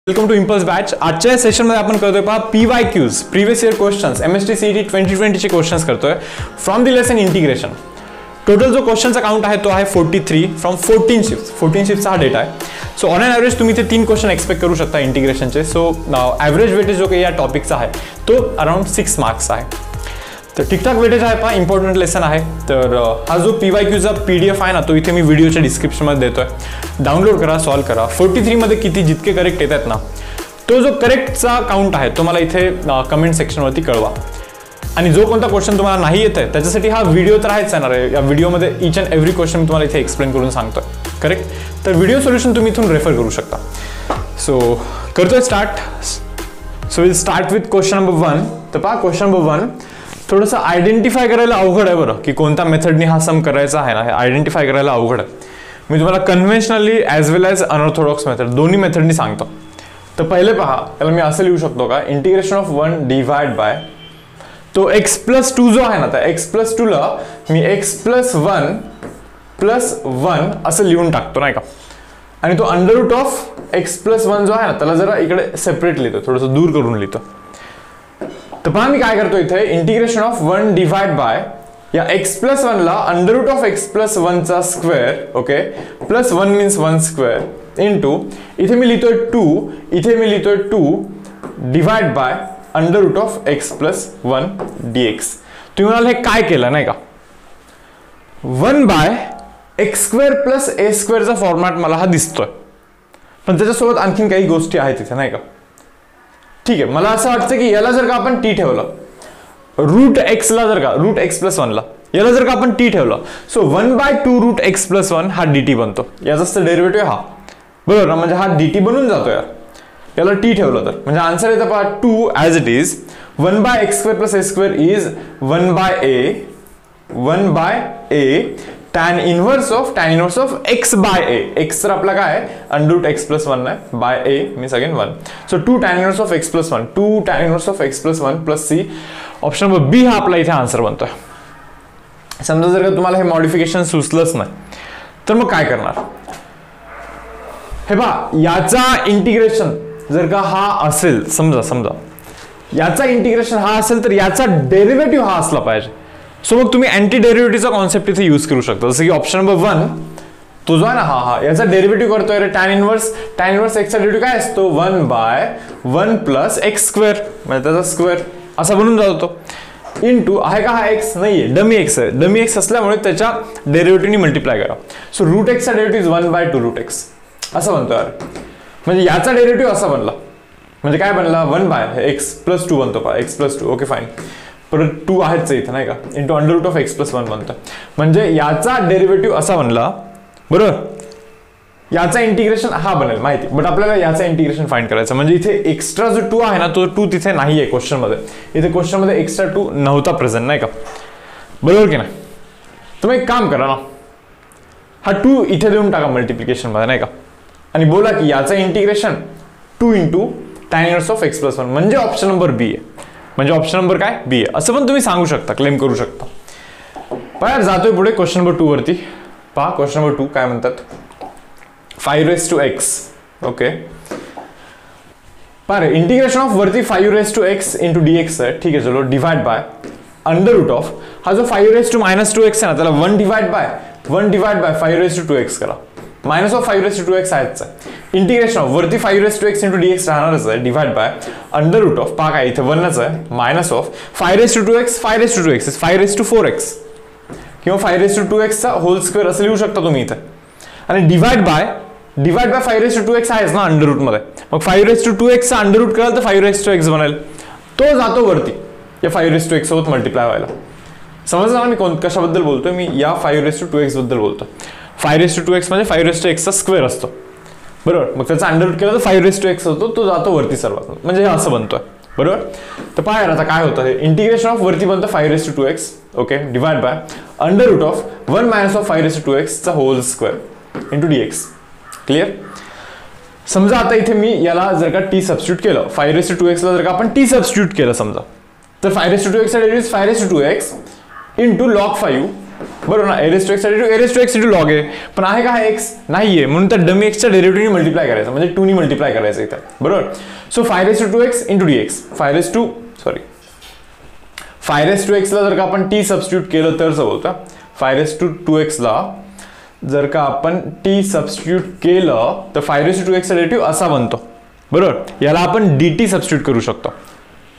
Welcome to impulse batch. आजच्या सेशनमध्ये आपण करतोय पहा PYQs previous year questions MST CET 2020 चे क्वेश्चन्स करतोय from the lesson integration. Total जो क्वेश्चनचा काउंट आहे तो आहे 43 फ्रॉम 14 शिफ्ट्सचा हा डेटा आहे. सो ऑन एन ॲव्हरेज तुम्ही इथे 3 क्वेश्चन एक्सपेक्ट करू शकता इंटिग्रेशनचे. सो ॲव्हरेज वेटेज जो काही या टॉपिकचा आहे तो अराउंड 6 मार्क्स आहे. तर ठीकठाक वेटेज आहे पहा, इम्पॉर्टंट लेसन आहे. तर हा जो PYQचा PDF आहे ना तो इथे मी व्हिडिओच्या डिस्क्रिप्शनमध्ये देतोय. डाउनलोड करा, सॉल्व करा. 43 मध्ये किती जितके करेक्ट येतात ना तो जो करेक्टचा काउंट आहे तो मला इथे कमेंट सेक्शनवरती कळवा. आणि जो कोणता क्वेश्चन तुम्हाला नाही येत आहे त्याच्यासाठी हा व्हिडिओ तर आहेच येणार आहे. या व्हिडिओमध्ये इच अँड एव्हरी क्वेश्चन मी तुम्हाला इथे एक्सप्लेन करून सांगतोय. करेक्ट. तर व्हिडिओ सोल्युशन तुम्ही इथून रेफर करू शकता. सो करतोय start. So will start with question number 1. तर पहा क्वेश्चन नंबर 1 थोडंसं आयडेंटिफाय करायला अवघड आहे बरं, की कोणत्या मेथडनी हा सम करायचा आहे ना, हे आयडेंटिफाय करायला अवघड आहे. मी तुम्हाला conventionally as well as unorthodox method दोन्ही मेथडनी सांगतो. तर पहिले पहा, त्याला मी असं लिहू शकतो का, इंटिग्रेशन ऑफ 1 डिवाइड बाय तो x+2 जो आहे ना, त्या x+2 ला मी x+1 असं लिहून टाकतो नाही का. आणि तो अंडर रूट ऑफ x+1 जो आहे ना त्याला जरा इकडे सेपरेट लिहितो, थोडंसं दूर करून लिहितो. तर पहा मी काय करतो इथे, इंटिग्रेशन ऑफ 1 डिवाइड बाय या x+1 ला अंडर रूट ऑफ x+1 चा square, okay, plus 1 means 1 square into इथे मी लिहितोय 2, इथे मी लिहितोय 2 divide by under route of x+1 dx. तुम्ही म्हणाल हे काय केलं नाही का, 1 बाय x² प्लस a² चा फॉर्मॅट मला हा दिसतोय, पण त्याच्यासोबत आणखीन काही गोष्टी आहेत तिथे नाही का. ठीक आहे, मला असं वाटतं की याला जर का आपण t ठेवलं, रूट x ला जर का रूट x+1 ला याला जर का आपण t ठेवलं, सो 1/2 रूट x+1 हा dt बनतो. याचाच तर डेरिव्हेटिव्ह हा, बरोबर ना. म्हणजे हा dt बनून जातो यार, याला t ठेवलं तर. म्हणजे आन्सर येतं पहा 2 as it is 1/x² plus a² is 1/a tan inverse of x/a. x तर आपला काय आहे, अंडर रूट x+1 आहे, by a means again 1. So 2 tan inverse of x+1, 2 tan inverse of x+1 plus c. Option number बी हा आपला इथे answer बनतोय. समजा जर का तुम्हाला हे मॉडिफिकेशन सुचलंच नाही तर मग काय करणार, हे पहा, याचा इंटिग्रेशन जर का हा असेल, समजा याचा इंटिग्रेशन हा असेल तर याचा डेरिव्हेटिव्ह हा असला पाहिजे. सो मग तुम्ही अँटी डेरिव्हेटिव्हचा कॉन्सेप्ट इथे यूज करू शकता. जसं की ऑप्शन नंबर 1 तो जो आहे ना, हा याचा डेरिव्हेटिव्ह करतोय रे, tan इनवर्स x चा डेरिव्हेटिव्ह काय असतो, 1/1 प्लस x² म्हणजे त्याचा स्क्वेअर असा बनून जातो. इंटू आहे का हा x नाहीये, डमी x आहे. डमी x असल्यामुळे त्याच्या डेरिव्हेटिव्हनी मल्टिप्लाय करा. सो रूट x चा डेरिव्हेटिव्ह 1/2 रूट x असं बनतो यार. म्हणजे याचा डेरिव्हेटिव्ह असा बनला, म्हणजे काय बनला, 1/x+2 बनतो पहा, x+2. Okay fine. परत 2 आहेच इथं नाही का, into under route of x+1 बनतो. म्हणजे याचा डेरिव्हेटिव्ह असा बनला, बरोबर. याचा इंटिग्रेशन हा बनेल माहिती, बट आपल्याला याचा इंटिग्रेशन फाइंड करायचं. म्हणजे इथे एक्स्ट्रा जो 2 आहे ना तो 2 तिथे नाही आहे क्वेश्चन मध्ये. इथे क्वेश्चन मध्ये एक्स्ट्रा 2 नव्हता प्रेझेंट नाही का, बरोबर की नाही. तर मग एक काम करा ना, हा 2 इथे देऊन टाका मल्टिप्लिकेशन मध्ये नाही का, आणि बोला की याचा integration 2 into tan inverse of x+1 म्हणजे ऑप्शन नंबर बी आहे. म्हणजे ऑप्शन नंबर काय, बी आहे असं पण तुम्ही सांगू शकता, क्लेम करू शकता. पण जातोय पुढे क्वेश्चन नंबर 2 वरती. पहा क्वेश्चन नंबर 2 काय म्हणतात, 5x. ओके, पहा इंटिग्रेशन ऑफ वरती 5x इंटू dx आहे. ठीक आहे, चलो divide by under route of हा जो 5 - 2x आहे ना त्याला 1 डिवाइड बाय 5 करा. मायनस ऑफ 5 आहेच आहे. इंटिग्रेशन ऑफ वरती 5 इंटू dx राहणारच आहे, divide by under route of पहा काय इथे 1च आहे, मायनस ऑफ 5 इज 5 किंवा 5 चा होल स्क्वेअर असं लिहू शकता तुम्ही इथे. आणि डिवाइड बाय 5 आहेच ना अंडर रूट मध्ये. मग 5 चा अंडर रूट कराल तर 5 बनेल, तो जातो वरती या 5 सोबत मल्टिप्लाय व्हायला. समजलं ना मी कशाबद्दल बोलतोय, मी या 5 बद्दल बोलतो. 5 म्हणजे 5 चा स्क्वेअर असतो, बरोबर. मग त्याचा अंडर रूट केला तर 5 होतो, तो जातो वरती सर्वात. म्हणजे हे असं बनतोय, बरोबर. तर पहा यार आता काय होतं, हे इंटिग्रेशन ऑफ वरती बनतं 5 okay, divide by under route of 1 minus of 5 चा whole square into dx. Clear. समजा आता इथे मी याला जर का t सबस्टिट्यूट केलं, 5 ला जर का आपण t सबस्टिट्यूट केलं समजा, तर 5 चा डेरिव्हेटिव्ह 5 इंटू log 5 बरोबर ना, a raised to x log a, पण आहे का x नाहीये, म्हणून त्या डमी x च्या डेरिव्हेटिव्ह ने मल्टिप्लाय करायचं, म्हणजे 2 ने मल्टिप्लाय करायचं इथे, बरोबर. So 5 raised to 2x into dx, 5 raised to x ला जर का आपण t सबस्टिट्यूट केलं तर असं होतं, 5 raised to 2x ला जर का आपण t सबस्टिट्यूट केलं तर 5 raised to 2x चा डेरिव्हेटिव्ह असा बनतो, बरोबर. याला आपण dt सबस्टिट्यूट करू शकतो,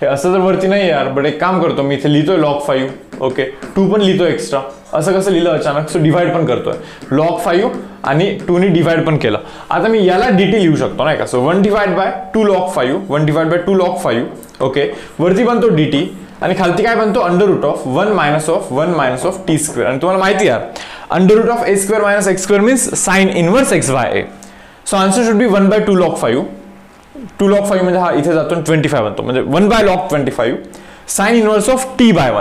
हे असं तर वरती नाही यार, बट एक काम करतो मी इथे लिहितोय log 5, ओके, 2 पण लिहितोय एक्स्ट्रा, असं कसं लिहिलं अचानक, सो डिवाइड पण करतोय, log 5 आणि 2 ने डिवाइड पण केलं. आता मी याला dt लिहू शकतो नाही का, so 1 divide by 2 log 5, 1 divide by 2 log 5, okay, वरती बनतो dt आणि खालती काय बनतो under route of 1 minus of t square, आणि तुम्हाला माहिती यार under route of a square minus x square means sine inverse x by a, so answer should be 1 by 2 log 5, 2 log 5 म्हणजे हा इथे जातो 25 बनतो, म्हणजे 1 by log 25 sine inverse of t by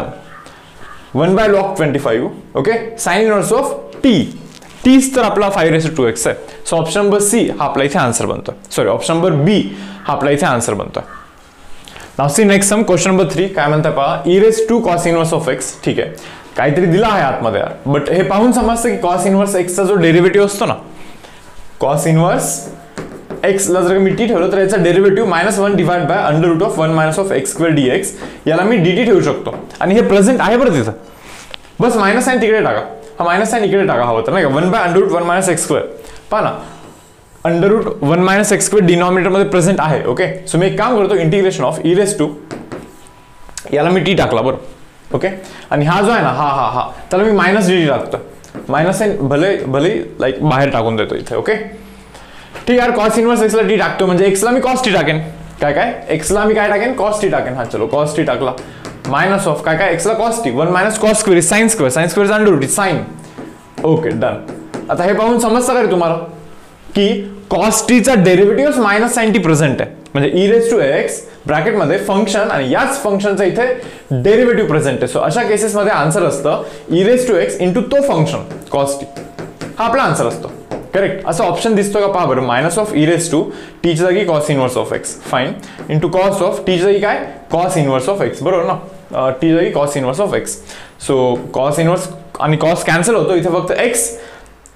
1 by log 25, okay, sine inverse of t, तीच तर आपला 5 raised to 2x आहे. सो ऑप्शन नंबर सी हा आपला इथे आन्सर बनतोय, सॉरी ऑप्शन नंबर बी हा आपला इथे आन्सर बनतोय. Now see next sum, question number 3 काय म्हणताय पहा, e raised to cos inverse of x, ठीक आहे, काहीतरी दिला आहे आतमध्ये यार, बट हे पाहून समजतं की cos इनवर्स x चा जो डेरिव्हेटिव्ह असतो ना, cos इनवर्स x ला जर मी t ठेवलं तर याचा derivative -1 divide by under route of 1 minus of x square dx, याला मी dt ठेवू शकतो आणि हे प्रेझेंट आहे बरं तिथं, बस मायनस साइन तिकडे टाका, हा मायनस साइन इकडे टाका हवं तर नाही का, 1 by under root 1 minus x square, पहा ना under root 1 minus x square denominator मध्ये प्रेझेंट आहे, ओके. सो मी एक काम करतो, integration of e raised to, याला मी t टाकला बरं, ओके, आणि हा जो आहे ना हा त्याला मी मायनस dt टाकतो, मायनस साइन भले लाईक बाहेर टाकून देतो इथे, ओके, ठीक आहे. cos इनवर्स x ला t टाकतो म्हणजे x ला मी cos t टाकेन, काय x ला मी काय टाकेन cos t टाकेन, हा चलो cos t टाकला, मायनस ऑफ काय x ला cos t, 1 minus cos square is sin square under root is sin, okay done. आता हे पाहून समजतं का रे तुम्हाला की cos t चा derivative minus sin t present आहे, म्हणजे e raised to x bracket मध्ये फंक्शन आणि याच फंक्शनचा इथे डेरिव्हेटिव्ह प्रेझेंट आहे. सो अशा केसेस मध्ये आन्सर असतं e raised to x into तो फंक्शन cos t, हा आपला आन्सर असतो, करेक्ट. असं ऑप्शन दिसतो का पहा बरं, minus of e raised to t च्या जागी cos inverse of x, fine, into cos of t च्या जागी काय cos इनवर्स ऑफ x, बरोबर ना, t च्या जागी cos inverse of x, so cos inverse आणि cos कॅन्सल होतो, इथे फक्त x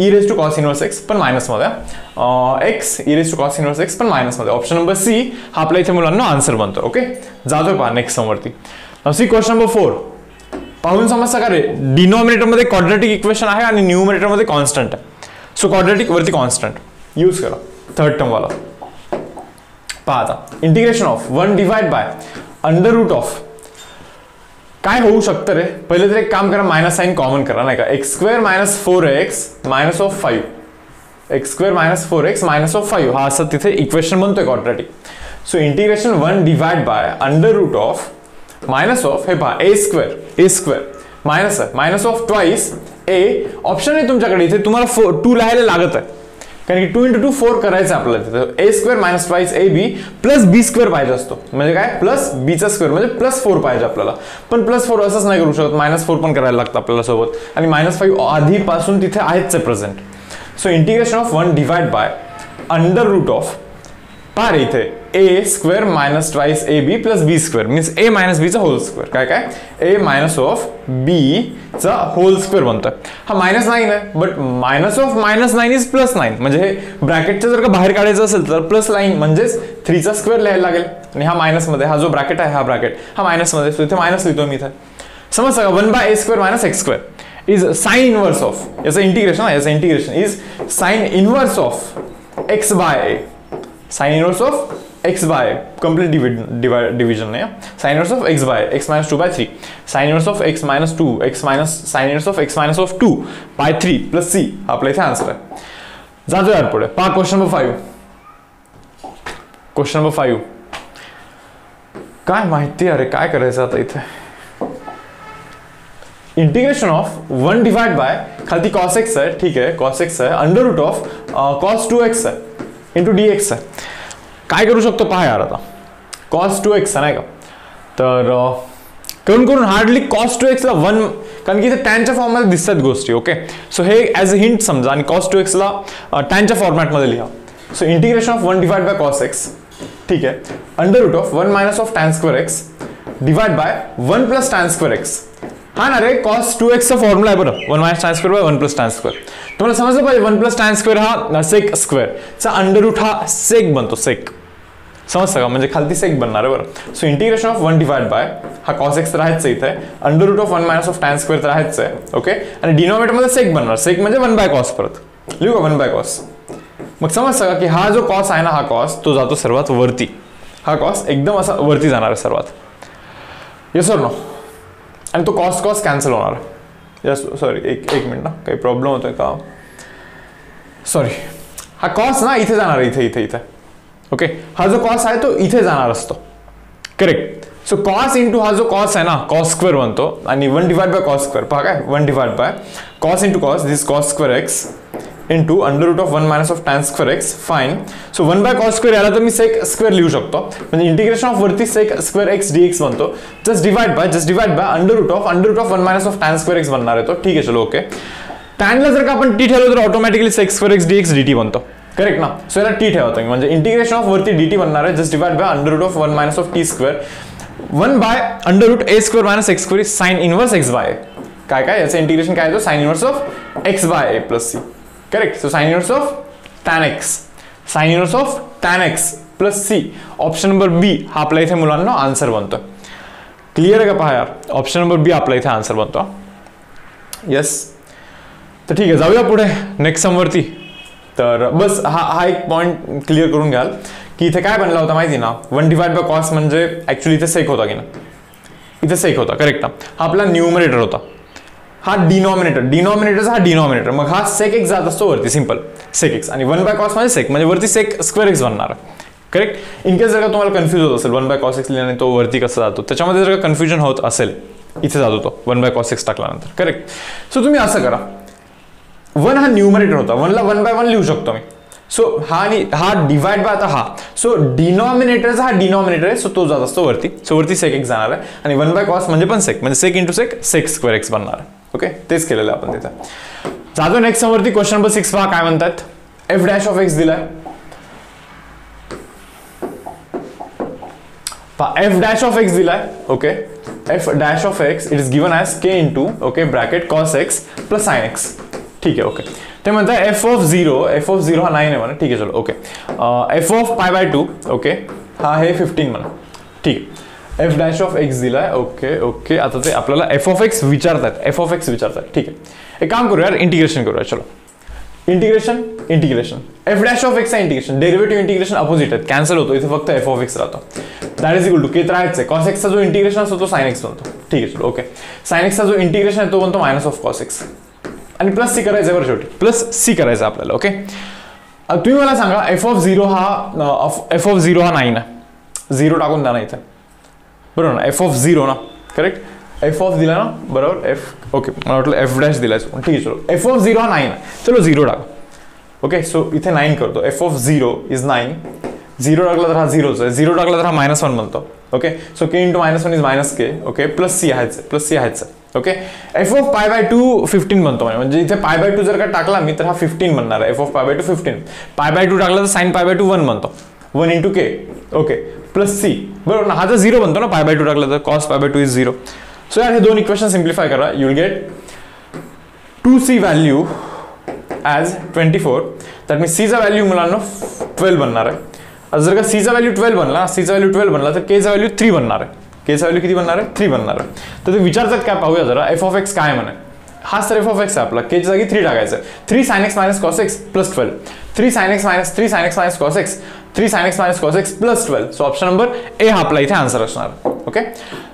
e raised to cos inverse x पण मायनस मध्ये, x e raised to cos inverse x पण मायनस मध्ये, ऑप्शन नंबर सी हा आपला इथे मुलांना आन्सर बनतो, ओके. जातोय पहा नेक्स्ट सम वरती. सी क्वेश्चन नंबर 4, पाहून समजता का रे, डिनॉमिनेटर मध्ये क्वाड्रॅटिक इक्वेशन आहे आणि न्यूमरेटर मध्ये कॉन्स्टंट आहे, सो क्वाड्रॅटिक वरती कॉन्स्टंट यूज करा, थर्ड टर्म वाला. पहा आता integration of 1 divide by under route of, काय होऊ शकतं रे, पहिले तर एक काम करा, मायनस साइन कॉमन करा नाही का, x square minus 4x minus of 5, x square minus 4x minus of 5, हा असं तिथे इक्वेशन बनतोय quadratic. So integration 1 divide by under route of minus of, हे पहा a square minus of twice a, option आहे तुमच्याकडे इथे, तुम्हाला 2 लिहायला लागत आहे कारण की 2 into 2 4 करायचं आपल्याला तिथे, a square minus twice a b plus b square पाहिजे असतो, म्हणजे काय प्लस बीचा स्क्वेअर म्हणजे प्लस 4 पाहिजे आपल्याला, पण प्लस 4 असंच नाही करू शकत, -4 पण करायला लागतं आपल्याला सोबत, आणि -5 आधीपासून तिथे आहेच आहे present. So integration of 1 divide by under route of, पहा रे इथे a square minus twice a b plus b square means a minus b चा होल स्क्वेअर, काय a मायनस ऑफ b चा होल स्क्वेअर बनतोय, हा -9 आहे, बट मायनस ऑफ -9 इज +9, म्हणजे हे ब्रॅकेटच्या जर का बाहेर काढायचं असेल तर +9 म्हणजेच 3 चा स्क्वेअर लिहायला लागेल, आणि हा मायनस मध्ये, हा जो ब्रॅकेट आहे हा ब्रॅकेट हा मायनस मध्ये, सो इथे मायनस लिहितो मी इथे, समजतं का. 1 by a square minus x square is sine inverse of, याचं integration is sine inverse of x by a, sine inverse of x by complete division नाही, sine inverse of x by x minus 2 by 3, sine inverse of x minus 2 x minus sine inverse of x minus of 2 by 3 plus c, हा आपला इथे answer आहे. जातो यार पुढे, पहा question number 5, काय माहिती अरे काय करायचं आता इथे, इंटिग्रेशन ऑफ 1 डिवाइड बाय, खालती cos x आहे, ठीक आहे cos x आहे, अंडर रूट ऑफ cos 2x आहे इंटू dx आहे. काय करू शकतो पहा यार, आता cos 2x नाही का, तर करून हार्डली cos 2x ला 1, कारण की इथे टॅनच्या फॉर्ममध्ये दिसतात गोष्टी, ओके. सो हे ॲज अ हिंट समजा, आणि cos 2x ला टॅनच्या फॉर्मॅटमध्ये लिहा. So integration of 1 divide by cos x, ठीक आहे, under route of 1 minus of tan square x divide by 1 plus tan square x हा ना रे, cos 2x चा फॉर्म्युला आहे बरं, 1 minus tan square by 1 plus tan square. तुम्हाला समजलं पाहिजे 1 प्लस टॅन स्क्वेअर हा सेक स्क्वेअर चा अंडर रूट हा सेक बनतो, सेक. समजतं का, म्हणजे खालती सेक बनणार आहे बरं. So integration of 1 divide by हा cos x तर आहेच इथे, under route of 1 minus of tan square तर आहेच आहे. ओके, आणि डिनॉमिनेटर मध्ये सेक बनणार, सेक म्हणजे 1 बाय कॉस. परत लिहू का 1 बाय कॉस. मग समजतं का की हा जो कॉस आहे ना, हा कॉस तो जातो सर्वात वरती, हा कॉस एकदम असा वरती जाणार आहे सर्वात. येस और नो. आणि तो कॉस कॉस कॅन्सल होणार. यस, सॉरी एक मिनिट ना, काही प्रॉब्लेम होतोय का, सॉरी. हा कॉस ना इथे जाणार आहे, इथे इथे इथे. ओके, हा जो कॉस आहे तो इथे जाणार असतो, करेक्ट. सो कॉस इंटू हा जो कॉस आहे ना, कॉस स्क्वेअर बनतो, आणि 1 डिवाइड बाय कॉस स्क्वेअर. पहा काय, 1 divide by cos into cos, this cos square x into under route of 1 minus of tan square x. Fine. So 1 by cos square याला तर मी सेक स्क्वेअर लिहू शकतो, म्हणजे integration of वरती sec square x d x बनतो. Just divide by under route of 1 minus of tan square x बनणार आहे तो. ठीक आहे, चलो ओके. टॅनला जर का आपण टी ठेवलं तर automatically sec square x d x d t बनतो, करेक्ट ना. सो याला टी ठेवतो मी, म्हणजे इंटिग्रेशन ऑफ वरती डी टी बनणार आहे. Just divide by under route of 1 minus of t square 1 by under root a square minus x square sine inverse x by. काय काय याचं इंटिग्रेशन काय येतो, sine inverse of x by a plus c. Correct. So sine inverse of tan x, sine inverse of tan x plus C. Option number बी हा आपल्या इथे मुलांना आन्सर बनतो. क्लिअर आहे का, पहा यार, ऑप्शन नंबर बी आपल्या इथे आन्सर बनतो. येस, तर ठीक आहे, जाऊया पुढे नेक्स्ट समवरती. तर बस हा एक पॉईंट क्लिअर करून घ्याल की इथे काय बनला होता माहिती ना, 1 डिवाइड बाय कॉस म्हणजे ऍक्च्युली इथे सेक होता की ना, इथे सेक होता, करेक्ट ना. हा आपला न्यूमरेटर होता, हा डिनॉमिनेटरचा हा डिनॉमिनेटर. मग हा सेक एक्स जात असतो वरती, सिंपल सेक एक्स, आणि 1 बाय कॉस म्हणजे सेक, म्हणजे वरती सेक स्क्वेअर एक्स बनणार, करेक्ट. इनकेस जर का तुम्हाला कन्फ्युज होत असेल 1 बाय कॉस एक्स लिहिल्याने तो वरती कसा जातो, त्याच्यामध्ये जर का कन्फ्युजन होत असेल, इथे जातो तो 1 बाय कॉस एक्स टाकल्यानंतर, करेक्ट. सो तुम्ही असं करा, 1 हा न्यूमरेटर होता, 1 ला 1 बाय 1 लिहू शकतो मी. सो हा डिवाइड बाय आता हा, सो डिनॉमिनेटरचा हा डिनॉमिनेटर आहे, सो तो जात असतो वरती. सो वरती सेक एक्स जाणार आहे, आणि 1 बाय कॉस म्हणजे पण सेक, म्हणजे sec into sec, sec square x बनणार आहे. ओके, तेच केलेलं आपण तिथे. जातो नेक्स्ट समवरती. क्वेश्चन नंबर 6 पहा काय म्हणतात. एफ डॅश ऑफ एक्स दिलाय, एफ डॅश ऑफ एक्स दिलाय. Okay, F dash of x it is given as K into okay bracket cos x plus sine x. ठीक आहे, ओके. ते म्हणतात एफ ऑफ झिरो हा 9 आहे म्हणा. ठीक आहे, चलो okay. F of pi by 2 okay, हा हे 15 म्हणा. ठीक आहे, एफ डॅश ऑफ एक्स दिलाय. ओके ओके, आता ते आपल्याला एफ ऑफ एक्स विचारतात, एफ ऑफ एक्स विचारतात. ठीक आहे, एक काम करूया, इंटिग्रेशन करूया. चलो, इंटिग्रेशन एफ डॅश ऑफ एक्सचा इंटिग्रेशन, डेरिव्हेटिव्ह इंटिग्रेशन अपोजिट आहेत, कॅन्सल होतो, इथे फक्त एफ ऑफ एक्स राहतो. दॅट इज इक्वल टू के तर आहेच आहे. कॉस एक्सचा जो इंटिग्रेशन असतो तो साइन एक्स बनतो. ठीक आहे, चलो ओके. साइन एक्सचा जो इंटिग्रेशन आहे तो बनतो मायनस ऑफ कॉस एक्स, आणि प्लस सी करायचं बरं, शेवटी प्लस सी करायचं आपल्याला. ओके, तुम्ही मला सांगा एफ ऑफ झिरो हा 9 आहे, 0 टाकून द्या ना इथे, बरोबर ना. एफ ऑफ 0 ना, करेक्ट. एफ ऑफ दिला ना, बरोबर. एफ ओके, मला वाटलं एफ डॅश दिलाय. ठीक आहे, चलो. एफ ऑफ 0 हा 9 आहे, चलो 0 टाका. ओके, सो इथे 9 करतो. F of 0 is 9. 0 टाकला तर हा 0च आहे, 0 टाकला तर हा -1 बनतो. Okay, so k into -1 is minus k. Okay, plus c आहेच. Okay, f of pi by 2 15 बनतो, म्हणजे इथे पाय बाय 2 जर का टाकला मी तर हा 15 बनणार आहे. एफ ऑफ पाय बाय 2 15, पाय बाय 2 टाकला तर साइन पाय बाय 2 1 बनतो, 1 इंटू के. ओके, प्लस सी, बरोबर ना. हा तर 0 बनतो ना, पाय बाय 2 टाकला तर cos pi by 2 is 0. So यार हे दोन इक्वेशन सिम्प्लिफाय करा, you will gate 2c value as 24. That means सीचा व्हॅल्यू मुलांना 12 बनणार आहे. आता जर का सीचा व्हॅल्यू 12 बनला, तर केचा व्हॅल्यू 3 बनणार आहे. केचा व्हॅल्यू किती बनणार आहे, 3 बनणार आहे. तर ते विचारतात काय, पाहूया जरा. एफ ऑफ एक्स काय म्हणे, हाच तर एफ ऑफ एक्स आहे आपला. केच्या जागी 3 टाकायचं. 3 sin x minus cos x plus 12, 3 sin x minus cos x, 3 sin x minus cos x plus 12. So option number A हा आपला इथे आन्सर असणार. ओके,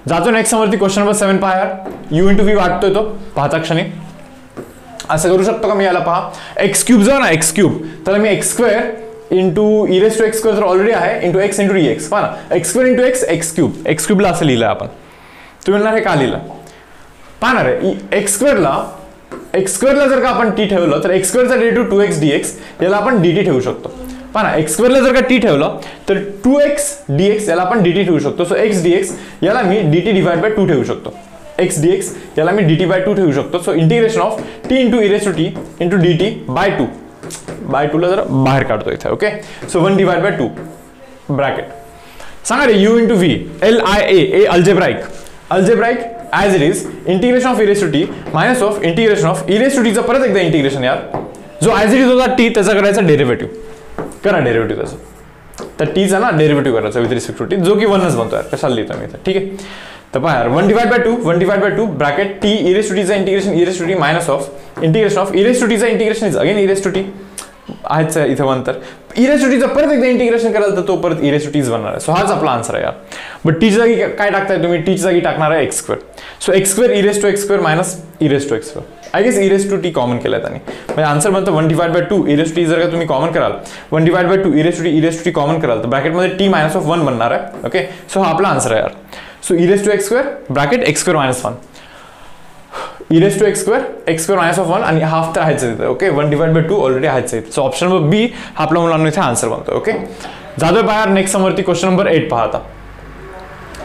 जातो नेक्स्ट समवरती. क्वेश्चन नंबर 7 पहा यार. यू इंटू व्ही वाटतोय तो पाहता क्षणी. असं करू शकतो का मी याला, पहा एक्स क्यूब जो ना, एक्स क्यूब, तर मी x square into e raise to x square तर ऑलरेडी आहे, into x into d x. पहा ना, x square into x cube, x क्यूबला असं लिहिलं आपण. तुम्ही म्हणणार हे का लिहिलं, पाहणार आहे एक्स स्क्वेअरला जर का आपण टी ठेवलं तर एक्स स्क्वेअरचा डेरिव्हेटिव्ह 2x dx याला आपण dt ठेवू शकतो. पहा ना, एक्स स्क्वेअरला जर का टी ठेवलं तर 2x dx याला आपण dt ठेवू शकतो. सो x dx याला मी dt डिवाइड बाय 2 ठेवू शकतो. x dx याला मी dt बाय 2 ठेवू शकतो. So integration of t into e raise to t into dt by 2 ला जर बाहेर काढतो इथे. Okay, so 1 divide by 2 bracket. सांगा रे, u into v, LIA, algebraic as it is integration of e raise to t minus of integration of e raise to टीचं परत एकदा इंटिग्रेशन यार, जो ॲज इट इज होता टी त्याचा करायचा डेरिव्हेटिव्ह, करा डेरिव्हेटिव्ह त्याचं, तर टीचा ना डेरिव्हेटिव्ह करायचा विथ रिस्पेक्ट टू टी, जो की 1च बनतो यार, कशाला लिहितो मी इथे, ठीक आहे. तर पहा यार 1/2 ब्रॅकेट टी इरेस टू टीचा integration e raise to t minus of integration of e raise to टीचा integration is again e raise to t आहेच इथे 1, तर इरेस टू टीचं परत एकदा इंटिग्रेशन कराल तर तो परत इरेस टू टीच बनणार आहे. सो हाच आपला आन्सर आहे यार. बट टीची जागी काय टाकताय तुम्ही, टीची जागी टाकणार आहे x square. So x square e raise to x square minus e raise to x square, I guess e raise to t common केलाय त्यांनी, म्हणजे आन्सर बनतं 1/2 इरेस टू टी. जर का तुम्ही कॉमन कराल 1/2 इरेस टू टी कॉमन कराल तर ब्रॅकेटमध्ये टी मायनस ऑफ 1 बनणार आहे. ओके, सो हा आपला आन्सर आहे यार. So e raise to x square bracket x square minus 1 e raise to x square minus of 1 आणि हाफ तर आहेच तिथे. ओके, 1/2 ऑलरेडी आहेच. सो ऑप्शन नंबर बी हा आपला मुलांना इथे आन्सर बनतो. ओके, जातोय बाहेर नेक्स्ट समोरती क्वेश्चन नंबर 8 पहा आता.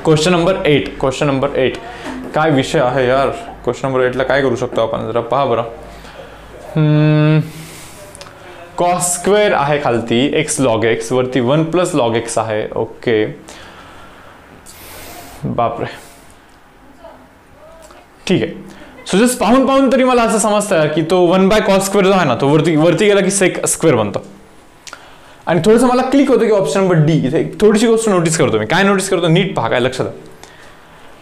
क्वेश्चन नंबर 8 काय विषय आहे यार. क्वेश्चन नंबर 8 ला काय करू शकतो आपण जरा पहा बरं. कॉस स्क्वेअर आहे खालती एक्स लॉग एक्स, वरती 1 प्लस लॉग एक्स आहे. ओके, बापरे, ठीक आहे. सो जस्ट पाहून तरी मला असं समजतं की तो 1/cos स्क्वेअर जो आहे ना तो वरती गेला की सेक स्क्वेअर बनतो. आणि थोडंसं मला क्लिक होतं की ऑप्शन नंबर डी, इथे थोडीशी गोष्ट नोटीस करतो मी. काय नोटीस करतो नीट पहा, काय लक्षात आहे.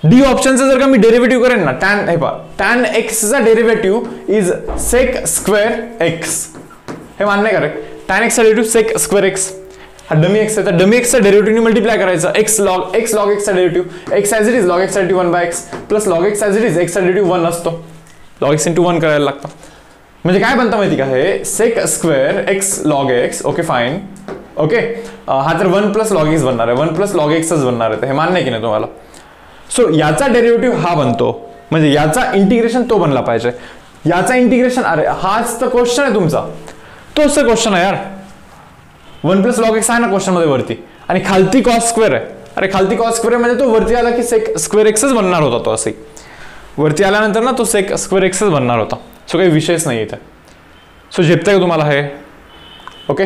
डी ऑप्शनचं जर का मी डेरिव्हेटिव्ह करेन ना, टॅन हे पहा, टॅन एक्सचा derivative is sec square x, हे मान्य आहे करेक्ट. टॅन एक्सचा डेरिव्हेटिव्ह सेक स्क्वेअर एक्स, हा डमी एक्स आहे, तर डमी एक्सचा डेरिव्हेटिव्ह मल्टिप्लाय करायचा. एक्स लॉग एक्सचा derivative x as it is log x 1/x plus log x as it is एक्सचा डेरिव्हेटिव्ह 1 असतो, लॉग एक्स इंटू 1 करायला लागतं. म्हणजे काय बनतं माहिती का, हे sec square x log x. Okay fine. Okay, हा तर 1 प्लस लॉग एक्स बनणार आहे, 1 प्लस लॉग एक्सच बनणार आहे, हे मान्य आहे की नाही तुम्हाला. सो याचा डेरिव्हेटिव्ह हा बनतो, म्हणजे याचा इंटिग्रेशन तो बनला पाहिजे. याचा इंटिग्रेशन, अरे हाच तर क्वेश्चन आहे तुमचा, तोच तर क्वेश्चन आहे यार. 1 प्लस लॉग एक्स आहे ना क्वेश्चन मध्ये वरती, आणि खालती कॉस स्क्वेअर आहे. अरे खालती कॉस स्क्वेअर आहे म्हणजे तो वरती आला की सेक स्क्वेअर एक्सच बनणार होता, तो असं वरती आल्यानंतर ना तो सेक स्क्वेअर एक्सच बनणार होता. सो काही विषयच नाही इथे. सो झेपतंय का तुम्हाला हे. ओके,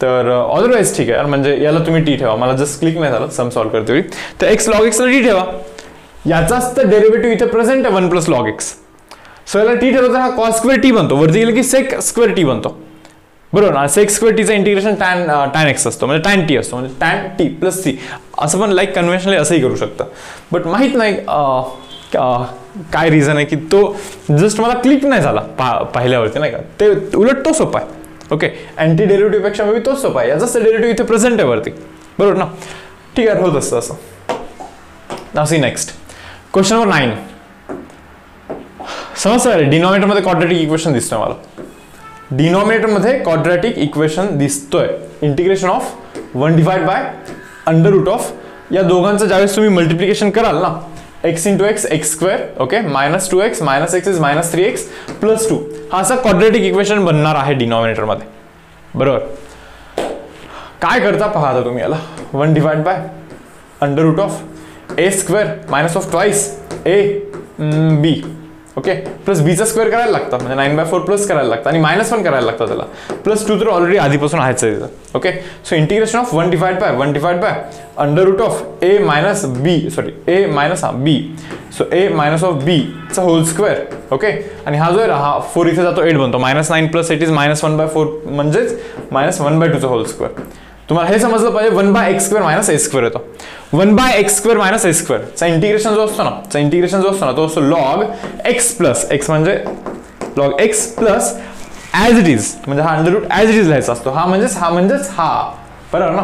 तर अदरवाईज ठीक आहे, म्हणजे याला तुम्ही टी ठेवा, मला जस्ट क्लिक नाही झालं सम सॉल्व्ह करते वेळी, तर एक्स लॉग एक्सला टी ठेवा. याचाच तर डेरिव्हेटिव्ह इथे प्रेझेंट आहे 1 प्लस लॉग एक्स. सो याला टी ठेवलं तर हा कॉस स्क्वेअर टी बनतो, वरती गेलं की सेक स्क्वेअर टी बनतो, बरोबर ना. सेक स्क्वेअर टीचं इंटिग्रेशन टॅन एक्स असतो, म्हणजे टॅन टी असतो, म्हणजे टॅन टी प्लस सी, असं पण लाईक कन्व्हेन्शनली असंही करू शकतं. बट माहीत नाही काय रिझन आहे की तो जस्ट मला क्लिक नाही झाला पाहिल्यावरती, नाही का. ते उलट तो सोपा आहे. ओके, अँटी डेरिव्हेटिव्ह पेक्षा मी तोच सोपा आहे, याचाच डेरिव्हेटिव्ह इथे प्रेझेंट आहे वरती, बरोबर ना. ठीक आहे, होत असतं असं. Now see next question number 9. समजतं, डिनॉमिनेटरमध्ये क्वाड्रॅटिक इक्वेशन दिसतोय मला. डिनॉमिनेटरमध्ये क्वाड्रॅटिक इक्वेशन दिसतोय. इंटिग्रेशन ऑफ 1/√ऑफ या दोघांचं ज्यावेळेस तुम्ही मल्टिप्लिकेशन कराल ना, x into x x square, okay, minus 2x minus x is minus 3x plus 2, हा असा क्वाड्रॅटिक इक्वेशन बनणार आहे डिनॉमिनेटरमध्ये, बरोबर. काय करता पहा आता तुम्ही याला. 1/√ऑफ a square minus of twice a b, okay, plus बीचा स्क्वेअर करायला लागतं, म्हणजे 9/4 प्लस करायला लागतं, आणि मायनस पण करायला लागतं त्याला, प्लस 2 तर ऑलरेडी आधीपासून आहेच आहे तिथं. ओके, सो इंटिग्रेशन ऑफ 1/√ऑफ a minus b, sorry a minus b, so a minus of b चा होल स्क्वेअर. ओके, आणि हा जो आहे हा 4 इथे जातो 8 बनतो, -9 प्लस 8 इज -1/4, म्हणजेच -1/2 चा होल स्क्वेअर. तुम्हाला हे समजलं पाहिजे. 1/x² मायनस a² येतो. 1/x² मायनस a² चा इंटिग्रेशन जो असतो ना, तो असतो लॉग x प्लस एक्स, म्हणजे log x plus as it is, म्हणजे हा under root as it is लिहायचा असतो. हा म्हणजेच हा बरोबर ना.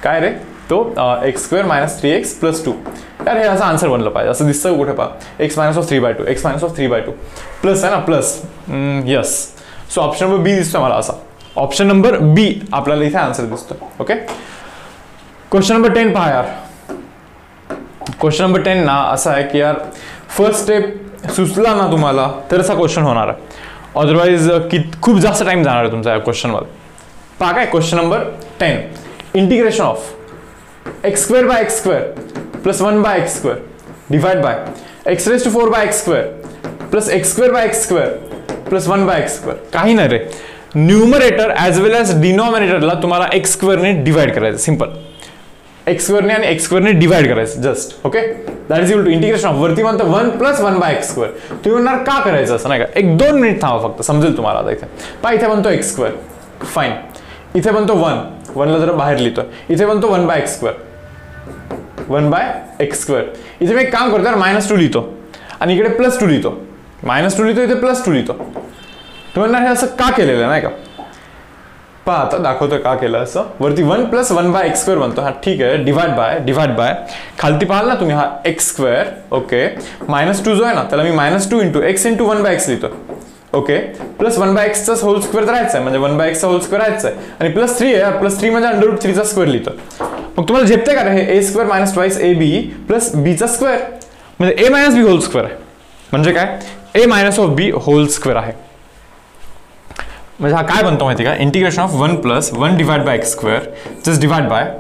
काय रे तो x² मायनस 3x प्लस 2. यार हे असं आन्सर बनलं पाहिजे. असं दिसतं कुठे पहा, x minus of 3/2 x minus of 3/2 plus आहे ना, plus. Yes, so option number B दिसतो मला असा. ऑप्शन नंबर बी आपल्याला इथे आन्सर दिसतो. ओके, क्वेश्चन नंबर 10 पहा यार. क्वेश्चन नंबर 10 ना असा आहे की यार फर्स्ट स्टेप सुचला ना तुम्हाला तर असा क्वेश्चन होणार आहे, अदरवाईज खूप जास्त टाइम जाणार आहे तुमचा या क्वेश्चनमध्ये. पहा काय question number 10, integration of x² plus 1/x² divide by x⁴/x² plus x² plus 1/x². काही नाही रे, न्यूमरेटर ॲज वेल ॲज डिनॉमिनेटरला तुम्हाला x² ने डिवाइड करायचं. सिंपल. एक्स स्क्वेअरने आणि एक्स स्क्वेअरने डिवाइड करायचं just. Okay, that is equal to integration of वरती म्हणतं 1 + 1/x². तुम्ही म्हणणार का करायचं असं नाही का, 1-2 मिनिट थांबा फक्त, समजेल तुम्हाला. आता इथे पहा, इथे बनतो x², फाईन. इथे बनतो 1ला जरा बाहेर लिहितो. इथे बनतो 1/x², 1/x². इथे मी एक काम करतो, -2 लिहितो आणि इकडे +2 लिहितो. -2 लिहितो, इथे +2 लिहितो. तुम्ही म्हणणार हे असं का केलेलं नाही का. पहा आता दाखवतो का केलं असं. वरती 1 + 1/x² बनतो. हा ठीक आहे, डिवाइड बाय खालती पाहाल ना तुम्ही, हा x². ओके, -2 जो आहे ना त्याला मी -2 × x × 1/x लिहितो. ओके, प्लस 1/x चा होल स्क्वेअर राहायचा आहे, म्हणजे 1/x चा होल स्क्वेअर राहायचा आहे. आणि +3 आहे, +3 म्हणजे √3 चा स्क्वेअर लिहितो. मग तुम्हाला झेपते का हे a² - twice ab + b चा स्क्वेअर, म्हणजे a - b होल स्क्वेअर आहे. म्हणजे काय, a - b होल स्क्वेअर आहे. म्हणजे हा काय बनतो माहिती का, integration of 1 + 1/x² just divide by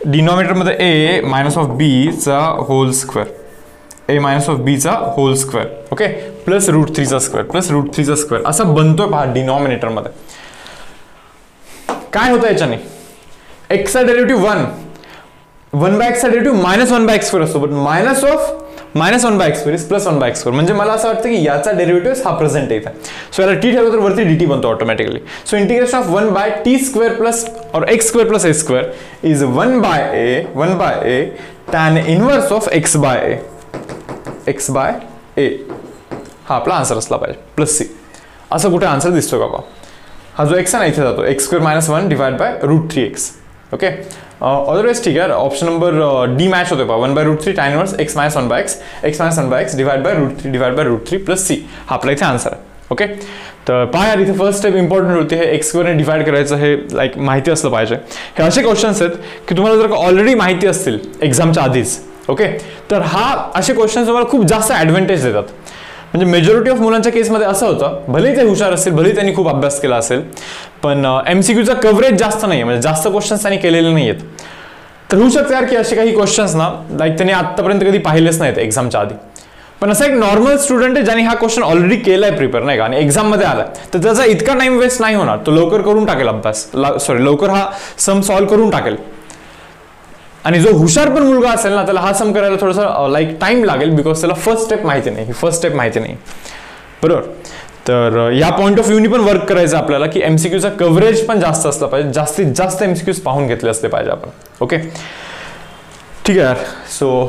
denominator मध्ये a - b चा होल स्क्वेअर, a - b चा होल स्क्वेअर. ओके, प्लस √3 चा स्क्वेअर असं बनतोय पहा डिनॉमिनेटर मध्ये. काय होतं याच्याने, x चा डेरिव्हेटिव्ह 1/x चा डेरिव्हेटिव्ह -1/x² असतो, बट -1/x² इज +1/x². म्हणजे मला असं वाटतं की याचा डेरिव्हेटिव्ह हा प्रेझेंट येत आहे. सो याला t ठेवलं तर वरती dt बनतो automatically. So integration of 1/t² plus और x² + a² is 1/a tan inverse of x/a. हा आपला आन्सर असला पाहिजे, +c. असं कुठे आन्सर दिसतो का? हा जो x आहे ना इथे जातो, x² - 1 divide bye √3x. Okay, otherwise ठीक आहे, ऑप्शन नंबर डी मॅच होते पहा. 1/√3 tan inverse x - 1/x divide by √3 + c. हा आपला इथे आन्सर आहे. ओके, तर पहा यार, इथे फर्स्ट स्टेप इम्पॉर्टंट होती, हे x² ने डिवाइड करायचं, हे लाईक माहिती असलं पाहिजे. हे असे क्वेश्चन्स आहेत की तुम्हाला जर का ऑलरेडी माहिती असतील एक्झामच्या आधीच, ओके, तर हा असे क्वेश्चन्स तुम्हाला खूप जास्त ॲडव्हान्टेज देतात. म्हणजे मेजॉरिटी ऑफ मुलांच्या केसमध्ये असं होतं, भले ते हुशार असेल, भले त्यांनी खूप अभ्यास केला असेल, पण MCQचा कव्हरेज जास्त नाही आहे, म्हणजे जास्त क्वेश्चन्स त्यांनी केलेले नाही आहेत. तर होऊ शकते यार की असे काही क्वेश्चन्स ना लाईक त्यांनी आत्तापर्यंत कधी पाहिलेच नाहीत एक्झामच्या आधी. पण असा एक नॉर्मल स्टुडंट आहे ज्याने हा क्वेश्चन ऑलरेडी केलाय प्रिपेअर नाही का, आणि एक्झाममध्ये आलाय, तर त्याचा इतका टाइम वेस्ट नाही होणार. तो लवकर करून टाकेल अभ्यास, लवकर हा सम सॉल्व्ह करून टाकेल. आणि जो हुशार पण मुलगा असेल ना, त्याला हा सम करायला थोडंसं लाईक टाइम लागेल, बिकॉज त्याला फर्स्ट स्टेप माहिती नाही, बरोबर. तर या पॉईंट ऑफ व्ह्यूनी पण वर्क करायचं आपल्याला की MCQचा कव्हरेज पण जास्त असला पाहिजे, जास्तीत जास्त MCQs पाहून घेतले असले पाहिजे आपण. ओके, ठीक आहे यार. सो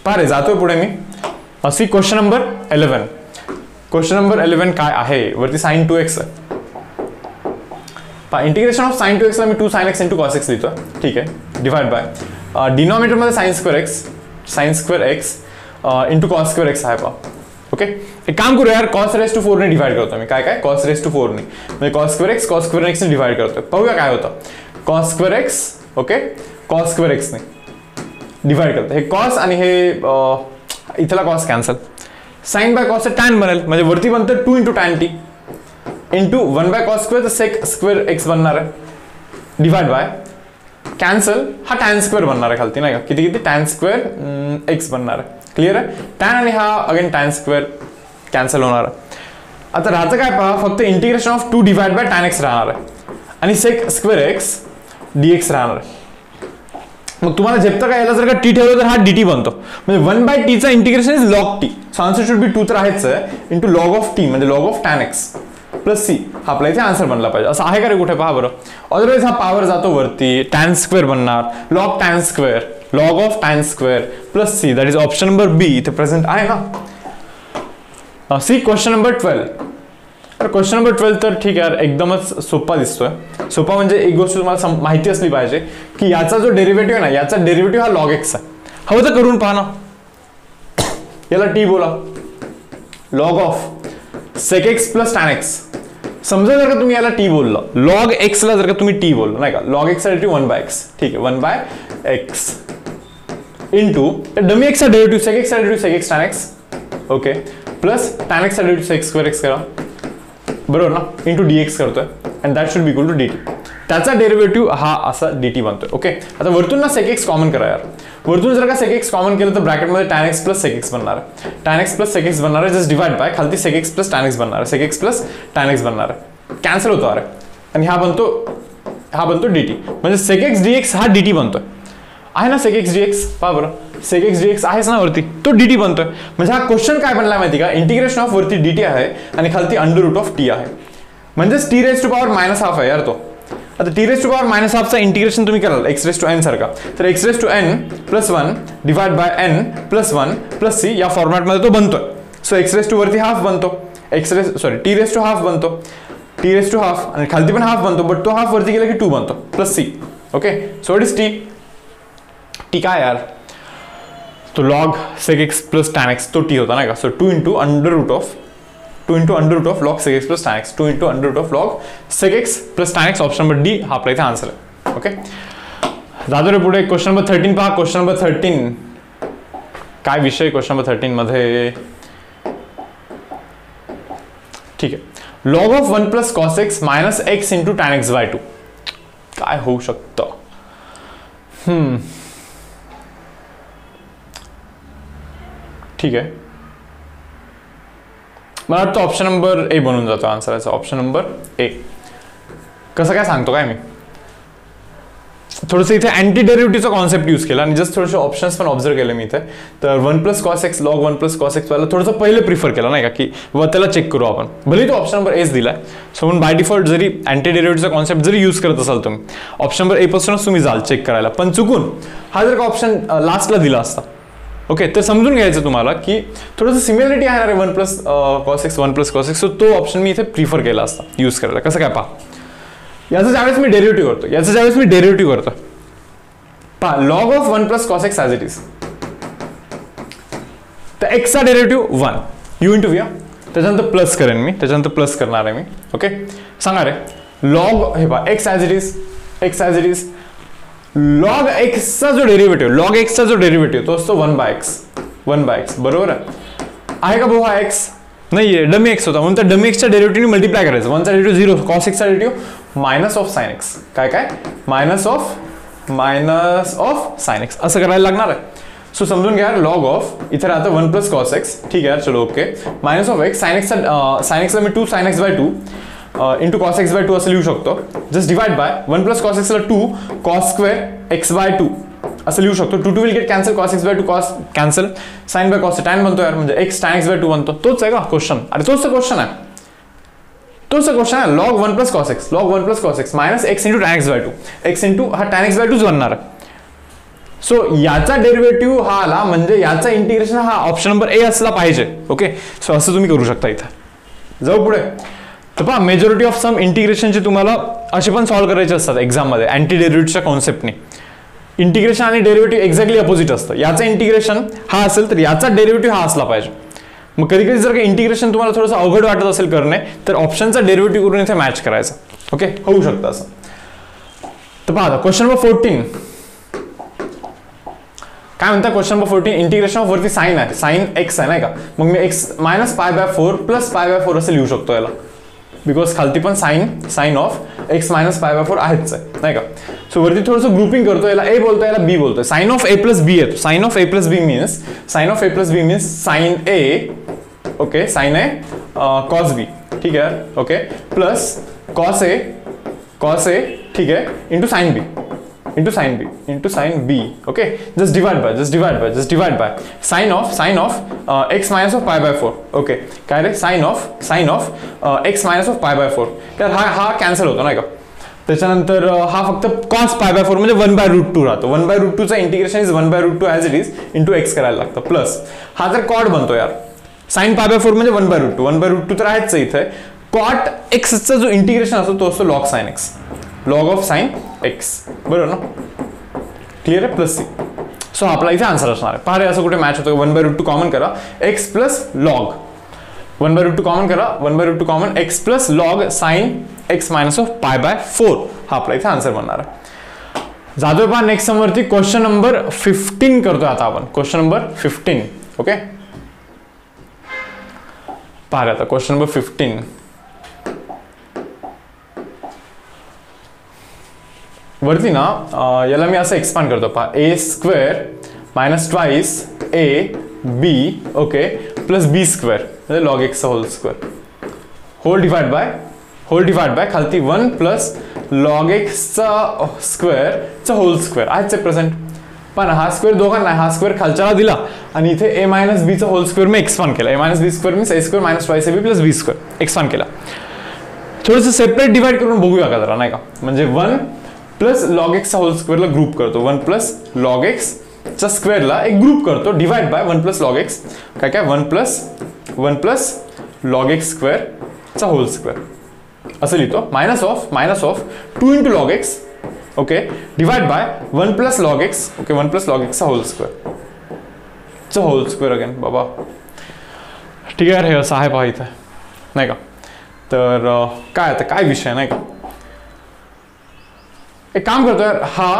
पारे जातोय पुढे मी. अशी क्वेश्चन नंबर 11. क्वेश्चन नंबर 11 काय आहे, वरती sin 2x आहे. इंटिग्रेशन ऑफ sin 2x ला मी 2 sin x × cos x लिहितो. ठीक आहे, डिवाइड बाय डिनॉमिनेटर मध्ये sin² x × cos² x आहे पहा. ओके, एक काम करू यार, cos⁴ ने डिवाइड करतो मी. काय cos⁴ ने, म्हणजे cos² x ने डिवाइड करतोय. पाहूया काय होतं. cos² x, okay, cos² x ने डिवाइड करतो. हे cos आणि हे इथला cos cancel, sin by cos चे tan बनेल, म्हणजे वरती बनतं 2 × tan t इंटू 1/cos² तर sec² x बनणार आहे, डिवाइड बाय कॅन्सल, हा tan² बनणार आहे खालती नाही का, किती tan² x बनणार आहे. क्लिअर आहे. tan आणि हा अगेन tan² कॅन्सल होणार आहे. आता राहतं काय पहा, फक्त integration of 2 divide bye tan x राहणार आहे आणि sec² x dx राहणार आहे. मग तुम्हाला झेपतं का, याला जर का t ठेवलं तर हा dt बनतो, म्हणजे 1/t चा integration is log t. So answer should बी 2 तर आहेच आहे, इंटू log ऑफ t म्हणजे log of tan x plus c. हा आपला इथे आन्सर बनला पाहिजे. असं आहे का रे कुठे, पहा बरं. अदरवाइज हा पॉवर जातो वरती, tan² बनणार, log of tan² plus c, that is option number B इथे प्रेझेंट आहे ना. See question number 12. तर क्वेश्चन नंबर 12 तर ठीक आहे, एकदमच सोपा दिसतोय. सोपा म्हणजे एक गोष्ट तुम्हाला माहिती असली पाहिजे की याचा जो डेरिव्हेटिव्ह आहे ना, याचा डेरिव्हेटिव्ह हा log x आहे. हवं तर करून पहा ना, याला t बोला, log of sec x plus tan x. समजा जर का तुम्ही याला t बोललं, log x ला जर का तुम्ही t बोललं नाही का, log x चा डेरिव्हेटिव्ह 1/x. ठीक आहे, 1/x इंटू डमी x चा डेरिव्हेटिव्ह sec x चा derivative sec x tan x, okay, plus tan x चा डेरिव्हेटिव्ह sec² x करा, बरोबर ना, इंटू dx करतोय, and that should be equal to dt. त्याचा डेरिव्हेटिव्ह हा असा dt बनतोय. ओके, आता वरतून ना sec x कॉमन करा यार. वरतून जर का sec x कॉमन केलं तर ब्रॅकेटमध्ये tan x plus sec x बनणार आहे, tan x plus sec x बनणार आहे, जस्ट डिवाइड बाय खालती sec x plus tan x बनणार आहे, sec x plus tan x बनणार आहे, कॅन्सल होतो अरे, आणि हा बनतो dt, म्हणजे sec x dx हा dt बनतोय. आहे ना सेक एक्स डी एक्स, पहा बरं सेक एक्स डी एक्स आहेच ना वरती, तो डी टी बनतोय. म्हणजे हा क्वेश्चन काय बनला माहिती का, इंटिग्रेशन ऑफ वरती डी टी आहे आणि खालती अंडर रूट ऑफ टी आहे, म्हणजेच t raise to power minus half आहे यार तो. आता t raise to power minus हाफचा इंटिग्रेशन तुम्ही कराल एक्स रेज टू एन सारखा, तर x raise to n plus one divide by n plus one plus c या फॉर्मॅटमध्ये तो बनतोय. सो एक्स रेज टू वरती हाफ बनतो, टी रेज टू हाफ बनतो, टी रेज टू हाफ आणि खालती पण हाफ बनतो, बट तो हाफ वरती गेला की 2 बनतो plus c. Okay, so what is t? T काय यार, तो log sec x plus tan x तो टी होता नाही का. So 2 into under route of log sec x plus tan x, 2 into under route of log sec x plus tan x, option number D हा आपला इथे answer आहे. Okay, जातो रे पुढे. क्वेश्चन नंबर 13 पहा. क्वेश्चन नंबर 13 काय विषय क्वेश्चन नंबर 13 मध्ये, ठीक आहे. Log of 1 plus cos x minus x into tan x by 2 काय होऊ शकतं? ठीक आहे, मला वाटतं ऑप्शन नंबर ए बनून जातो आन्सर याचा. ऑप्शन नंबर ए. कसं काय सांगतो काय मी, थोडंसं इथे अँटी डेरिव्हेटिव्हचा कॉन्सेप्ट यूज केला आणि जस्ट थोडेसे ऑप्शन्स पण ऑब्झर्व केले मी इथे. तर 1 plus cos x log 1 plus cos x वाला थोडंसं पहिले प्रिफर केलं नाही का, की व त्याला चेक करू आपण, भले तो ऑप्शन नंबर एच दिलाय. सो म्हणून बाय डिफॉल्ट जरी अँटी डेरिव्हेटिव्हचा कॉन्सेप्ट जरी यूज करत असाल तुम्ही, ऑप्शन नंबर ए पासूनच तुम्ही जाल चेक करायला. पण चुकून हा जर का ऑप्शन लास्टला दिला असता, ओके, तर समजून घ्यायचं तुम्हाला की थोडंसं सिमिलरिटी आहे ना रे 1 plus cos x 1 plus cos x, so तो ऑप्शन मी इथे प्रिफर केला असता यूज करायला. कसं काय पहा, याचं ज्यावेळेस मी डेरिव्हेटिव्ह करतो, पहा log of 1 plus cos x as it is, तर एक्सचा डेरिव्हेटिव्ह 1 यू इंटू व्ही, त्याच्यानंतर प्लस करेन मी, त्याच्यानंतर प्लस करणार आहे मी. ओके, सांगा रे लॉग, हे पहा x as it is log एक्सचा जो डेरिव्हेटिव्ह तो असतो 1 बाय एक्स, बरोबर आहे का भाऊ? हा एक्स नाही आहे, डमी एक्स होता, म्हणून त्या डमी एक्सच्या डेरिव्हेटिव्ह मल्टिप्लाय करायचं. 1चा डेरिव्हेटिव्ह 0, कॉस एक्सचा derivative minus of sine x, काय मायनस ऑफ साइन एक्स असं करायला लागणार आहे. सो समजून घ्या लॉग ऑफ इथे राहतं 1 प्लस कॉस एक्स, ठीक आहे चलो okay, minus of x sine एक्सला मी 2 sine x by 2 into cos x by 2 असं लिहू शकतो. Just divide by 1 plus cos एक्सला 2 कॉस स्क्वेअर एक्स बाय 2 असं लिहू शकतो. 2 will get cancel, cos x by 2 cos cancel, sine by cos tan बनतो यार, म्हणजे एक्स टॅन एक्स बाय 2 बनतो. तोच आहे का क्वेश्चन? अरे तोच तर क्वेश्चन आहे, log 1 plus cos x minus x into tan x by 2, x into हा टॅन एक्स बाय 2 बनणार आहे. सो याचा डेरिव्हेटिव्ह हा आला, म्हणजे याचा इंटिग्रेशन हा ऑप्शन नंबर ए असला पाहिजे. ओके, सो असं तुम्ही करू शकता इथं. जाऊ पुढे. तर पहा मेजॉरिटी ऑफ सम इंटिग्रेशनचे तुम्हाला असे पण सॉल्व्ह करायचे असतात एक्झाममध्ये अँटी डेरिव्हेटिव्हच्या कॉन्सेप्टने. इंटिग्रेशन आणि डेरिव्हेटिव्ह एक्झॅक्टली अपोजिट असतं. याचं इंटिग्रेशन हा असेल तर याचा डेरिव्हेटिव्ह हा असला पाहिजे. मग कधी कधी जर का इंटिग्रेशन तुम्हाला थोडंसं अवघड वाटत असेल करणे, तर ऑप्शनचा डेरिव्हेटिव्ह करून इथे मॅच करायचा. ओके, होऊ शकतं असं. तर पहा क्वेश्चन नंबर 14 काय म्हणता. क्वेश्चन नंबर 14 इंटिग्रेशन ऑफ वरती साइन आहे, साइन एक्स आहे नाही का, मग मी x minus pi by 4 plus pi by 4 असं लिहू शकतो याला, बिकॉज खालती पण sine of x minus pi by 4 आहेच आहे नाही का. सो वरती थोडंसं ग्रुपिंग करतो, याला ए बोलतो याला बी बोलतोय. Sine of a plus b येतो, sine of a plus b means sine a, okay, sine a cos b, ठीक आहे ओके, प्लस कॉस ए ठीक आहे into sine b into sin b. Okay, just divide by sin of x minus of pi by 4. Okay, काय रे sin of x minus of pi by 4. तर हा cancel होतो नाही का. त्याच्यानंतर हा फक्त cos pi by 4 म्हणजे 1/√2 राहतो. 1/√2 चा integration is 1/√2 as it is into x करायला लागतं. प्लस हा जर कॉट बनतो यार, sin pi by 4 म्हणजे 1/√2 तर आहेच इथे. कॉट एक्सचा जो इंटिग्रेशन असतो तो असतो log sin x, log of sin x, बरोबर ना. क्लिअर आहे, प्लस सी. सो आपला इथे आन्सर असणार आहे. पहा रे असं कुठे मॅच होतं. 1/√2 कॉमन करा, एक्स प्लस लॉग 1/√2 कॉमन करा, 1/√2 common x plus log sine x minus of pi by 4 हा आपला इथे आन्सर बनणार आहे. जातोय पहा नेक्स्ट समवरती. क्वेश्चन नंबर 15 करतोय आता आपण. Question number 15. ओके, पहा आता क्वेश्चन नंबर 15 वरती ना याला मी असं एक्सपांड करतो. पहा a square minus twice a b, okay, plus b square म्हणजे लॉग एक्सचा whole square, whole divide by खालती 1 प्लस लॉग एक्सचा स्क्वेअरचा होल स्क्वेअर आहेच प्रेझेंट. पण हा स्क्वेअर दोघांना, हा स्क्वेअर खालच्याला दिला आणि इथे a मायनस बीचा होल स्क्वेअर मी एक्सपांड केला. a minus b square means a square minus twice ab plus b square expand केला. थोडंसं सेपरेट डिवाइड करून बघूया का जरा, नाही का. म्हणजे 1 प्लस लॉग एक्सचा होल स्क्वेअरला ग्रुप करतो, 1 प्लस लॉग एक्सच्या स्क्वेअरला एक ग्रुप करतो divide by 1 plus log x. काय काय 1 प्लस लॉग एक्स स्क्वेअरचा होल स्क्वेअर असं लिहितो. Minus of 2 into log x, okay, divide by 1 plus log x, okay, 1 plus log एक्सचा होल स्क्वेअर अगेन बाबा. ठीक आहे, हे असं आहे पहा इथे, नाही का. तर काय आता काय विषय नाही का. एक काम करतोय, हा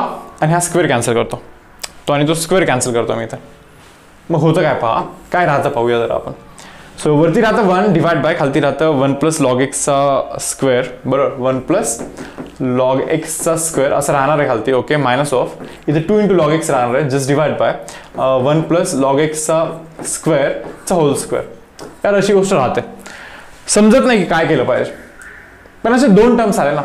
आणि हा स्क्वेअर कॅन्सल करतो, तो आणि तो स्क्वेअर कॅन्सल करतो मी इथे. मग होतं काय पहा, काय राहतं पाहूया जरा आपण. सो वरती राहतं 1 डिवाइड बाय, खालती राहतं 1 प्लस लॉग एक्सचा स्क्वेअर, बरोबर. 1 प्लस लॉग एक्सचा स्क्वेअर असं राहणार आहे खालती, ओके. मायनस ऑफ इथे 2 इंटू लॉग एक्स राहणार आहे, just divide by 1 plus log एक्सचा स्क्वेअरचा होल स्क्वेअर. यार अशी गोष्ट राहते, समजत नाही की काय केलं पाहिजे. पण असे 2 टर्म्स आले ना,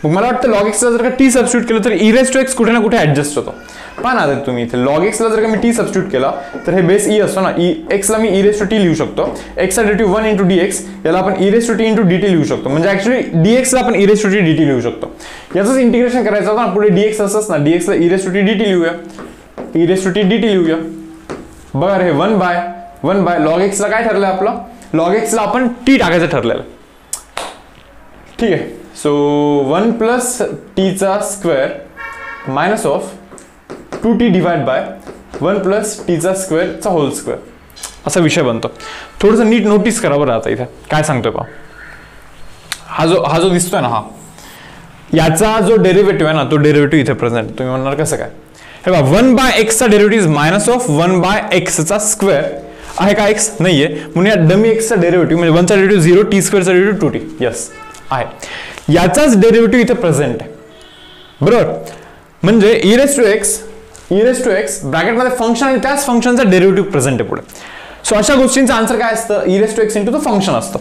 मग मला वाटतं लॉग एक्सला जर का टी सबस्टिट्यूट केलं तर ई रेस टू एक्स कुठे ना कुठे ऍडजस्ट होतो. पहा ना तुम्ही इथे लॉग एक्सला जर का मी टी सबस्टिट्यूट केला तर हे बेस ई असतो ना, ई एक्सला मी ई रेस टू टी लिहू शकतो. एक्सचा डेरिव्हेटिव्ह 1 इंटू डी एक्स, याला आपण e raise to t into d t लिहू शकतो. म्हणजे ऍक्च्युअली डी एक्सला आपण e raise to t d t लिहू शकतो. याचंच इंटिग्रेशन करायचं होतं ना, पुढे डी एक्स असंच ना, डी एक्सला e raise to t d t लिहूया, e raise to t d t लिहूया. बरं, हे 1 बाय लॉग एक्सला काय ठरलंय आपलं, लॉग एक्सला आपण टी टाकायचं ठरलेलं. ठीक आहे. सो 1 प्लस टीचा square minus of 2t divide by 1 plus टीचा स्क्वेअरचा होल स्क्वेअर असा विषय बनतो. थोडंसं नीट नोटीस करा बरं आता इथे काय सांगतोय पहा. हा जो दिसतोय ना, हा याचा जो डेरिव्हेटिव्ह आहे ना, तो डेरिव्हेटिव्ह इथे प्रेझेंट. तुम्ही म्हणणार कसं काय, हे बघा 1 बाय एक्सचा डेरिव्हेटिव्ह मायनस ऑफ 1 बाय एक्सचा स्क्वेअर आहे का, एक्स नाहीये म्हणून या डमी एक्सचा डेरिव्हेटिव्ह म्हणजे 1चा डेरिव्हेटिव्ह 0, टी स्क्वेअरचा डेरिव्हेटिव्ह 2t यस आहे. याचाच डेरिव्हेटिव्ह इथे प्रेझेंट आहे, बरोबर. म्हणजे ई रेस टू एक्स ब्रॅकेटमध्ये फंक्शन आणि त्याच फंक्शनचा डेरिव्हेटिव्ह प्रेझेंट आहे पुढे. सो अशा गोष्टींचं आन्सर काय असतं, e raise to x into the function असतं,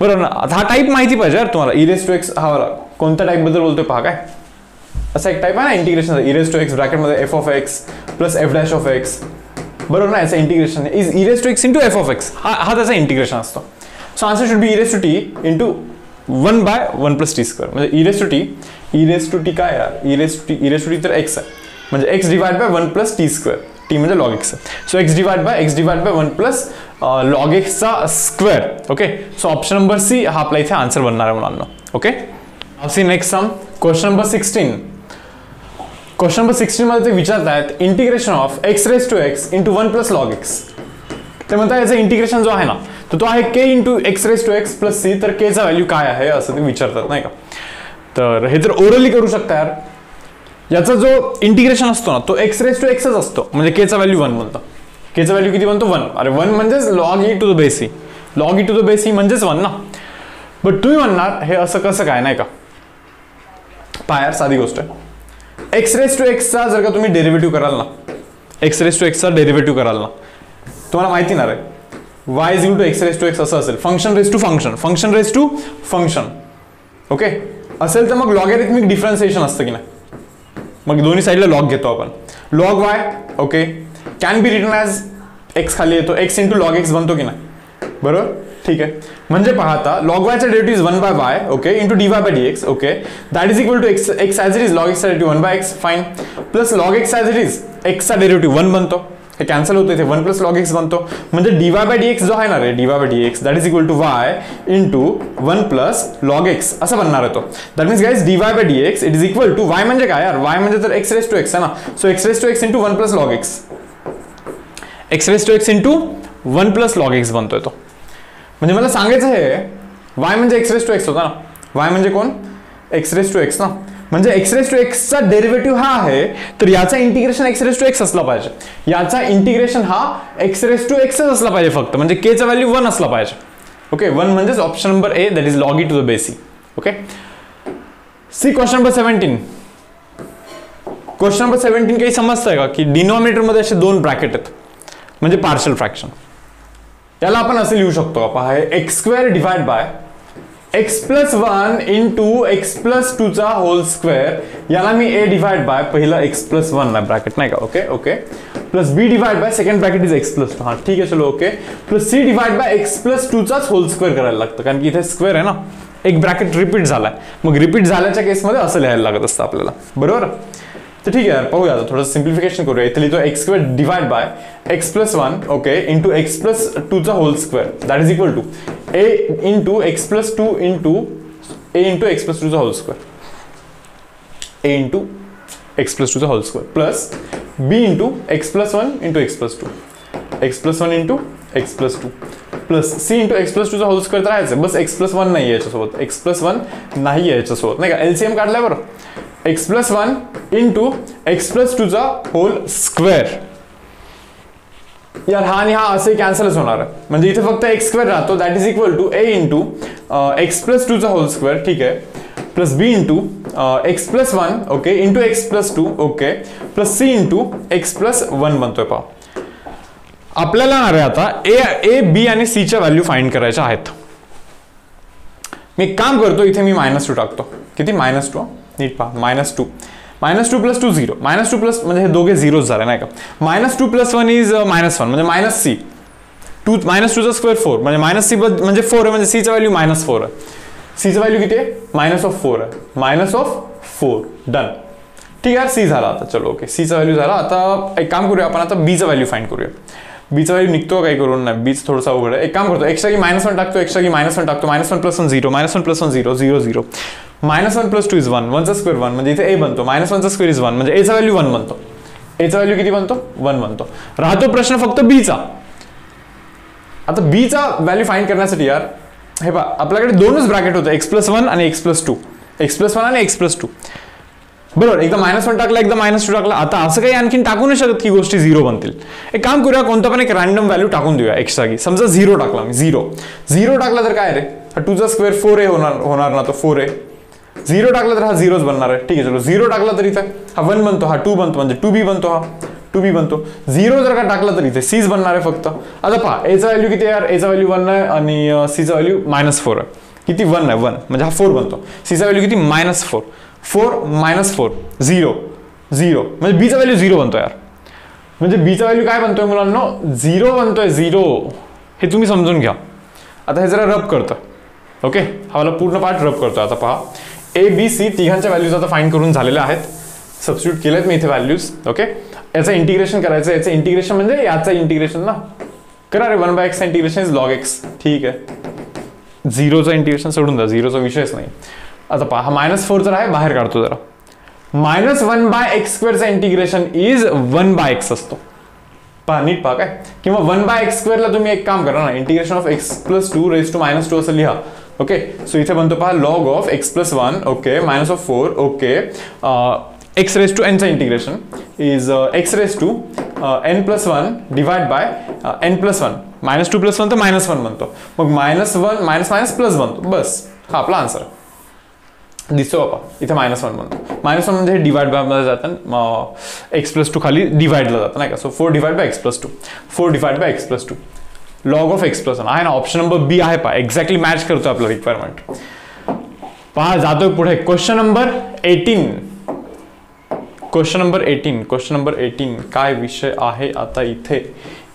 बरोबर ना. आता हा टाईप माहिती पाहिजे यार तुम्हाला. ई रेस टू एक्स हा कोणत्या टाईप बद्दल बोलतोय पहा. काय असा एक टाईप आहे ना integration, e raise to x ब्रॅकेटमध्ये f of x plus f dash of x, बरोबर ना. याचं integration is e raise to x into f of x, हा त्याचा इंटिग्रेशन असतो. So answer should be e raise to t into 1 by 1 plus t square. म्हणजे e raise to t काय यार, e raise to t तर x आहे, म्हणजे x divide by 1 plus t square, t म्हणजे लॉग एक्स आहे. So x divide by 1 plus log एक्सचा square, okay. So option number C हा आपला इथे आन्सर बनणार आहे मुलांना, okay. See next sum, question number 16. Question number 16 मध्ये ते विचारत आहेत integration of x raise to x into 1 plus log x. ते म्हणतात याचं इंटिग्रेशन जो आहे ना, तो आहे k into x raise to x plus C. तर केचा व्हॅल्यू काय आहे असं ते विचारतात, नाही का. तर हे तर ओरली करू शकता यार. याचा जो इंटिग्रेशन असतो ना, तो एक्स रेस टू एक्सच असतो, म्हणजे केचा व्हॅल्यू 1 बनतो. केचा व्हॅल्यू किती बनतो 1. अरे 1 म्हणजेच log e to the base e, log e to the base e म्हणजेच 1 ना. बट तुम्ही म्हणणार हे असं कसं काय, नाही का. पहा यार साधी गोष्ट आहे. एक्स रेस टू एक्सचा जर का तुम्ही डेरिव्हेटिव्ह कराल ना, एक्स रेस टू एक्सचा डेरिव्हेटिव्ह कराल ना, तुम्हाला माहिती ना रे y is equal to x raise to x असं असेल. Function raise to function, okay असेल तर मग लॉगॅरिथमिक डिफरन्सिएशन असतं की नाही. मग दोन्ही साईडला लॉग घेतो आपण. Log y, okay, can be written as x खाली येतो, एक्स इंटू लॉग एक्स बनतो की नाही, बरोबर. ठीक आहे. म्हणजे पाहता लॉग वायचा derivative is 1 by y, okay, into d y by d x, okay. That is equal to x as it is, log एक्सचा derivative 1 by x, fine, plus log x as it is, एक्सचा derivative 1 बनतो, हे cancel होतं इथे, 1 plus log x बनतो. म्हणजे d y by d x जो आहे ना रे, d y by d x that is equal to y into 1 plus log x असं बनणार आहे तो. That means guys d y by d x it is equal to y म्हणजे काय यार, वाय म्हणजे तर एक्स रेस टू एक्स आहे ना. So x raise to x into 1 plus log x, x raise to x into 1 plus log x बनतोय तो. म्हणजे मला सांगायचं आहे वाय म्हणजे एक्स रेस टू एक्स होता ना, वाय म्हणजे कोण, एक्स रेस टू एक्स ना. म्हणजे एक्स रेस टू एक्सचा डेरिव्हेटिव्ह हा आहे, तर याचा integration x raise to x असला पाहिजे. याचा इंटिग्रेशन हा एक्स रेस टू एक्सच असला पाहिजे फक्त, म्हणजे केचा व्हॅल्यू 1 असला पाहिजे, ओके. 1 म्हणजेच option number A, that is log e to the base e, okay. See question number 17. Question number 17 काही समजतंय का की डिनॉमिनेटर मध्ये असे 2 ब्रॅकेट आहेत, म्हणजे पार्शियल फ्रॅक्शन. याला आपण असं लिहू शकतो, पहा x square divide by x+1 into x+2 चा होल स्क्वेअर, याला मी a डिवाइड बाय पहिलं x+1 ना ब्रॅकेट नाही का, okay okay, plus b divide by second bracket is x+2, हा ठीक आहे चलो okay, plus c divide by x+2 चाच होल स्क्वेअर करायला लागतं, कारण की इथे स्क्वेअर आहे ना, एक ब्रॅकेट रिपीट झालाय, मग रिपीट झाल्याच्या केसमध्ये असं लिहायला लागत असतं आपल्याला, बरोबर. तर ठीक आहे यार, पाहूया आता थोडं सिम्प्लिफिकेशन करूया. इथे लिहितो x² divide by x+1 okay into x+2 चा whole square that is equal to a into x+2 into a into x+2 चा whole square, a into x+2 चा whole square plus b into x+1 into x+2, x+1 into x+2 plus c into x+2 चा whole square तर राहायचं, बस x+1 नाही याच्यासोबत, x+1 नाही याच्यासोबत नाही का, एलसीएम काढलाय बरं, x+1 इंटू x+2 चा होल स्क्वेअर. यार हा आणि हा असे कॅन्सलच होणार आहे, म्हणजे इथे फक्त x² राहतो that is equal to a into x+2 चा होल स्क्वेअर, ठीक आहे, plus b into x+1 okay into x+2 okay plus c into x+1 बनतोय. पहा आपल्याला अरे आता a b आणि c च्या व्हॅल्यू फाइंड करायच्या आहेत. मी एक काम करतो, इथे मी -2 टाकतो, किती -2, नीट पहा, -2 प्लस 2 0, -2 प्लस म्हणजे हे दोघे झिरोज झाले नाही का, -2 प्लस 1 इज -1 म्हणजे -c, -2 चा स्क्वेअर 4 म्हणजे -c म्हणजे 4 आहे, म्हणजे c चा व्हॅल्यू -4 आहे, c चा व्हॅल्यू किती आहे -4 आहे, -4 डन. ठीक आहे c झाला आता, चलो ओके c चा व्हॅल्यू झाला. आता एक काम करूया आपण, आता b चा व्हॅल्यू फाइंड करूया. b चा व्हॅल्यू निघतो काही करून नाही, b थोडासा अवघड आहे. एक काम करतो, x च्या जागी -1 टाकतो, x च्या जागी -1 टाकतो, -1 प्लस 1 0, -1 प्लस 1 0 0 0, -1 प्लस 2 इज 1, 1 चा स्क्वेअर 1 म्हणजे इथे a बनतो, -1 चा स्क्वेअर इज 1 म्हणजे a चा व्हॅल्यू 1 बनतो, a चा व्हॅल्यू किती बनतो 1 बनतो. राहतो प्रश्न फक्त b चा. आता b चा व्हॅल्यू फाइंड करण्यासाठी यार हे पहा, आपल्याकडे दोनच ब्रॅकेट होते, x+1 आणि x+2, x+1 आणि x+2, बरोबर. एकदा -1 टाकला, एकदा -2 टाकला. आता असं काही आणखीन टाकू नाही शकत की गोष्टी 0 बनतील. एक काम करूया, कोणता पण एक रॅन्डम व्हॅल्यू टाकून देऊया x जागी. समजा 0 टाकला मी, 0 टाकला तर काय रे, हा 2 चा स्क्वेअर 4a होणार ना, तो 4a. 0 टाकला तर हा 0च बनणार आहे, ठीक आहे चलो. 0 टाकला तर इथे हा 1 बनतो, हा 2 बनतो म्हणजे 2b बनतो, हा 2b बनतो. 0 जर का टाकला तर इथे c's बनणार आहे फक्त. आता पहा a चा व्हॅल्यू किती आहे यार, a चा व्हॅल्यू 1 आहे आणि c चा व्हॅल्यू -4 आहे. किती 1 आहे, 1 म्हणजे हा 4 बनतो. c चा व्हॅल्यू किती -4, 4 -4 0 0 म्हणजे b चा व्हॅल्यू 0 बनतो यार. म्हणजे b चा व्हॅल्यू काय बनतोय मुलांनो, 0 बनतोय, 0. हे तुम्ही समजून घ्या. आता हे जरा रब करतो, ओके, हा वाला पूर्ण पार्ट रब करतो. आता पहा a b c तिघांच्या व्हॅल्यूज आता फाइंड करून झालेल्या आहेत, सबस्टिट्यूट केलेत मी इथे व्हॅल्यूज, ओके. याचं इंटिग्रेशन करायचं, याचं इंटिग्रेशन म्हणजे याचं इंटिग्रेशन ना करा रे, 1/x integration is log x, ठीक आहे. 0चं इंटिग्रेशन सोडून द्या, 0चा विषयच नाही. आता पहा हा -4 जर आहे, बाहेर काढतो जरा, -1/x² चा इंटिग्रेशन इज 1/x असतो. पहा नीट पहा काय, किंवा 1/x² ला तुम्ही एक काम करा ना, integration of x+2 raised to -2 असं लिहा, ओके. सो इथे बनतो पहा log of x+1 okay -4 okay x raised to n चा integration is x raised to n+1 divide by n+1, -2 plus 1 तर -1 बनतो, मग -1 मायनस प्लस बनतो, बस हा आपला आन्सर दिसतो बाबा. इथे -1 बनतो, -1 म्हणजे हे डिवाइड बाय मध्ये जातं, x+2 खाली डिवाइडला जातं नाही का. So 4 divide by x+2, 4 divide by x+2 log of x+1 आहे ना, ऑप्शन नंबर बी आहे. पहा एक्झॅक्टली मॅच करतो आपला रिक्वायरमेंट. पहा जातोय पुढे, क्वेश्चन नंबर 18. क्वेश्चन नंबर 18 काय विषय आहे आता इथे,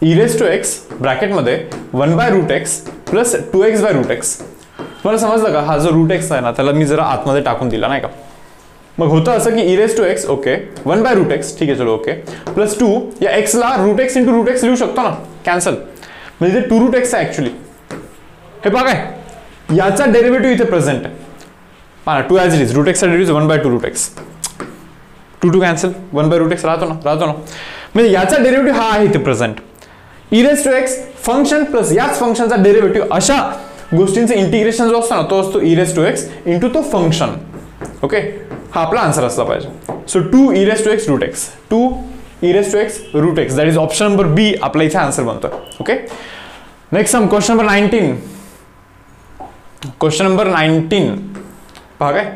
e⁻x ब्रॅकेटमध्ये 1/√x प्लस 2x/√x. तुम्हाला समजलं का, हा जो √x आहे ना त्याला मी जरा आतमध्ये टाकून दिला नाही का. मग होतं असं की e⁻x ओके 1/√x, ठीक आहे चलो ओके, प्लस 2 या x ला √x इंटू √x लिहू शकतो ना, कॅन्सल, म्हणजे ते 2√x आहे ऍक्च्युली. हे पहा काय, याचा डेरिव्हेटिव्ह इथे प्रेझेंट आहे, पहा ना, 2 ॲज इट इज, √x चा डेरिव्हेटिव्ह 1/2√x, 2 कॅन्सल, 1/√x राहतो ना. म्हणजे याचा डेरिव्हेटिव्ह हा आहे इथे प्रेझेंट. e⁻x फंक्शन प्लस याच फंक्शनचा डेरिव्हेटिव्ह, अशा गोष्टींचं इंटिग्रेशन जो असतो ना तो असतो e⁻x इंटू तो फंक्शन, ओके. हा आपला आन्सर असला पाहिजे. So 2 e⁻x √x, 2 e⁻x √x that is option number B आपला इथे आन्सर बनतोय, okay. Next sum, question number 19. Question number 19 पहा काय,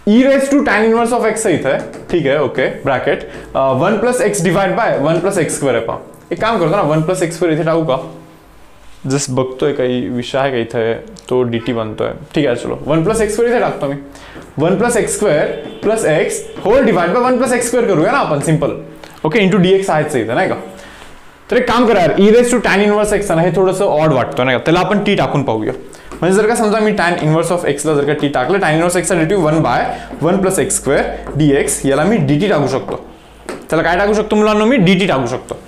e⁻tan इनवर्स ऑफ x इथे, ठीक आहे okay, bracket 1 + x divide by 1 + x² आहे. पहा एक काम करतो ना, 1 + x² इथे टाकू का, जस्ट बघतोय काही विषय आहे का इथे, तो डी टी बनतोय. ठीक आहे, चलो 1 प्लस एक्स स्क्वेअर इथे टाकतो मी. 1 plus x square plus x whole divide by 1 plus x square करूया ना आपण, simple. Okay, into d x आहेच इथे नाही का. तर एक काम करा यार, e raise to tan inverse x ना हे थोडंसं ऑड वाटतं नाही का, त्याला आपण टी टाकून पाहूया. म्हणजे जर का समजा मी टॅन इनवर्स ऑफ एक्सला जर का टी टाकलं, टॅन इनवर्स एक्सचा derivative 1 by 1 plus x square d x, याला मी डी टी टाकू शकतो. त्याला काय टाकू शकतो मुलांना, मी डी टी टाकू शकतो.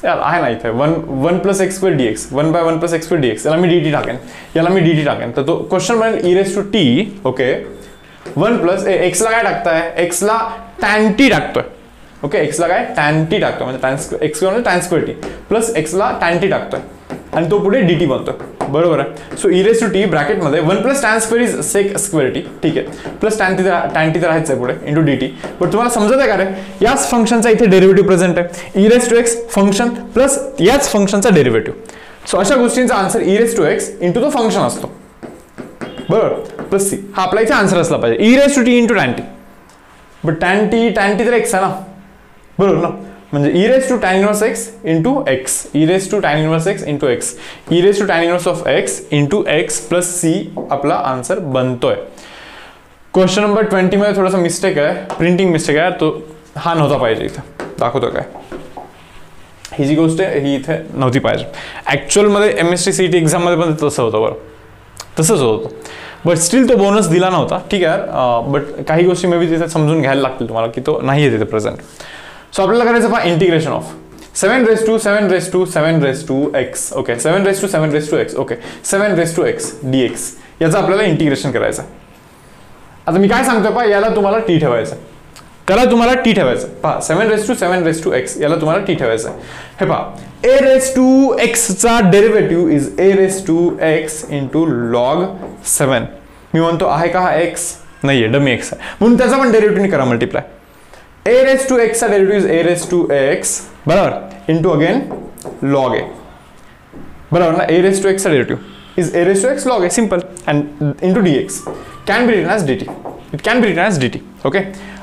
यार आहे ना इथे 1 plus x square d x, 1 by 1 plus x square d x, याला मी डी टी टाकेन, याला मी डी टी टाकेन. तर तो क्वेश्चन बनेल e raise to t. Okay, 1 plus एक्सला काय टाकताय, एक्सला टॅन टी टाकतोय. ओके, एक्सला काय टॅन टी टाकतो, म्हणजे टॅन एक्स म्हणजे टॅन स्क्वेअर टी प्लस एक्सला टॅन टी टाकतोय आणि तो पुढे डी टी बनतोय. बरोबर आहे. So e raise to t ब्रॅकेटमध्ये 1 plus tan square is sec square t. ठीक आहे, प्लस टॅन टी तर आहेच आहे पुढे इंटू डी टी. बट तुम्हाला समजत आहे का रे, याच फंक्शनचा इथे डेरिव्हेटिव्ह प्रेझेंट आहे. E raise to x function plus याच फंक्शनचा डेरिव्हेटिव्ह. सो अशा गोष्टींचा answer e raise to x into तो फंक्शन असतो. बरोबर, प्लस सी हा आपला इथे आन्सर असला पाहिजे. E raise to t into tan t. But tan t तर एक्स आहे ना, बरोबर ना. म्हणजे e raise to tan inverse x into x, e raise to tan inverse x into x, e raise to tan inverse of x into x plus C आपला answer बनतोय. Question number 20 मध्ये थोडासा mistake आहे, printing mistake आहे, तो हा नव्हता पाहिजे इथे. दाखवतो काय, ही जी गोष्ट आहे ही इथे नव्हती पाहिजे. ॲक्च्युअलमध्ये MST CET एक्झाममध्ये पण तसं होतं, बरं तसंच होतं. बट स्टील तो बोनस दिला नव्हता. ठीक आहे, बट काही गोष्टी मे बी तिथे समजून घ्यायला लागतील तुम्हाला की तो नाही आहे तिथे प्रेझेंट. सो आपल्याला करायचं पहा integration of 7 raise to 7 raise to 7 raise to x. Okay, 7 raise to 7 raise to x. Okay, 7 raise to x d x, याचं आपल्याला इंटिग्रेशन करायचं. आता मी काय सांगतोय पहा, याला तुम्हाला टी ठेवायचं, त्याला तुम्हाला टी ठेवायचं. पहा 7 raise to 7 raise to x, याला तुम्हाला टी ठेवायचं. हे पहा, ए रेस टू एक्सचा derivative is a raise to x into log 7. मी म्हणतो आहे का हा एक्स, नाहीये, डमी एक्स आहे, म्हणून त्याचा पण डेरिव्हेटिव्ह करा मल्टिप्लाय. ए रेस टू एक्सचा derivative is a raise to x, बरोबर, इंटू अगेन लॉग ए. बरोबर ना, ए रेस टू एक्सचा derivative is a raise to x log a, simple, and into d x can be written as d t. It can be written as d t. Okay,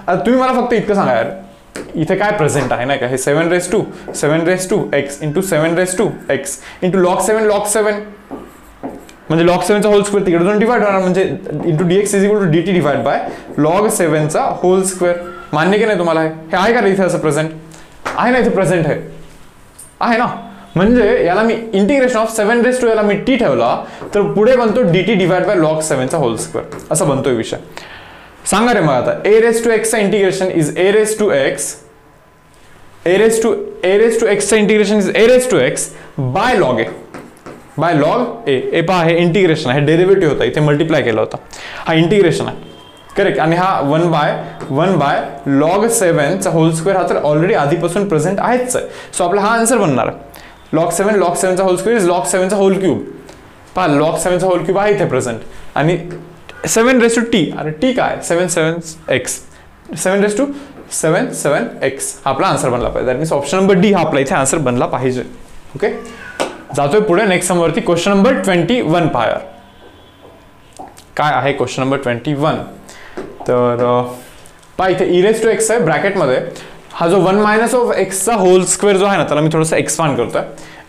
आता तुम्ही मला फक्त इतकं सांगा यार, इथे काय प्रेझेंट आहे नाही का, हे 7 raise to x into 7 raise to x into log 7 म्हणजे लॉग 7चा होल स्क्वेअर तिकडे जाऊन डिवाइड होणार, म्हणजे into d x is equal to d t divide by log 7चा होल स्क्वेअर. मान्य की नाही तुम्हाला, हे आहे का इथे असं प्रेझेंट आहे ना, इथे प्रेझेंट आहे ना. म्हणजे याला मी इंटिग्रेशन ऑफ 7 रेस टू, याला मी टी ठेवला तर पुढे बनतो d t divide by log 7चा होल स्क्वेअर, असा बनतोय विषय. सांगा रे मग आता, ए रेस टू एक्सचा integration is a raise to x, a raise to एक्सचा integration is a raise to x by log a, by log a. पहा हे इंटिग्रेशन आहे, डेरिव्हेटिव्ह होता, इथे मल्टिप्लाय केला होता, हा इंटिग्रेशन आहे, करेक्ट. आणि हा 1 बाय लॉग 7चा होल स्क्वेअर हा तर ऑलरेडी आधीपासून प्रेझेंट आहेच आहे. सो आपला हा आन्सर बनणार आहे. लॉग 7चा होल स्क्वेअर इज लॉग 7चा होल क्यूब. पहा लॉग 7चा होल क्यूब आहे इथे प्रेझेंट, आणि 7 रेस टू टी, अरे टी काय 7 एक्स, 7 रेस टू 7 एक्स हा आपला आन्सर बनला पाहिजे. That means option number D हा आपला इथे आन्सर बनला पाहिजे. ओके, जातोय पुढे नेक्स्ट समवरती. क्वेश्चन नंबर 21 पहा यार, काय आहे क्वेश्चन नंबर 21. तर पहा इथे ई रेस टू एक्स आहे ब्रॅकेटमध्ये, हा जो 1 मायनस ऑफ एक्सचा होल स्क्वेअर जो आहे ना, त्याला मी थोडंसं एक्सपांड करतोय.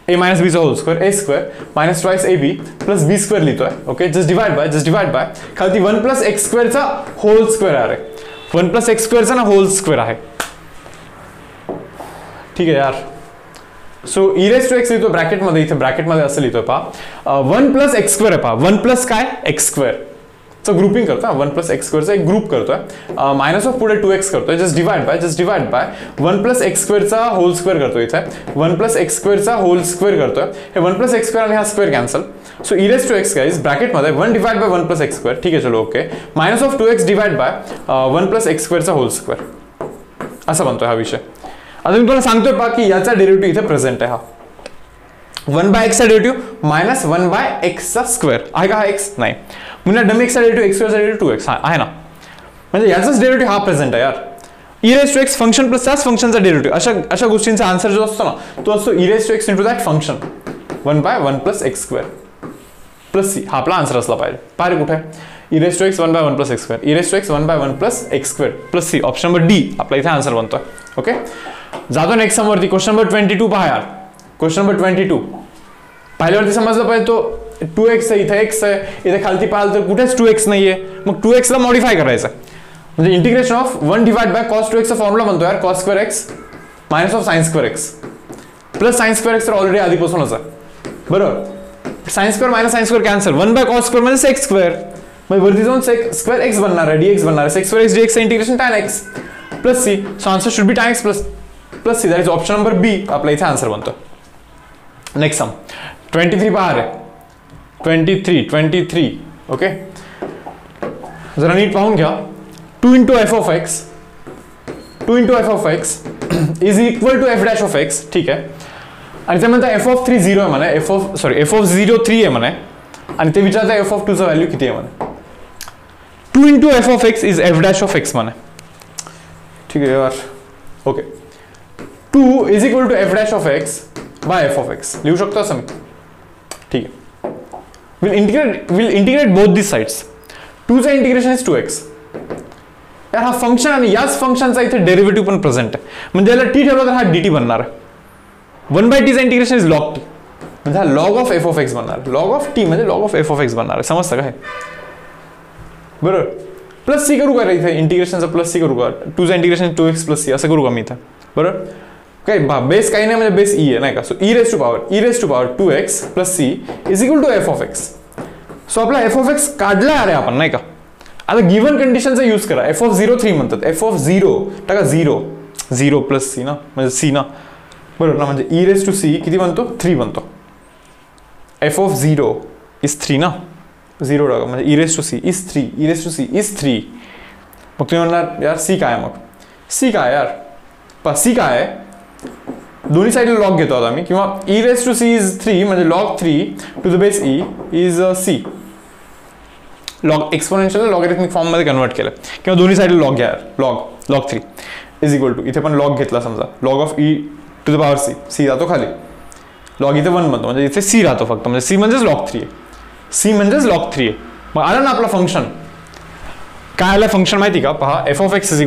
ए मायनस बीचा whole square, a square minus twice a b plus b square लिहितोय. ओके, जस्ट डिवाइड बाय खालती 1 प्लस एक्स स्क्वेअरचा होल स्क्वेअर आहे, 1 प्लस एक्स स्क्वेअरचा ना होल स्क्वेअर आहे. ठीक आहे यार. So e raise to x लिहितो ब्रॅकेटमध्ये, इथे ब्रॅकेटमध्ये असं लिहितोय पहा, 1 प्लस एक्स स्क्वेअर आहे पहा, 1 प्लस काय एक्स स्क्वेअर ग्रुपिंग करतोय, 1 प्लस एक्स स्क्वेअरचा एक ग्रुप करतोय, मायनस ऑफ पुढे 2x करतोय, just divide by 1 plus x स्क्वेअरचा होल स्क्वेअर करतोय, इथे 1 प्लस एक्स स्क्वेअरचा होल स्क्वेअर करतोय, हे 1 प्लस एक्स स्क्वेअर आणि हा square cancel. So e raise to x guys ब्रॅकेटमध्ये 1 divide by 1 plus x square, ठीक आहे चलो okay, minus of 2x divide by 1 plus x स्क्वेअरचा होल स्क्वेअर, असा बनतोय हा विषय. आता मी तुम्हाला सांगतोय पहा की याचा डेरिव्हेटिव्ह इथे प्रेझेंट आहे, हा 1 बाय एक्सचा डेरिव्हेटिव्ह मायनस 1 बाय एक्सचा स्क्वेअर आहे का, हा एक्स नाही, म्हणजे डमी एक्सचा डेरिव्हेटिव्ह एक्स स्क्वेअरचा डेरिव्हेटिव्ह 2x आहे ना, म्हणजे याचाच डेरिव्हेटिव्ह हा प्रेझेंट आहे यार. E raise to x function plus त्याच फंक्शनचा डेरिव्हेटिव्ह, अशा गोष्टींचा आन्सर जो असतो ना तो असतो e raise to x into that function 1 by 1 plus x square plus c, हा आपला आन्सर असला पाहिजे. पाहिजे कुठे e raise to x 1 by 1 plus x square, e raise to x 1 by 1 plus x square plus C, option number D आपला इथे answer बनतोय. Okay, जातो नेक्स्ट समवरती. क्वेश्चन नंबर 22 पहा यार, क्वेश्चन नंबर 22 पहिल्यावरती समजलं पाहिजे तो 2x आहे, इथे x आहे, इथे खालती पाहाल तर कुठेच 2x नाहीये, मग 2x ला मॉडिफाय करायचं म्हणजे integration of 1 divide by cos 2x चा फॉर्म्युला बनतो यार, cos square x minus of sin square x plus sin square x तर ऑलरेडी आधीपासूनच आहे बरोबर. sin square minus sin square cancel, 1 by cos square म्हणजे sec स्क्वेअर, मग वरती जाऊन sec स्क्वेअर x बनणार आहे, dx बनणार आहे, sec square x dx integration tan x plus c, so answer should be tan x plus c, that is option number B आपला इथे आन्सर बनतो. नेक्स्ट सम 23 पहा रे, 23 ओके, जरा नीट पाहून घ्या. 2 into f of x is equal to f dash of x, ठीक आहे, आणि ते म्हणतात f of 3 0 आहे म्हणे, f of 0 3 आहे म्हणे, आणि ते विचारतात f of 2 चा व्हॅल्यू किती आहे म्हणे. 2 into f of x is f dash of x म्हणे, ठीक आहे यार, okay. 2 is equal to f dash of x by f of x लिहू शकतो असं मी, ठीक आहे. We'll integrate both these sides. 2 चा इंटिग्रेशन इज 2x. यार हा फंक्शन आणि याच फंक्शनचा इथे डेरिव्हेटिव्ह पण प्रेझेंट आहे, म्हणजे याला t ठेवला तर हा dt बनणार आहे. 1/t चा इंटिग्रेशन इज log t, म्हणजे हा log of f of x बनणार आहे. log of t म्हणजे log of f of x बनणार आहे, समजतं का हे बरोबर. प्लस c करू का रे इथे, इंटिग्रेशनचा प्लस c करू का, 2 चा इंटिग्रेशन 2x प्लस c असं करू का मी इथे बरोबर. काय बेस काही नाही म्हणजे बेस e आहे नाही का, so e raised to power 2x plus c is equal to f of x. So आपला f of x काढला अरे आपण नाही का. आता गिव्हन कंडिशनचा यूज करा, f of 0 3 म्हणतात, f of 0 टाका 0 प्लस c ना, म्हणजे c ना बरोबर ना, म्हणजे e raised to c किती बनतो 3 बनतो. f of 0 is 3 ना, 0 टाका म्हणजे e raised to c is 3, e raised to c is 3. मग तुम्ही म्हणणार यार c काय, मग c काय यार, c काय आहे, दोन्ही साईडला लॉग घेतो आता मी, किंवा e raised to c is 3 म्हणजे log 3 to the base e is c, log exponential logarithmic form मध्ये कन्वर्ट केलं, किंवा दोन्ही साईडला लॉग घ्या, लॉग 3 इज इक्वल टू, इथे पण लॉग घेतला समजा, log of e to the power c जातो खाली, लॉग इथे 1 बनतो, म्हणजे इथे c राहतो फक्त, म्हणजे c म्हणजेच log 3 आहे, c म्हणजेच log 3 आहे. मग आलं ना आपलं फंक्शन, काय आलं फंक्शन माहिती का, पहा f of x is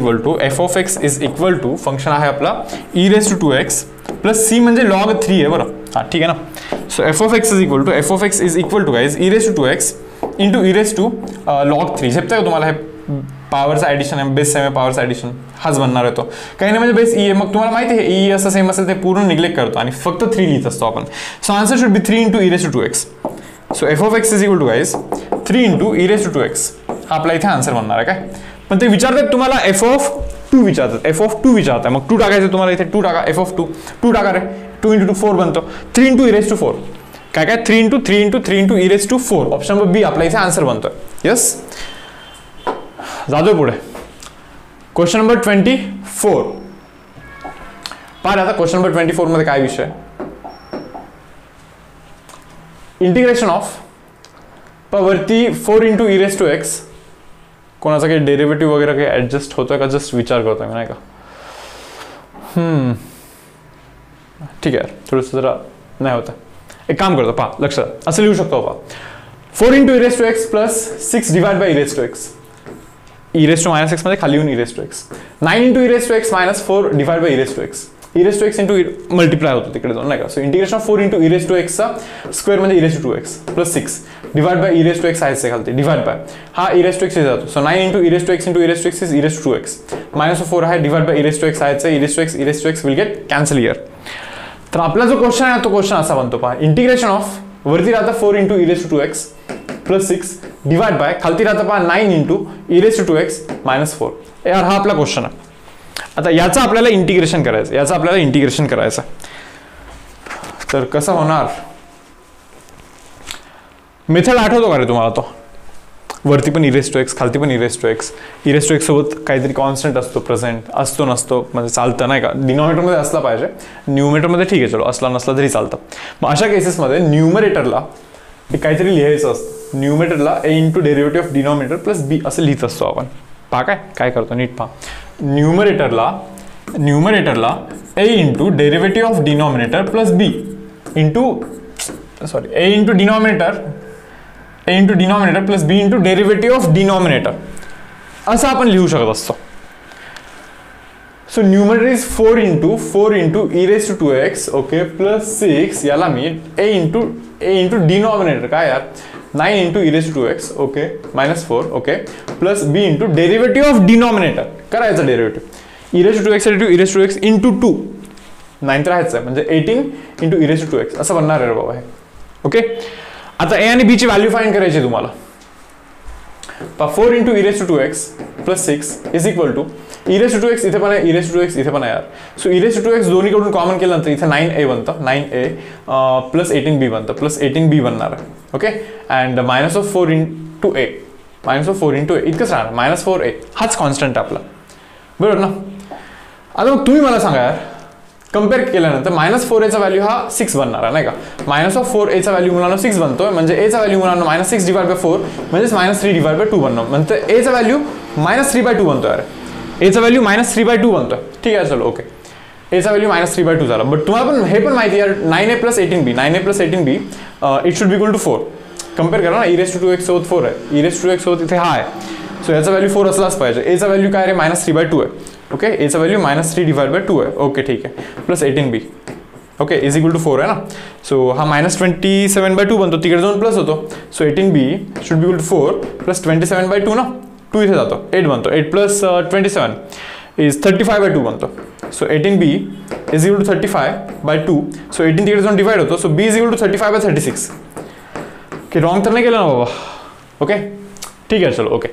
equal to function आहे आपला e raised to 2x plus c म्हणजे log 3 आहे बरं, हां ठीक आहे ना. So f of x is equal to guys e raised to 2x into e raised to log 3. झेपतंय का तुम्हाला हे पॉवरचं ॲडिशन आहे, बेस सेम आहे, पॉवरचं ॲडिशन हाच बनणार आहे तो, काही नाही म्हणजे बेस e आहे. मग तुम्हाला माहिती आहे e असं सेम असेल ते पूर्ण निग्लेक्ट करतो आणि फक्त 3 लिहित असतो आपण. So answer should B 3 into e raised to 2x. So f of x is equal to guys 3 into e raised to 2x हा आपला इथे आन्सर बनणार आहे काय. पण ते विचारतात तुम्हाला f of 2 विचारतात, f of 2 विचारतात, मग 2 टाकायचं तुम्हाला इथे, 2 टाका, f of 2 टाका रे, 2 into 2 4 बनतो, 3 into e raised to 4 काय 3 into e raised to 4, option number B आपला इथे आन्सर बनतोय. यस, जातोय पुढे. क्वेश्चन नंबर 24 पाहा आता. क्वेश्चन नंबर 24 मध्ये काय विषय, इंटिग्रेशन ऑफ वरती 4 into e raised to x, कोणाचा काही डेरिव्हेटिव्ह वगैरे काही ऍडजस्ट होतोय का, जस्ट विचार करतोय मी नाही का. ठीक आहे, थोडंसं जरा नाही होतं, एक काम करतो पहा, लक्षात असं लिहू शकतो पहा, 4 into e raised to x plus 6 divided by e raised to x, e raised to minus x मध्ये खाली येऊन e raised to x, 9 into e raised to x minus 4 divided by e raised to x, e raised to x into multiply होतो तिकडे जाऊन नाही का. So integration of 4 into e raised to x चा square म्हणजे e raised to 2x plus 6 divide by e raised to x आहे खालती, divide by हा e raised to x जातो. So 9 into e raised to x into e raised to x is e raised to 2x minus 4 आहे, divide bye e raised to x आहे, e raised to x will get cancel here. तर आपला जो question आहे तो question असा बनतो पहा, इंटिग्रेशन ऑफ वरती राहतं 4 into e raised to 2x plus 6 divide by खालती राहतं पहा 9 into e raised to 2x minus 4. यार हा आपला क्वेश्चन आहे. आता याचं आपल्याला इंटिग्रेशन करायचं, तर कसं होणार, मेथड आठवतो का रे तुम्हाला तो, वरती पण e raised to x खालती पण e raised to x, e raised to x सोबत काहीतरी कॉन्स्टंट असतो, प्रेझेंट असतो नसतो म्हणजे चालतं नाही का, डिनॉमिनेटरमध्ये असला पाहिजे, न्यूमरेटरमध्ये ठीक आहे चलो असला नसला तरी चालतं. मग अशा केसेसमध्ये न्यूमरेटरला काहीतरी लिहायचं असतं, न्यूमरेटरला a into derivative of denominator plus b असं लिहित असतो आपण. पहा काय करतो नीट पहा, न्यूमरेटरला a into derivative of denominator plus b into a into denominator plus b into derivative of denominator असं आपण लिहू शकत असतो. So numerator is 4 into e raise to 2x okay plus 6 याला मी a इंटू डिनॉमिनेटर काय यार 9 into e raise to 2x okay -4 okay plus b into derivative of denominator करायचं derivative e raise to 2x e raise to 2x into 2 9 तर आहेच आहे म्हणजे 18 into e raise to 2x असं बनणार आहे बाबा हे ओके. आता a आणि b ची व्हॅल्यू फाइंड करायची तुम्हाला. 4 into e raise to 2x plus 6 is equal to e raise to 2x इथे पण आहे e रेज टू 2x इथे पण आहे यार. So e raise to 2x दोन्हीकडून कॉमन केल्यानंतर इथे 9a बनतं 9a प्लस 18b बनतं प्लस 18b बनणार आहे okay. And -4 into a -4 into a इतकंच राहणार -4a हाच कॉन्स्टंट आपला बरोबर ना. आता मग तुम्ही मला सांगा यार कंपेअर केल्यानंतर -4a चा व्हॅल्यू हा 6 बनणार आहे नाही का. -4a चा व्हॅल्यू मुलांना 6 बनतोय म्हणजे a चा व्हॅल्यू मुलांना -6 डिवाइड बाय 4 म्हणजे -3 डिवाइड बाय 2 बनणार म्हणजे a चा व्हॅल्यू -3/2 बनतोय यार. a चा व्हॅल्यू -3/2 बनतोय ठीक आहे चलो ओके. a चा व्हॅल्यू -3/2 झाला बट तुम्हाला पण हे पण माहिती यार 9a plus 18b it should be equal to 4. Compare करा ना e रेज टू 2x सोबत 4 आहे e रेज टू 2x सोबत इथे हा आहे. सो याचा व्हॅल्यू 4 असलाच पाहिजे. a चा व्हॅल्यू काय रे -3/2 आहे ओके. a चा व्हॅल्यू -3 डिवाइड बाय 2 आहे ओके ठीक आहे plus 18b okay is equal to 4 आहे ना. सो हा -27/2 बनतो तिकडे जाऊन प्लस होतो. So 18b should be equal to 4 plus 27/2 ना 2 इथे जातो 8 बनतो 8 प्लस 27 इज 35/2 बनतो. So 18b is equal to 35/2 so 18 तिकडे जाऊन डिवाइड होतो. So b is equal to 35/36 okay. Wrong तर नाही केलं ना बाबा ओके ठीक आहे चलो ओके.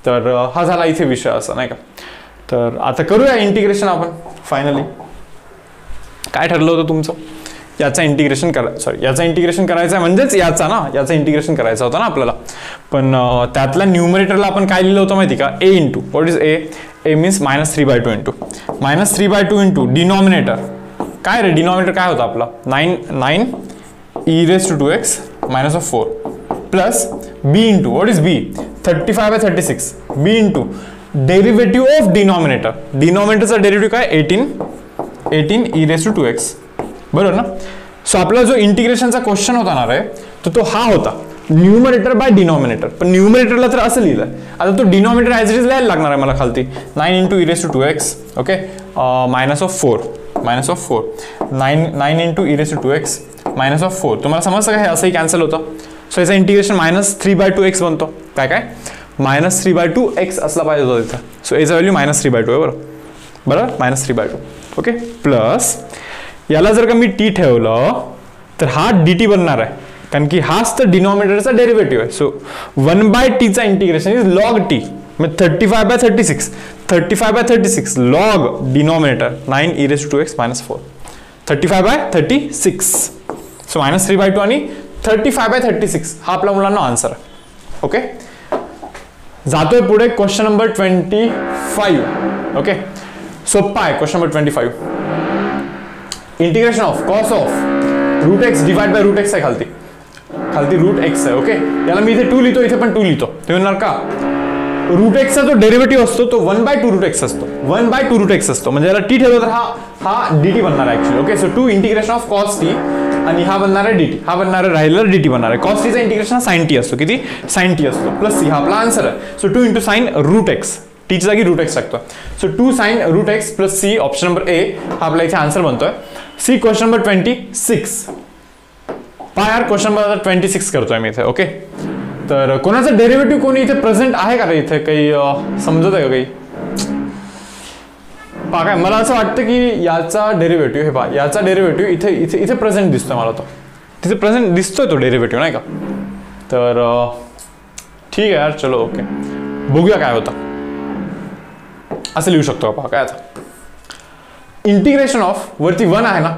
तर हा झाला इथे विषय असा नाही का. तर आता करूया इंटिग्रेशन आपण फायनली. काय ठरलं होतं तुमचं याचा इंटिग्रेशन याचा इंटिग्रेशन करायचं आहे म्हणजेच याचा इंटिग्रेशन करायचा होता ना आपल्याला. पण त्यातल्या न्यूमरेटरला आपण काय लिहिलं होतं माहिती का a into what is a means -3/2 into denominator काय रे डिनॉमिनेटर काय होता आपला 9 e raise to 2x -4 plus b into what is b 35/36 b into derivative of डिनॉमिनेटरचा डेरिव्हेटिव्ह काय 18 e रेज टू 2x बरोबर ना. सो आपला जो इंटिग्रेशनचा क्वेश्चन होता ना रे तो हा होता न्यूमरेटर बाय डिनॉमिनेटर. पण न्यूमरेटरला तर असं लिहिलंय आता तो डिनॉमिनेटर ॲज इट इज लिहायला लागणार आहे मला खालती 9 into e raise to 2x okay -4 9 into e raise to 2x -4 तुम्हाला समजतं का हे असंही कॅन्सल होतं. सो याचं इंटिग्रेशन -3/2x बनतो काय -3/2x असला पाहिजे होता तिथं. सो याचा व्हॅल्यू -3/2 आहे बरोबर -3/2 ओके. प्लस याला जर का मी t ठेवलं तर हा dt बनणार आहे कारण की हाच तर डिनॉमिनेटरचा डेरिव्हेटिव्ह आहे. सो 1/t चा इंटिग्रेशन इज log t म्हणजे 35/36 log denominator 9 e raise to 2x -4 35/36 so -3/2 आणि 35/36 हा आपला मुलांना आन्सर आहे ओके. जातोय पुढे क्वेश्चन नंबर 25 ओके. सोप्पा आहे question number 25. Integration of cos of root x divide by root x आहे खालती रूट एक्स आहे ओके. याला मी इथे 2 लिहितो इथे पण 2 लिहितो ते म्हणणार का रूट एक्सचा जो डेरिव्हेटिव्ह असतो तो 1/2 रूट एक्स असतो 1/2 रूट एक्स असतो म्हणजे याला t ठेवलं तर हा dt बनणार आहे actually okay. So 2 integration of cos T आणि हा बनणार आहे dt हा बनणार आहे राहिलेला dt बनणार आहे. कॉस टीचा इंटिग्रेशन हा sin t असतो किती sin t असतो प्लस c हा आपला आन्सर आहे. So 2 into sine root x टीच्या जागी रूट एक्स टाकतो. So 2 sin root x plus c option number a हा आपला इथे आन्सर बनतोय. सी क्वेश्चन नंबर 26 यार क्वेश्चन नंबर 26 करतोय मी इथे ओके. तर कोणाचा डेरिव्हेटिव्ह कोणी इथे प्रेझेंट आहे का रे इथे काही समजत आहे का काही काय मला असं वाटतं की याचा डेरिव्हेटिव्ह हे पहा याचा डेरिव्हेटिव्ह इथे इथे इथे प्रेझेंट दिसतोय मला तो तिथे प्रेझेंट दिसतोय तो डेरिव्हेटिव्ह नाही का. तर ठीक आहे यार चलो ओके बघूया काय होतं असं लिहू शकतो पहा काय आता इंटिग्रेशन ऑफ वरती 1 आहे ना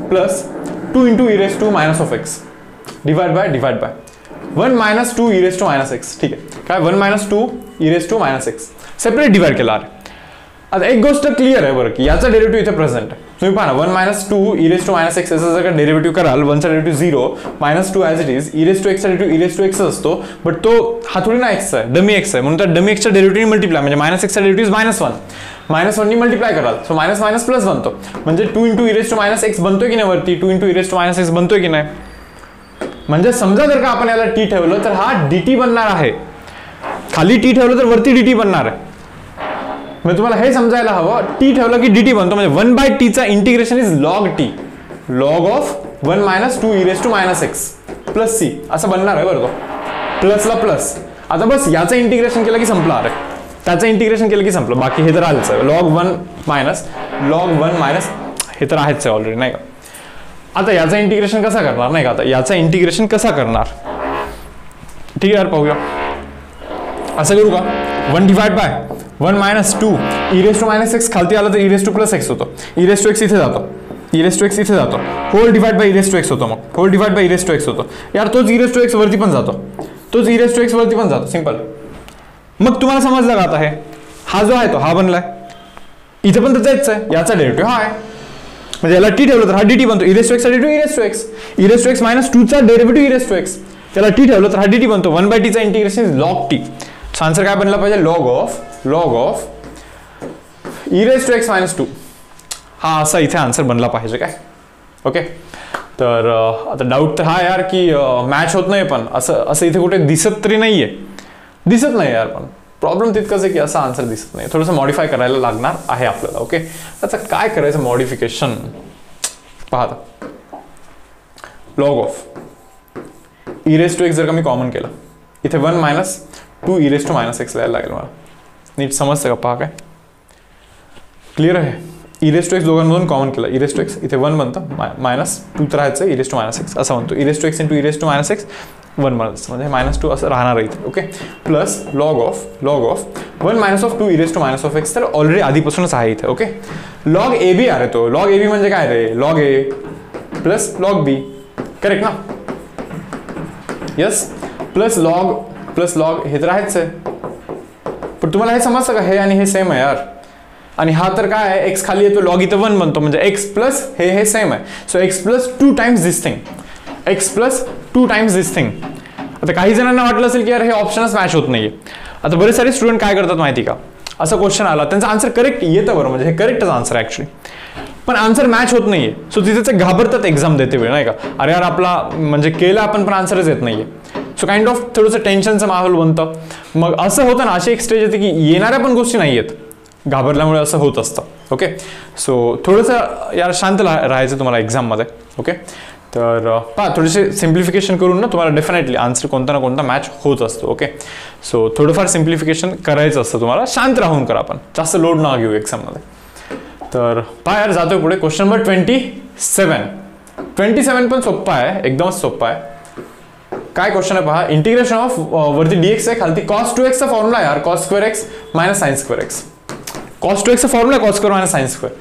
plus 2 into e raise to -x divide by 1 - 2 e raise to -x ठीक आहे काय 1 - 2 e raise to -x separate divide केला आहे. आता एक गोष्ट क्लिअर आहे बरं की याचा डेरिव्हेटिव्ह इथे प्रेझेंट आहे. तुम्ही पहा ना 1 - 2 e रेज टू -x याचा जर का डेरिव्हेटिव्ह कराल 1 चा derivative 0 -2 as it is e raise to x चा derivative e raise to x असतो बट तो हा थोडी ना x आहे डमी x आहे म्हणून त्या डमी x च्या डेरिव्हेटिव्ह मल्टिप्लाय म्हणजे -x चा डेरिव्हेटिव्ह -1 नी मल्टिप्लाय कराल सो मायनस प्लस बनतो म्हणजे 2 into e raise to -x बनतोय की नाही वरती 2 into e raise to -x बनतोय की नाही. म्हणजे समजा जर का आपण याला t ठेवलं तर हा dt बनणार आहे खाली t ठेवलं तर वरती dt बनणार आहे म्हणजे तुम्हाला हे समजायला हवं, टी ठेवलं की dt बनतो, म्हणजे 1/t चा integration is log t, log of 1 - 2 e⁻ x plus c असं बनणार आहे बरं. तो प्लसला प्लस. आता बस याचं इंटिग्रेशन केलं की संपलं. अरे त्याचं इंटिग्रेशन केलं की संपलं, बाकी हे तर आलंच आहे. log 1 हे तर आहेच आहे ऑलरेडी, नाही का. आता याचं इंटिग्रेशन कसं करणार, नाही का. आता याचं इंटिग्रेशन कसं करणार, ठीक आहे यार, पाहूया. असं करू का, 1 / 1 - 2 e⁻ x खालती आलं तर e⁻+ x होतो, e⁻x इथे जातो, e⁻x इथे जातो, होल डिवाइड बाय e⁻x होतो, मग होल डिवाइड बाय e⁻x होतो यार. तोच e⁻x वरती पण जातो, तोच e⁻x वरती पण जातो, सिंपल. मग तुम्हाला समजलं का आता, हे हा जो आहे तो हा बनलाय, इथे पण तर जायचं आहे, याचा डेरिव्हेटिव्ह हा आहे, म्हणजे याला टी ठेवलं तर हा dt बनतो, e⁻x चा डेरिव्हेटिव्ह e⁻x - 2 चा डेरिव्हेटिव्ह e⁻x, त्याला टी ठेवलं तर हा dt बनतो, 1/t चा integration is log t. So answer काय बनला पाहिजे, log ऑफ e⁻x - 2. हा असा इथे आन्सर बनला पाहिजे काय. ओके. तर आता डाऊट तर हा यार की मॅच होत नाही, पण असं इथे कुठे दिसत तरी नाहीये, दिसत नाही यार. पण प्रॉब्लेम तितकंच आहे की असा आन्सर दिसत नाही, थोडंसं मॉडिफाय करायला लागणार आहे आपल्याला. ओके. आता काय करायचं मॉडिफिकेशन, पहा. लॉग ऑफ e⁻x जर का मी कॉमन केलं, इथे 1 - 2 e⁻x लिहायला लागेल मला. नीट समजतं का, पहा काय क्लिअर आहे. e⁻x दोघांमधून कॉमन केलं, e⁻x इथे 1 बनतं, -2 तर राहायचं e⁻x असं म्हणतो, e⁻x × e⁻x 1 बनतं, म्हणजे -2 असं राहणार आहे इथे. Okay. Plus log of 1 - 2 e⁻x, तर ऑलरेडी आधीपासूनच आहे इथे. ओके. लॉग ए बी आहे तो, लॉग ए बी म्हणजे काय रे, लॉग ए प्लस लॉग बी, करेक्ट ना. यस. प्लस लॉग हे तर आहेच आहे, पण तुम्हाला हे समजतं का, हे आणि हे सेम आहे यार. आणि हा तर काय आहे, x खाली येतो, लॉग इथं 1 बनतो, म्हणजे x प्लस हे सेम आहे. सो x + 2 टाइम्स दिस थिंग, x + 2 टाइम्स दिस थिंग. आता काही जणांना वाटलं असेल की यार हे ऑप्शनच मॅच होत नाहीये. आता बरेच सारे स्टुडंट काय करतात माहिती का, असं क्वेश्चन आला, त्यांचा आन्सर करेक्ट येतं बरं, म्हणजे हे करेक्टच आन्सर आहे ॲक्च्युली, पण आन्सर मॅच होत नाहीये. सो तिथे ते घाबरतात एक्झाम देते वेळ, नाही का. अरे यार आपला म्हणजे केलं आपण, पण आन्सरच येत नाहीये. सो काइंड ऑफ थोडंसं टेन्शनचं माहोल बनतं. मग असं होतं ना, अशी एक स्टेज येते की येणाऱ्या पण गोष्टी नाही आहेत, घाबरल्यामुळे असं होत असतं. ओके. सो थोडंसं यार शांत राहायचं तुम्हाला एक्झाममध्ये. ओके. तर पहा, थोडेसे सिम्प्लिफिकेशन करून ना तुम्हाला डेफिनेटली आन्सर कोणता ना कोणता मॅच होत असतो. ओके. सो थोडंफार सिम्प्लिफिकेशन करायचं असतं तुम्हाला, शांत राहून करा, पण जास्त लोड ना घेऊ एक्झाममध्ये. तर पहा यार, जातोय पुढे. क्वेश्चन नंबर 27 पण सोप्पा आहे, एकदमच सोप्पा आहे. काय क्वेश्चन आहे पहा, इंटिग्रेशन ऑफ वरती dx आहे, खालती cos 2x चा फॉर्म्युला यार, cos square x - sin square x. cos 2x चा formula cos square - sin square,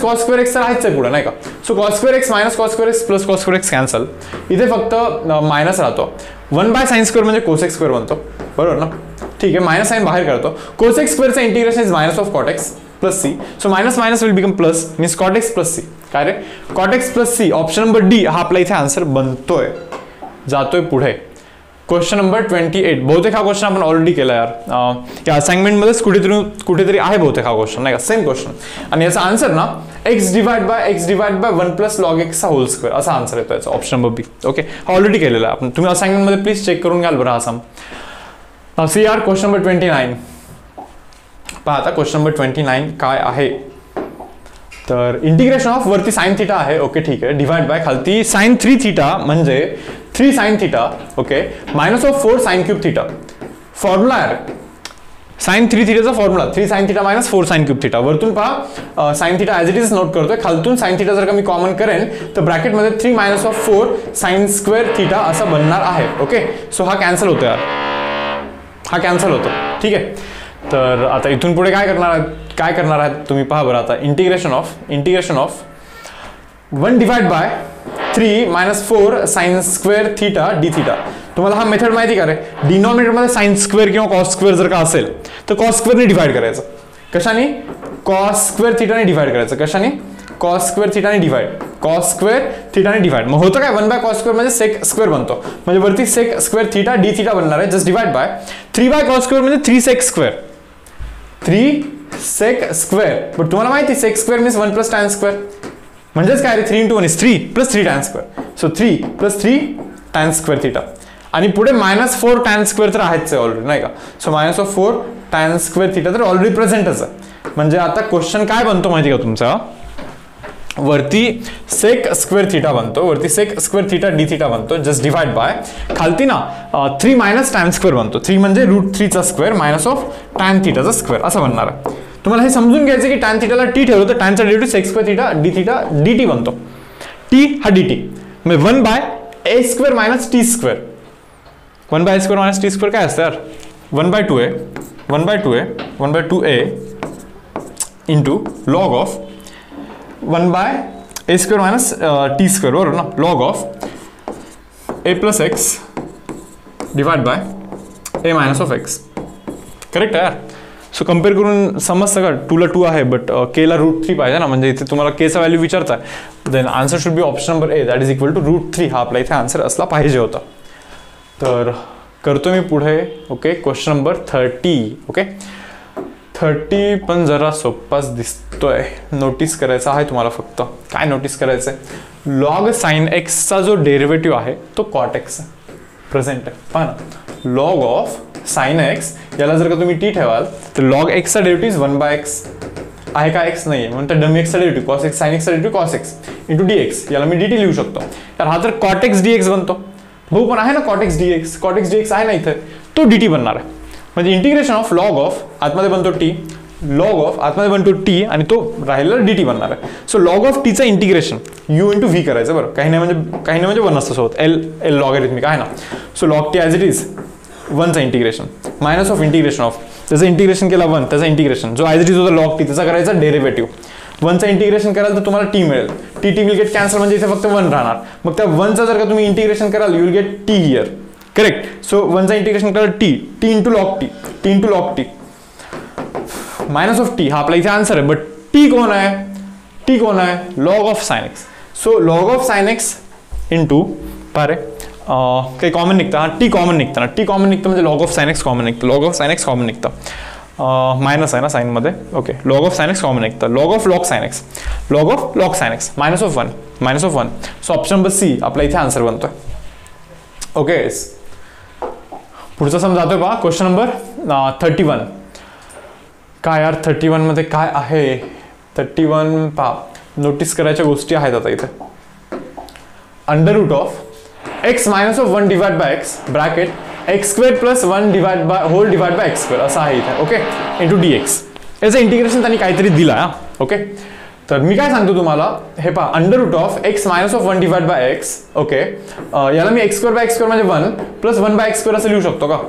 cos square x तर आहेच आहे पुढे, नाही का. So cos square x - cos square x plus cos square x cancel, इथे फक्त मायनस राहतो. 1/sin square म्हणजे cos x square बनतो, बरोबर ना. ठीक आहे, मायनस साइन बाहेर करतो. cos x square चा integration is - of cot x plus c. So minus will become plus, means cot x plus c. काय रे, cot x plus c. Option number D हा आपला इथे आन्सर बनतोय. जातोय पुढे. Question number 28. बहुतेक हा क्वेश्चन आपण ऑलरेडी केला यार, या असाइनमेंटमध्येच कुठेतरी आहे बहुतेक हा क्वेश्चन, नाही का, सेम क्वेश्चन. आणि याचा आन्सर ना x divide by 1 plus log x whole square असा आन्सर येतो याचा, ऑप्शन नंबर बी. ओके. हा ऑलरेडी केलेला आहे आपण, तुम्ही असाइनमेंटमध्ये प्लीज चेक करून घ्याल बरं हा सम. सी यार, क्वेश्चन नंबर 29 पहा. आता क्वेश्चन नंबर 29 काय आहे, तर इंटिग्रेशन ऑफ वरती साइन थिटा आहे. ओके, ठीक आहे. डिवाइड बाय खालती साइन 3 थिटा म्हणजे 3 sin theta. Okay. -4 sin cube theta. Formula आहे साइन 3 थिटाचा formula, 3 sin theta - 4 sin cube theta. वरतून पहा sine theta as it is note करतोय, खालतून साइन थिटा जर का मी कॉमन करेन तर ब्रॅकेटमध्ये 3 - 4 sin स्क्वेअर थिटा असं बनणार आहे. ओके. सो हा कॅन्सल होतो यार, हा कॅन्सल होतो. ठीक आहे. तर आता इथून पुढे काय करणार आहेत तुम्ही, पहा बरं. आता integration of 1 divide bye 3 - 4 sin square theta d theta. तुम्हाला हा मेथड माहिती का रे, डिनॉमिनेटरमध्ये साइन स्क्वेअर किंवा कॉस स्क्वेअर जर का असेल तर कॉस स्क्वेअरने डिवाइड करायचं. कशाने, कॉस स्क्वेअर थिटाने डिवाइड करायचं. कशाने, कॉस स्क्वेअर थिटाने डिवाइड, कॉस स्क्वेअर थिटाने डिवाइड. मग होतं काय, 1/cos स्क्वेअर म्हणजे सेक स्क्वेअर बनतो, म्हणजे वरती sec square theta d theta बनणार आहे. Just divide bye 3/cos square म्हणजे 3 sec square, 3 sec square. But तुम्हाला माहिती sec square means 1 + tan square, म्हणजेच काय रे, 3 × 1 is 3 + 3 tan square. So 3 + 3 tan square theta. आणि पुढे -4 tan स्क्वेअर तर आहेच आहे ऑलरेडी, नाही का. सो -4 tan स्क्वेअर थिटा तर ऑलरेडी प्रेझेंटच आहे. म्हणजे आता क्वेश्चन काय बनतो माहिती का तुमचा, वरती सेक स्क्वेअर थिटा बनतो, वरती sec square theta d theta बनतो, जस्ट डिवाइड बाय खालती ना 3 मायनस टॅन स्क्वेअर बनतो, 3 म्हणजे √3चा स्क्वेअर मायनस ऑफ टॅन थिटाचा स्क्वेअर असं बनणार आहे. तुम्हाला हे समजून घ्यायचं की टॅन थिटाला टी ठेवलं तर टॅनचा derivative sec square theta d theta dt बनतो. टी हा dt म्हणजे 1 by a square minus t square. 1 by a square minus t square काय असतं यार, 1/2a 1/2a into log of 1 by a square minus t square, बरोबर ना, log of a plus x divide by a minus of x. Correct आहे यार. So compare करून समजतं का, 2 ला 2 आहे बट k ला √3 पाहिजे ना, म्हणजे इथे तुम्हाला k चा व्हॅल्यू विचारताय, then answer should be option number A, that is equal to √3. हा आपला इथे आन्सर असला पाहिजे होता. तर करतो मी पुढे. Okay, question number 30. ओके, 30 पण जरा सोपाच दिसतोय. नोटीस करायचा आहे तुम्हाला, फक्त काय नोटीस करायचं आहे, लॉग साइन एक्सचा जो डेरिव्हेटिव्ह आहे तो कॉट एक्स प्रेझेंट आहे. पहा ना, लॉग ऑफ साइन एक्स याला जर का तुम्ही टी ठेवाल तर लॉग एक्सचा डेरिव्हेटिव्ह 1 बाय एक्स आहे का, एक्स नाही आहे म्हणून डमी एक्सचा डेरिव्हेटिव्ह कॉस एक्स, साइन एक्सचा derivative cos x into d x, याला मी dt लिहू शकतो. तर हा तर कॉट एक्स डी एक्स बनतो. भाऊ पण आहे ना cot x d x, cot x d x आहे ना इथे, तो dt बनणार आहे. म्हणजे इंटिग्रेशन ऑफ लॉग ऑफ आतमध्ये बनतो टी, लॉग ऑफ आतमध्ये बनतो टी आणि तो राहिलेला dt बनणार आहे. सो लॉग ऑफ टीचं इंटिग्रेशन u इंटू व्ही करायचं. बरं, काही नाही म्हणजे 1 असतं सोबत, एल लॉगॅरिथमिक आहे ना. So log t as it is 1चं integration minus of integration of, त्याचं इंटिग्रेशन केला 1, त्याचं इंटिग्रेशन जो ॲज इट इज होता लॉग टी त्याचा करायचा डेरिव्हेटिव्ह. 1चं इंटिग्रेशन कराल तर तुम्हाला टी मिळेल, टी विल गेट कॅन्सल, म्हणजे इथे फक्त 1 राहणार. मग त्या 1चं जर का तुम्ही इंटिग्रेशन कराल you will get t here. Correct. So 1चं इंटिग्रेशन कराल t into log t into log t minus of t. हा आपला इथे आन्सर आहे. बट टी कोण आहे, टी कोण आहे, log of sine x. So log of sine x into पारे काही कॉमन निघतं, हा टी कॉमन निघतं ना, टी कॉमन निघतं म्हणजे log of sine x common निघतं, log of sine x common निघतं, मायनस आहे ना साईनमध्ये. Okay, log of sine x common निघतं, log of log sine x, log of log sine x minus of 1. So option number C आपला इथे answer बनतोय. Okay, पुढचा सम जातोय पहा, क्वेश्चन नंबर 31. काय यार 31 मध्ये काय आहे, 31 पहा, नोटीस करायच्या गोष्टी आहेत आता इथे. Under route of x minus of 1 divide by x bracket x square plus 1 divide by whole divide by x square असं आहे इथे. ओके, इंटू dx याचं इंटिग्रेशन त्यांनी काहीतरी दिलं आहे. ओके, तर मी काय सांगतो तुम्हाला, हे पहा, under route of x minus of 1 divide by x. Okay, याला मी x square by x square म्हणजे 1 प्लस 1 बाय x स्क्वेअर असं लिहू शकतो का.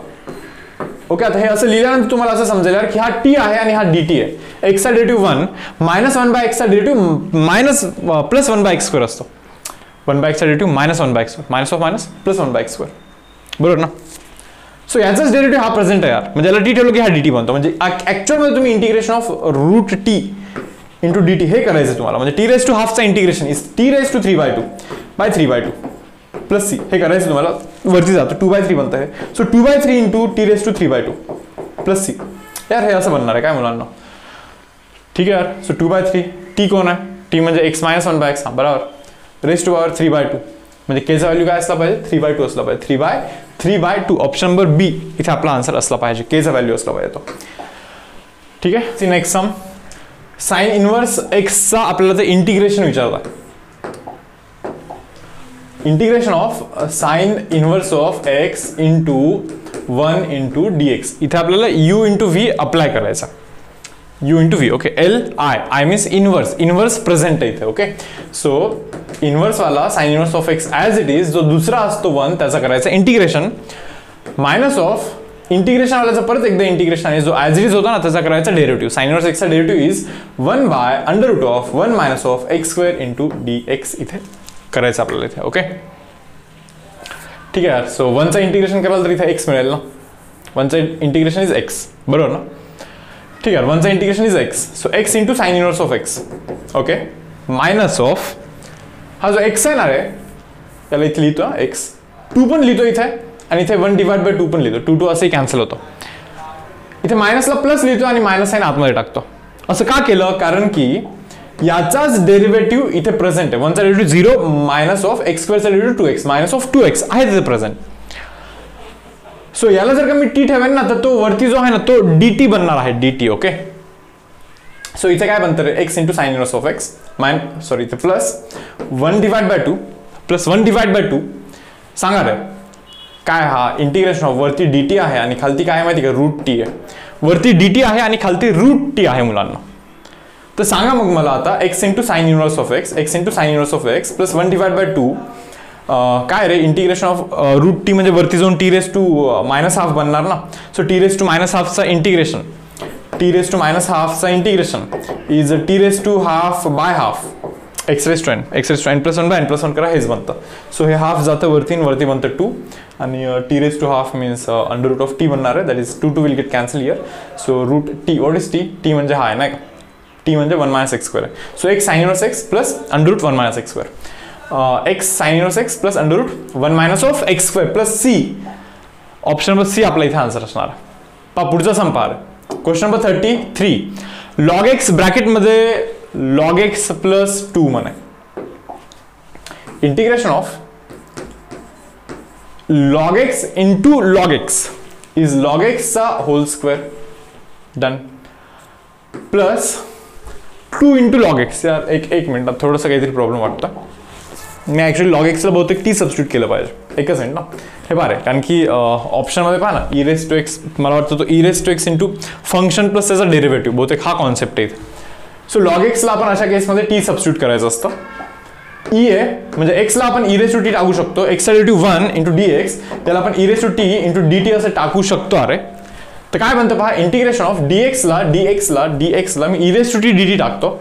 ओके, आता हे असं लिहिल्यानंतर तुम्हाला असं समजेल की हा t आहे आणि हा dt आहे. x चा डेरिव्हेटिव्ह 1 मायनस 1 बाय x चा derivative minus plus 1 by x square असतो. 1 बाय x चा derivative minus 1 by x square, minus of minus plus 1 by x square, बरोबर ना. सो याचाच डेरिव्हेटिव्ह हा प्रेझेंट आहे यार, म्हणजे याला टी ठेवलं की हा dt बनतो. म्हणजे ऍक्च्युअलमध्ये तुम्ही integration of root t into dt हे करायचं तुम्हाला, म्हणजे टी रेस टू हाफचा integration is t raise to 3/2 by 3/2 plus c हे करायचं तुम्हाला. वरती जातो 2/3 बनतं हे. So 2/3 into t raise to 3/2 plus c. यार हे असं बनणार आहे काय मुलांना, ठीक आहे यार. सो 2/3 टी कोण आहे, टी म्हणजे x मायनस 1 बाय x, बरोबर, रेस टू पॉवर 3/2 म्हणजे केचा व्हॅल्यू काय असला पाहिजे, 3/2 असला पाहिजे. 3/2 ऑप्शन नंबर बी इथे आपला आन्सर असला पाहिजे, केचा व्हॅल्यू असला पाहिजे तो. ठीक आहे. नेक्स्ट सम, साइन इनवर्स एक्सचा आपल्याला ते इंटिग्रेशन विचारतात. Integration of sine inverse of x into 1 into dx. इथे आपल्याला u इंटू व्ही अप्लाय करायचा, u into V. Okay, I means inverse present आहे इथे. ओके, सो इनवर्स वाला sign inverse of x as it is, जो दुसरा असतो 1 त्याचा करायचा इंटिग्रेशन, मायनस ऑफ इंटिग्रेशन वाल्याचं परत एकदा इंटिग्रेशन आहे, जो ॲज इट इज होता ना त्याचा करायचा डेरिव्हेटिव्ह. साइन इनवर्स एक्सचा derivative is 1 by under route of 1 minus of x square into dx इथे करायचं आपल्याला इथे. ओके, ठीक आहे. सो 1चं इंटिग्रेशन कराल तर इथे x मिळेल ना, 1चं इंटिग्रेशन इज x, बरोबर ना. ठीक आहे, 1चं integration is x. So x into sine inverse of x. Okay, minus of हा जो x आहे ना रे, त्याला इथे लिहितो x, 2 पण लिहितो इथे आणि इथे 1 डिवाइड बाय 2 पण लिहितो, 2 असंही कॅन्सल होतो. इथे मायनसला प्लस लिहितो आणि मायनस साइन आतमध्ये टाकतो. असं का केलं, कारण की याचाच डेरिव्हेटिव्ह इथे प्रेझेंट आहे. 1चा डेरिव्हेटिव्ह 0 मायनस ऑफ x स्क्वेअरचा derivative 2x minus of 2x आहे तिथे प्रेझेंट. सो याला जर का मी टी ठेवेन ना तर तो वरती जो आहे ना तो dt बनणार आहे, dt. ओके, सो इथे काय बनतं रे, x into sine inverse of x sorry इथे plus 1 divide by 2 plus 1 divide by 2. सांगा रे काय हा इंटिग्रेशन ऑफ वरती dt आहे आणि खालती काय माहिती का रूट टी आहे. वरती dt आहे आणि खालती रूट टी आहे मुलांना. तर सांगा मग मला आता x into sine inverse of x into sine inverse of x plus 1 divide by 2 काय रे इंटिग्रेशन ऑफ रूट टी म्हणजे वरती जाऊन t raise to minus half बनणार ना. So t raise to minus हाफचा integration is t raise to half by half x raise to n plus 1 by n plus 1 करा हेच बनतं. सो हे हाफ जातं वरती बनतं 2 आणि T raise to half means under route of T बनणार आहे. That is 2 will get cancel here. So root T what is T म्हणजे हा आहे नाही का, टी म्हणजे 1 मायनस एक्स स्क्वेअर आहे. So x sine inverse x plus under root 1 minus x square, x sine inverse x plus under root 1 minus of x square plus C. Option number C आपला इथे answer असणार आहे. पहा पुढचा संपार question number 33. Log x ब्रॅकेटमध्ये log x plus 2 म्हणे. Integration of log x into log x is log x चा whole square done plus 2 into log x. यार एक मिनिट थोडंसं काहीतरी प्रॉब्लेम वाटतं. मी ॲक्च्युली लॉग एक्सला बहुतेक टी सबस्टिट्यूट केलं पाहिजे. एकच मिनिट ना हे पाहा रे, कारण की ऑप्शनमध्ये पहा ना ई रेस टू एक्स मला वाटतं तो e raise to x into function plus त्याचा डेरिव्हेटिव्ह बहुतेक हा कॉन्सेप्ट आहे. सो लॉग एक्सला आपण अशा केसमध्ये टी सबस्टिट्यूट करायचं असतं. ई आहे म्हणजे एक्सला आपण ई रेस टू टी टाकू शकतो. एक्सचा डेरिव्हेटिव्ह 1 इंटू डी एक्स त्याला आपण e raise to t into d t असं टाकू शकतो. अरे तर काय बनतं पहा इंटिग्रेशन ऑफ डी एक्सला मी e raise to t d t टाकतो.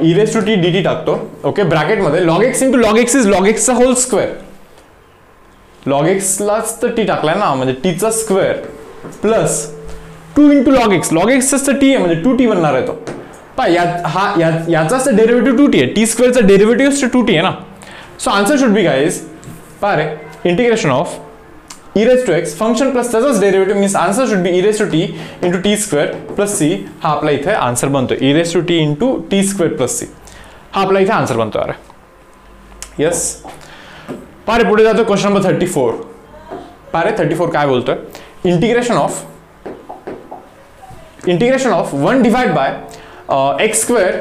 E raise to t d t टाकतो. ओके ब्रॅकेटमध्ये log x into log x is log एक्सचा होल स्क्वेअर. लॉग एक्सलाच तर टी टाकलाय ना म्हणजे टीचा स्क्वेअर प्लस 2 इंटू लॉग एक्सच तर टी आहे म्हणजे 2t बनणार आहे तो. पहा याचाच डेरिव्हेटिव्ह 2t आहे. टी स्क्वेअरचा डेरिव्हेटिव्ह 2t आहे ना. So answer should be guys पहा रे integration of e raise to x function plus त्याचाच derivative means answer should be e raise to t into t square plus c. हा आपला इथे आन्सर बनतो. E raise to t into t square plus c हा आपला इथे answer बनतो. अरे येस पहा रे पुढे जातो क्वेश्चन नंबर 34. पहा रे 34 काय बोलतोय integration of 1 divide by x square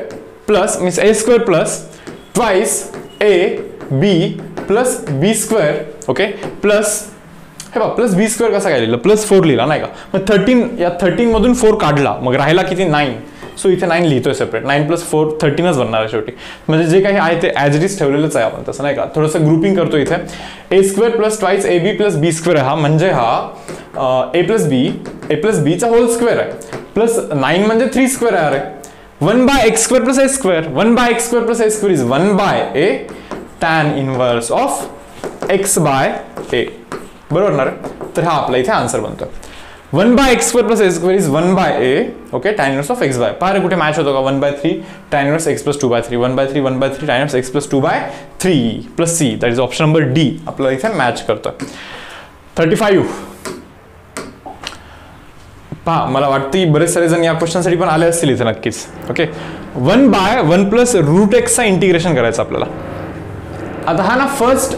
plus means a square plus twice a b plus b square. Okay plus हे बघ प्लस बी स्क्वेअर कसा काय लिहिलं प्लस 4 लिहिला नाही का. मग 13 या 13 मधून 4 काढला मग राहिला किती 9. सो इथे 9 लिहितोय सेपरेट. 9 प्लस 4 13च बनणार आहे शेवटी. म्हणजे जे काही आहे ते ॲज इट इज ठेवलेलंच आहे आपण तसं नाही का. थोडंसं ग्रुपिंग करतो इथे. A square plus twice a b plus b square आहे हा म्हणजे हा ए प्लस बीचा होल स्क्वेअर आहे प्लस 9 म्हणजे 3 स्क्वेअर आहे. अरे 1 by x square plus a square 1 by x square plus a square is 1 by a tan inverse of x by a बरोबर ना रे. तर हा आपला इथे आन्सर बनतो. 1 by x square plus a square is 1 by a okay tan inverse of x by. पहा रे कुठे match होतो का 1 by 3 tan inverse x plus 2 by 3 1 by 3 tan inverse x plus 2 by 3 plus c that is option number D आपला इथे match करतो. 35 पहा मला वाटतं बरेच सारे जण या क्वेश्चनसाठी पण आले असतील इथे नक्कीच. ओके 1 by 1 प्लस रूट एक्सचा इंटिग्रेशन करायचं आपल्याला. आता हा ना फर्स्ट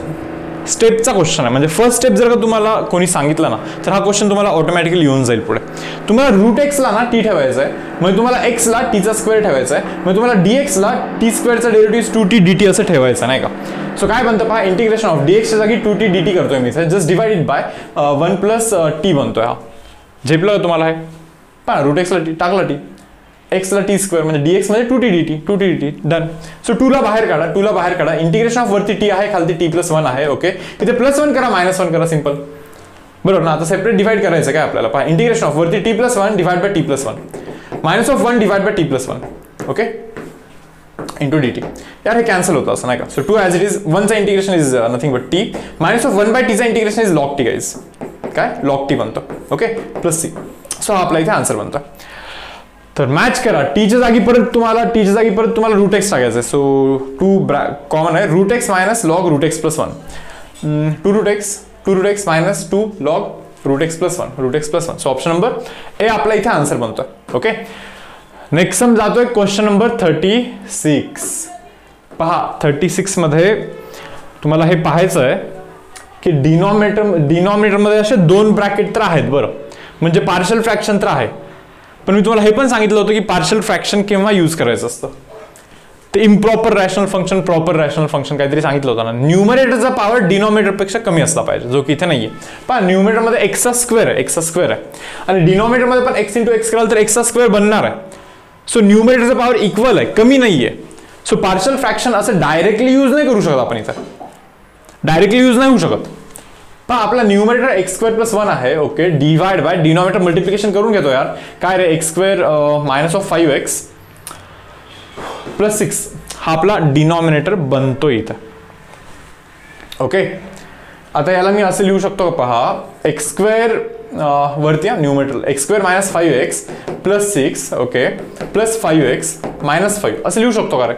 स्टेपचा क्वेश्चन आहे म्हणजे फर्स्ट स्टेप जर का तुम्हाला कोणी सांगितलं ना तर हा क्वेश्चन तुम्हाला ऑटोमॅटिकली येऊन जाईल पुढे. तुम्हाला रूट एक्सला ना टी ठेवायचं आहे म्हणजे तुम्हाला एक्सला टीचा स्क्वेअर ठेवायचा आहे म्हणजे तुम्हाला डी एक्सला टी स्क्वेअरचा डेरिव्हेटिव्ह 2t dt असं ठेवायचं नाही का. सो काय बनतं पहा इंटिग्रेशन ऑफ डी एक्सच्या जागी 2t dt करतोय मी just divided by 1 plus t बनतोय. हा झेपलं तुम्हाला आहे पहा रूट एक्सला टी टाकला टी एक्सला टी स्क्वेअर म्हणजे डीएक्स म्हणजे 2t dt डन. सो 2 ला बाहेर काढा इंटिग्रेशन ऑफ वरती टी आहे खालती t प्लस 1 आहे. ओके इथे प्लस 1 करा मायनस 1 करा सिंपल बरोबर ना. आता सेपरेट डिवाइड करायचं काय आपल्याला पहा इंटिग्रेशन ऑफ वरती t plus 1 divide by t plus 1 minus of 1 divide by t plus 1 okay into dt. यार हे कॅन्सल होतं असं नाही का. सो 2 ॲज इट इज 1चा integration is nothing but t minus of 1 by टीचा integration is log t guys काय log t बनतो. Okay plus c. सो हा आपला इथे आन्सर बनतो. तर मॅच करा टीच्या जागी परत तुम्हाला रूट एक्स टाकायचं आहे. सो 2 कॉमन आहे root x minus log root x plus 1 2 root x minus 2 log root x plus 1 so option number A आपला इथे आन्सर बनतो. ओके नेक्स्ट सम जातोय क्वेश्चन नंबर 36. पहा 36 मध्ये तुम्हाला हे पाहायचं आहे की डिनॉमिनेटर मध्ये असे 2 ब्रॅकेट तर आहेत बरं म्हणजे पार्शियल फ्रॅक्शन तर आहे पण मी तुम्हाला हे पण सांगितलं होतं की पार्शियल फ्रॅक्शन केव्हा यूज करायचं असतं, ते improper rational function, proper rational function काहीतरी सांगितलं होतं ना. न्यूमरेटरचा पॉवर डिनॉमिनेटरपेक्षा कमी असला पाहिजे, जो की इथे नाहीये. पहा न्यूमरेटरमध्ये एक्सचा स्क्वेअर आहे आणि डिनॉमिनेटरमध्ये पण एक्स इंटू एक्स कराल तर एक्सचा स्क्वेअर बनणार आहे. सो न्यूमरेटरचा पॉवर इक्वल आहे, कमी नाहीये. सो पार्शियल फ्रॅक्शन असं डायरेक्टली यूज नाही करू शकत आपण, इथं डायरेक्टली यूज नाही होऊ शकत. पहा आपला न्यूमरेटर एक्स स्क्वेअर प्लस 1 आहे. Okay, divide by denominator multiplication करून घेतो यार. काय रे, x square minus of 5x plus 6 हा आपला डिनॉमिनेटर बनतो इथं. ओके, आता याला मी असं लिहू शकतो का, पहा एक्स स्क्वेअर वरती numerator x square minus 5x plus 6 okay plus 5x minus 5 असं लिहू शकतो का रे.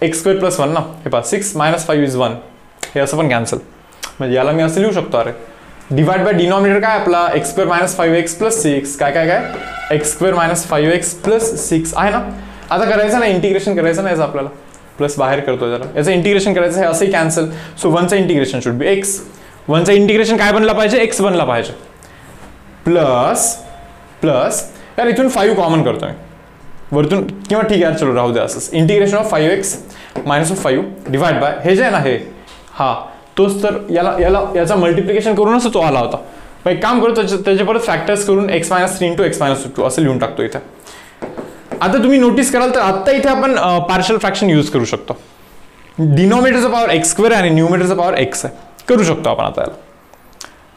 एक्स स्क्वेअर प्लस 1 ना, हे पहा 6 मायनस 5 इज 1, हे असं पण कॅन्सल. म्हणजे याला मी असं लिहू शकतो, अरे डिवाइड बाय डिनॉमिनेटर काय आपला x square minus 5x plus 6 काय काय काय x square minus 5x plus 6 आहे ना. आता करायचं ना, इंटिग्रेशन करायचं ना याचं आपल्याला, प्लस बाहेर करतो जरा, याचं इंटिग्रेशन करायचं आहे, असंही कॅन्सल. सो 1चं इंटिग्रेशन शुड बी एक्स, 1चं इंटिग्रेशन काय बनला पाहिजे, एक्स बनला पाहिजे. प्लस प्लस यार इथून 5 कॉमन करतो मी वरतून, किंवा ठीक आहे चलो राहू द्या असंच. Integration of 5x minus of 5 divide by हे जे आहे ना, हे हा तोच तर याचा मल्टिप्लिकेशन करूनच तो आला होता. मग एक काम करतो, त्याचे परत फॅक्टर्स करून x minus 3 into x minus 2 असं लिहून टाकतो इथे. आता तुम्ही नोटीस कराल तर आता इथे आपण पार्शियल फ्रॅक्शन यूज करू शकतो. डिनॉमिनेटरचा पॉवर एक्स स्क्वेअर आहे आणि न्यूमरेटरचा पॉवर एक्स आहे, करू शकतो आपण आता याला.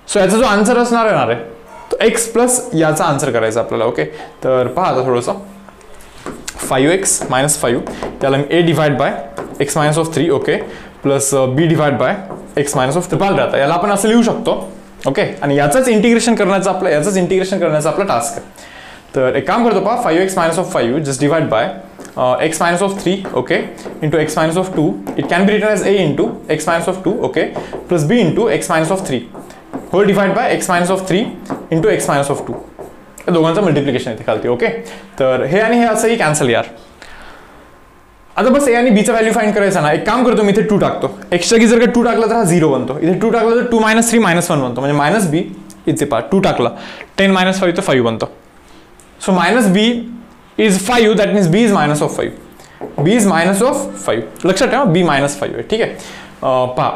सो याचा जो आन्सर असणार आहे तो एक्स प्लस याचा आन्सर करायचा आपल्याला. ओके, तर पहा आता थोडंसं 5x मायनस 5 त्याला मी a divide by x minus of 3 okay plus b divide by x minus of 3 राहता, याला आपण असं लिहू शकतो. ओके, आणि याचाच इंटिग्रेशन करण्याचा आपला टास्क आहे. तर एक काम करतो पहा, 5x minus of 5 just divide by x minus of 3 okay into x minus of 2, it can be written as a into x minus of 2 okay plus b into x minus of 3 whole divide by x minus of 3 into x minus of 2. या दोघांचं multiplication इथे खालती. Okay, तर हे आणि हे असंही cancel यार. आता बस ए आणि बीचा व्हॅल्यू फाइंड करायचा ना. एक काम करतो, मी इथे 2 टाकतो. एक्सच्या की जर का 2 टाकला तर हा 0 बनतो. इथे 2 टाकला तर 2 मायनस 3 मायनस 1 बनतो, म्हणजे मायनस बी. इथे पहा 2 टाकला 10 मायनस 5 तर 5 बनतो. So minus B is 5, that means B is minus of 5. B is minus of 5, लक्षात ठेवा बी मायनस 5 आहे. ठीक आहे, पहा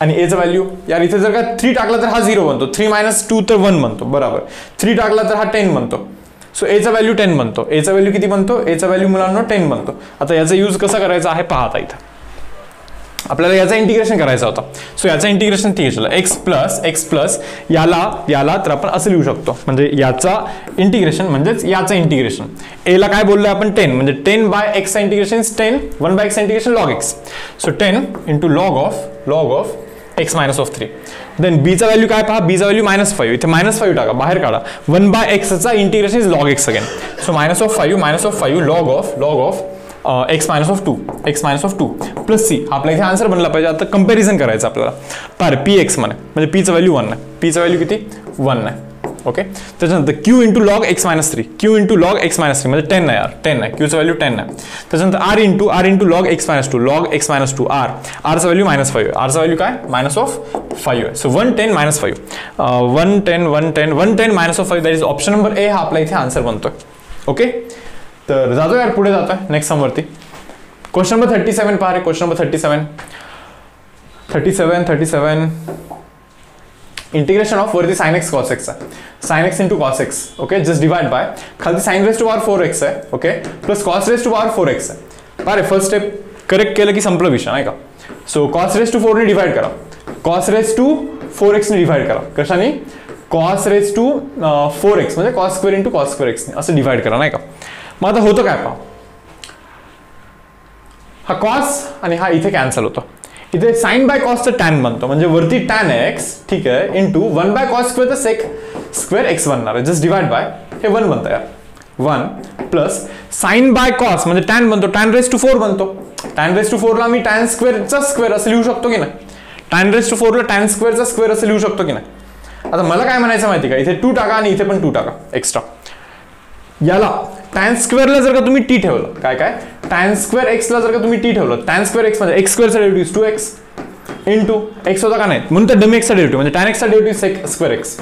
आणि एचं व्हॅल्यू यार इथे जर का 3 टाकला तर हा 0 बनतो. 3 मायनस 2 तर 1 बनतो बरोबर. 3 टाकला तर हा 10 बनतो. सो एचा व्हॅल्यू 10 बनतो. एचा व्हॅल्यू किती बनतो, एचा व्हॅल्यू मुलांना 10 बनतो. आता याचा यूज कसा करायचा आहे पाहता, इथं आपल्याला याचा इंटिग्रेशन करायचा होता. सो याचा इंटिग्रेशन ठीक आहे, चला एक्स प्लस याला तर आपण असं लिहू शकतो, म्हणजे याचा इंटिग्रेशन म्हणजेच याचं इंटिग्रेशन. एला काय बोललोय आपण 10, म्हणजे 10 बाय एक्सचा इंटिग्रेशन इज 10, 1 बाय एक्सचा integration log x. So 10 into log of x minus of 3. Then बीचा व्हॅल्यू काय पहा, बीचा व्हॅल्यू मायनस 5, इथे मायनस 5 टाका, बाहेर काढा. 1 बाय एक्सचा integration is log x again. So minus of 5 log of x minus of 2 plus C. आपला इथे आन्सर बनला पाहिजे. आता कंपॅरिझन करायचं आपल्याला. पार पी एक्स म्हणजे पीचं व्हॅल्यू 1 आहे, पीचं व्हॅल्यू किती 1 आहे. ओके, त्याच्यानंतर Q into log x minus 3, Q into log x minus 3 म्हणजे 10 आहे यार, 10 आहे, क्यूचं व्हॅल्यू 10 आहे. त्याच्यानंतर r into log x minus 2, log x minus 2 आरचं व्हॅल्यू मायनस 5 आहे. आरचं व्हॅल्यू काय मायनस ऑफ 5 आहे. So 110 minus 5, 110 minus of 5, that is option number A हा आपला इथे आन्सर बनतोय. ओके, तर जातो यार पुढे जातोय नेक्स्ट समवरती. क्वेश्चन नंबर 37 पहा रे. क्वेश्चन नंबर 37 इंटिग्रेशन ऑफ वरती साइन एक्स कॉस एक्स आहे, sine x into cos x. Okay, just divide by खालती sine raise to power 4x आहे. Okay, plus cos raise to power 4x आहे. पहा रे, first step correct केलं की संपलं विषय नाही का. सो कॉस रेस टू 4 ने डिवाइड करा, कॉस रेस टू 4x ने डिवाइड करा. कशाने, कॉस रेस टू 4x म्हणजे cos square into cos square x ने असं डिवाइड करा नाही का. मग आता होतं काय पहा, हा कॉस आणि हा इथे कॅन्सल होतो. इथे साइन बाय कॉस तर टॅन बनतो, म्हणजे वरती टॅन एक्स ठीक आहे इंटू 1 बाय कॉस स्क्वेअर तर सेक स्क्वेअर एक्स बनणार आहे. जस्ट डिवाइड बाय हे 1 बनतं यार, 1 प्लस साइन बाय कॉस म्हणजे टॅन बनतो, टॅन रेस टू 4 बनतो. टॅन रेस टू 4 ला मी टॅन स्क्वेअरचा स्क्वेअर असं लिहू शकतो की नाही, टॅन रेस टू 4 ला टॅन स्क्वेअरचा स्क्वेअर असं लिहू शकतो की नाही. आता मला काय म्हणायचं माहिती का, इथे 2 टाका आणि इथे पण 2 टाका एक्स्ट्रा. याला टॅन स्क्वेअरला जर का तुम्ही टी ठेवलं, काय टॅन स्क्वेअर एक्सला जर का तुम्ही टी ठेवलं, टॅन स्क्वेअर एक्स म्हणजे एक्स स्क्वेअरचा डेरिव्हेटिव्ह 2x इंटू एक्स होता का नाही, म्हणून तर डमी एक्सचा डेरिव्हेटिव्ह म्हणजे टॅन एक्सचा derivative sec square x.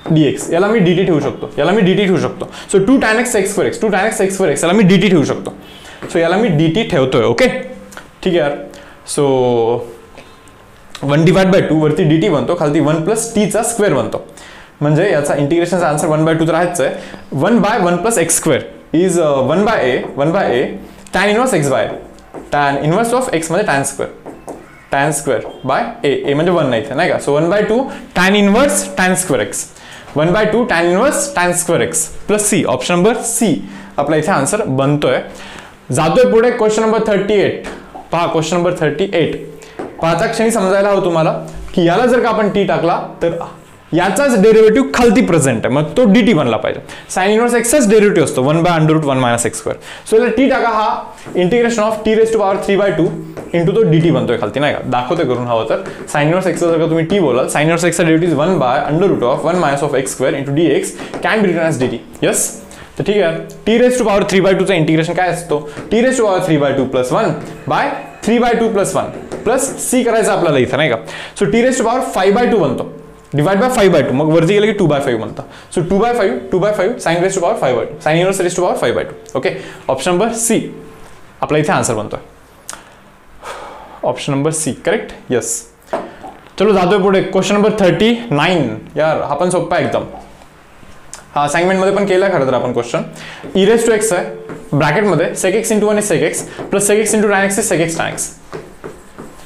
dx, याला मी dt ठेवू शकतो, याला मी dt ठेवू शकतो. So 2 tan x x, 2 tan x x, याला मी dt ठेवू शकतो. सो याला मी dt ठेवतोय. ओके, ठीक आहे यार. सो 1/2 वरती dt बनतो, खालती 1 + t चा स्क्वेअर बनतो. म्हणजे याचा इंटिग्रेशनचा आन्सर 1/2 तर आहेच आहे. 1/1 + x² is 1/a tan inverse x by tan inverse of x म्हणजे tan स्क्वेअर बाय a म्हणजे 1 नाही का. So 1/2 tan inverse tan square x, 1/2 tan inverse tan square x plus c. Option number C आपला इथे answer बनतोय. जातोय पुढे question number 38. पहा question number 38 पाहता क्षणी समजायला हवं तुम्हाला की याला जर का आपण t टाकला तर याचाच डेरिव्हेटिव्ह खालती प्रेझेंट आहे, मग तो dt बनला पाहिजे. साइन इनवर्स xचाच डेरिव्हेटिव्ह असतो 1/√1 - x². सो याला t टाका, हा इंटिग्रेशन ऑफ t⁻³ इंटू तो dt बनतोय खालती नाही का. दाखवते करून हवं तर. साइन इनवर्स x जर का तुम्ही t बोलाल, साइन इनवर्स x चा derivative 1/√1 - x² dx can be written as dt. Yes, तर ठीक आहे. t⁻³ चा इंटिग्रेशन काय असतो, t⁻³ + 1/3/2 + 1 प्लस c करायचं आपल्याला इथं नाही का. सो t⁵5/2 बनतो डिवाइड बाय 5/2, मग वरती गेलं की 2/5 बनतं. So 2/5 sine ⁵5/2 sine inverse ⁵5/2. Okay, option number C आपला इथे आन्सर बनतोय. Option number C correct. Yes, चलो जातोय पुढे क्वेश्चन नंबर 39. यार हा पण सोपा आहे एकदम. हा असाइनमेंट मध्ये पण केला खरं तर आपण क्वेश्चन. e⁻x आहे ब्रॅकेटमध्ये sec x × 1 is sec x plus sec x × tan x is sec x tan x.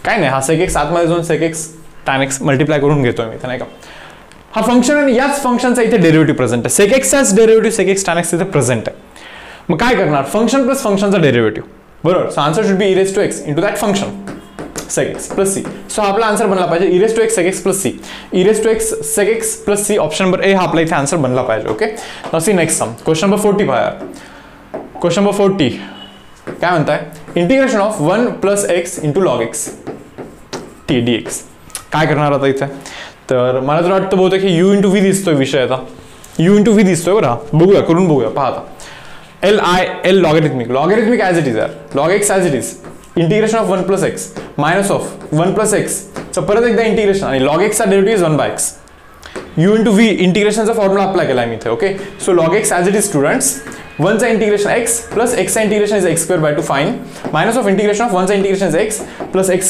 काय नाही, हा sec x आतमध्ये जाऊन sec x tan x multiply करून घेतोय मी इथे नाही का. हा फंक्शन आणि याच फंक्शनचा इथे डेरिव्हेटिव्ह प्रेझेंट आहे. sec x चाच derivative sec x tan x इथे प्रेझेंट आहे. मग काय करणार, फंक्शन प्लस फंक्शनचा डेरिव्हेटिव्ह. बरोबर. So answer should B e⁻x into that function sec x plus c. So आपला आन्सर बनला पाहिजे e⁻x sec x plus c. e⁻x sec x plus c option number A हा आपला इथे आन्सर बनला पाहिजे. Okay, now see next sum. Question number 40 पहा यार. क्वेश्चन नंबर 40 काय म्हणताय, integration of 1 + x × log x t dx. काय करणार आता इथे, तर मला तर वाटतं बहुतेक की u × v दिसतोय विषय. आता u × v दिसतोय बरं. बघूया, करून बघूया. पहा आता l logarithmic as it is यार, log x as it is. Integration of 1 + x minus of 1 + x चं परत एकदा इंटिग्रेशन आणि log x चा derivative is 1/x. u × v इंटिग्रेशनचा फॉर्म्युला अप्लाय केला आहे मी इथे. Okay, so log x as it is students, 1 चा इंटिग्रेशन x प्लस x चा integration is x²/2 fine minus of integration of 1 चा integration is x plus x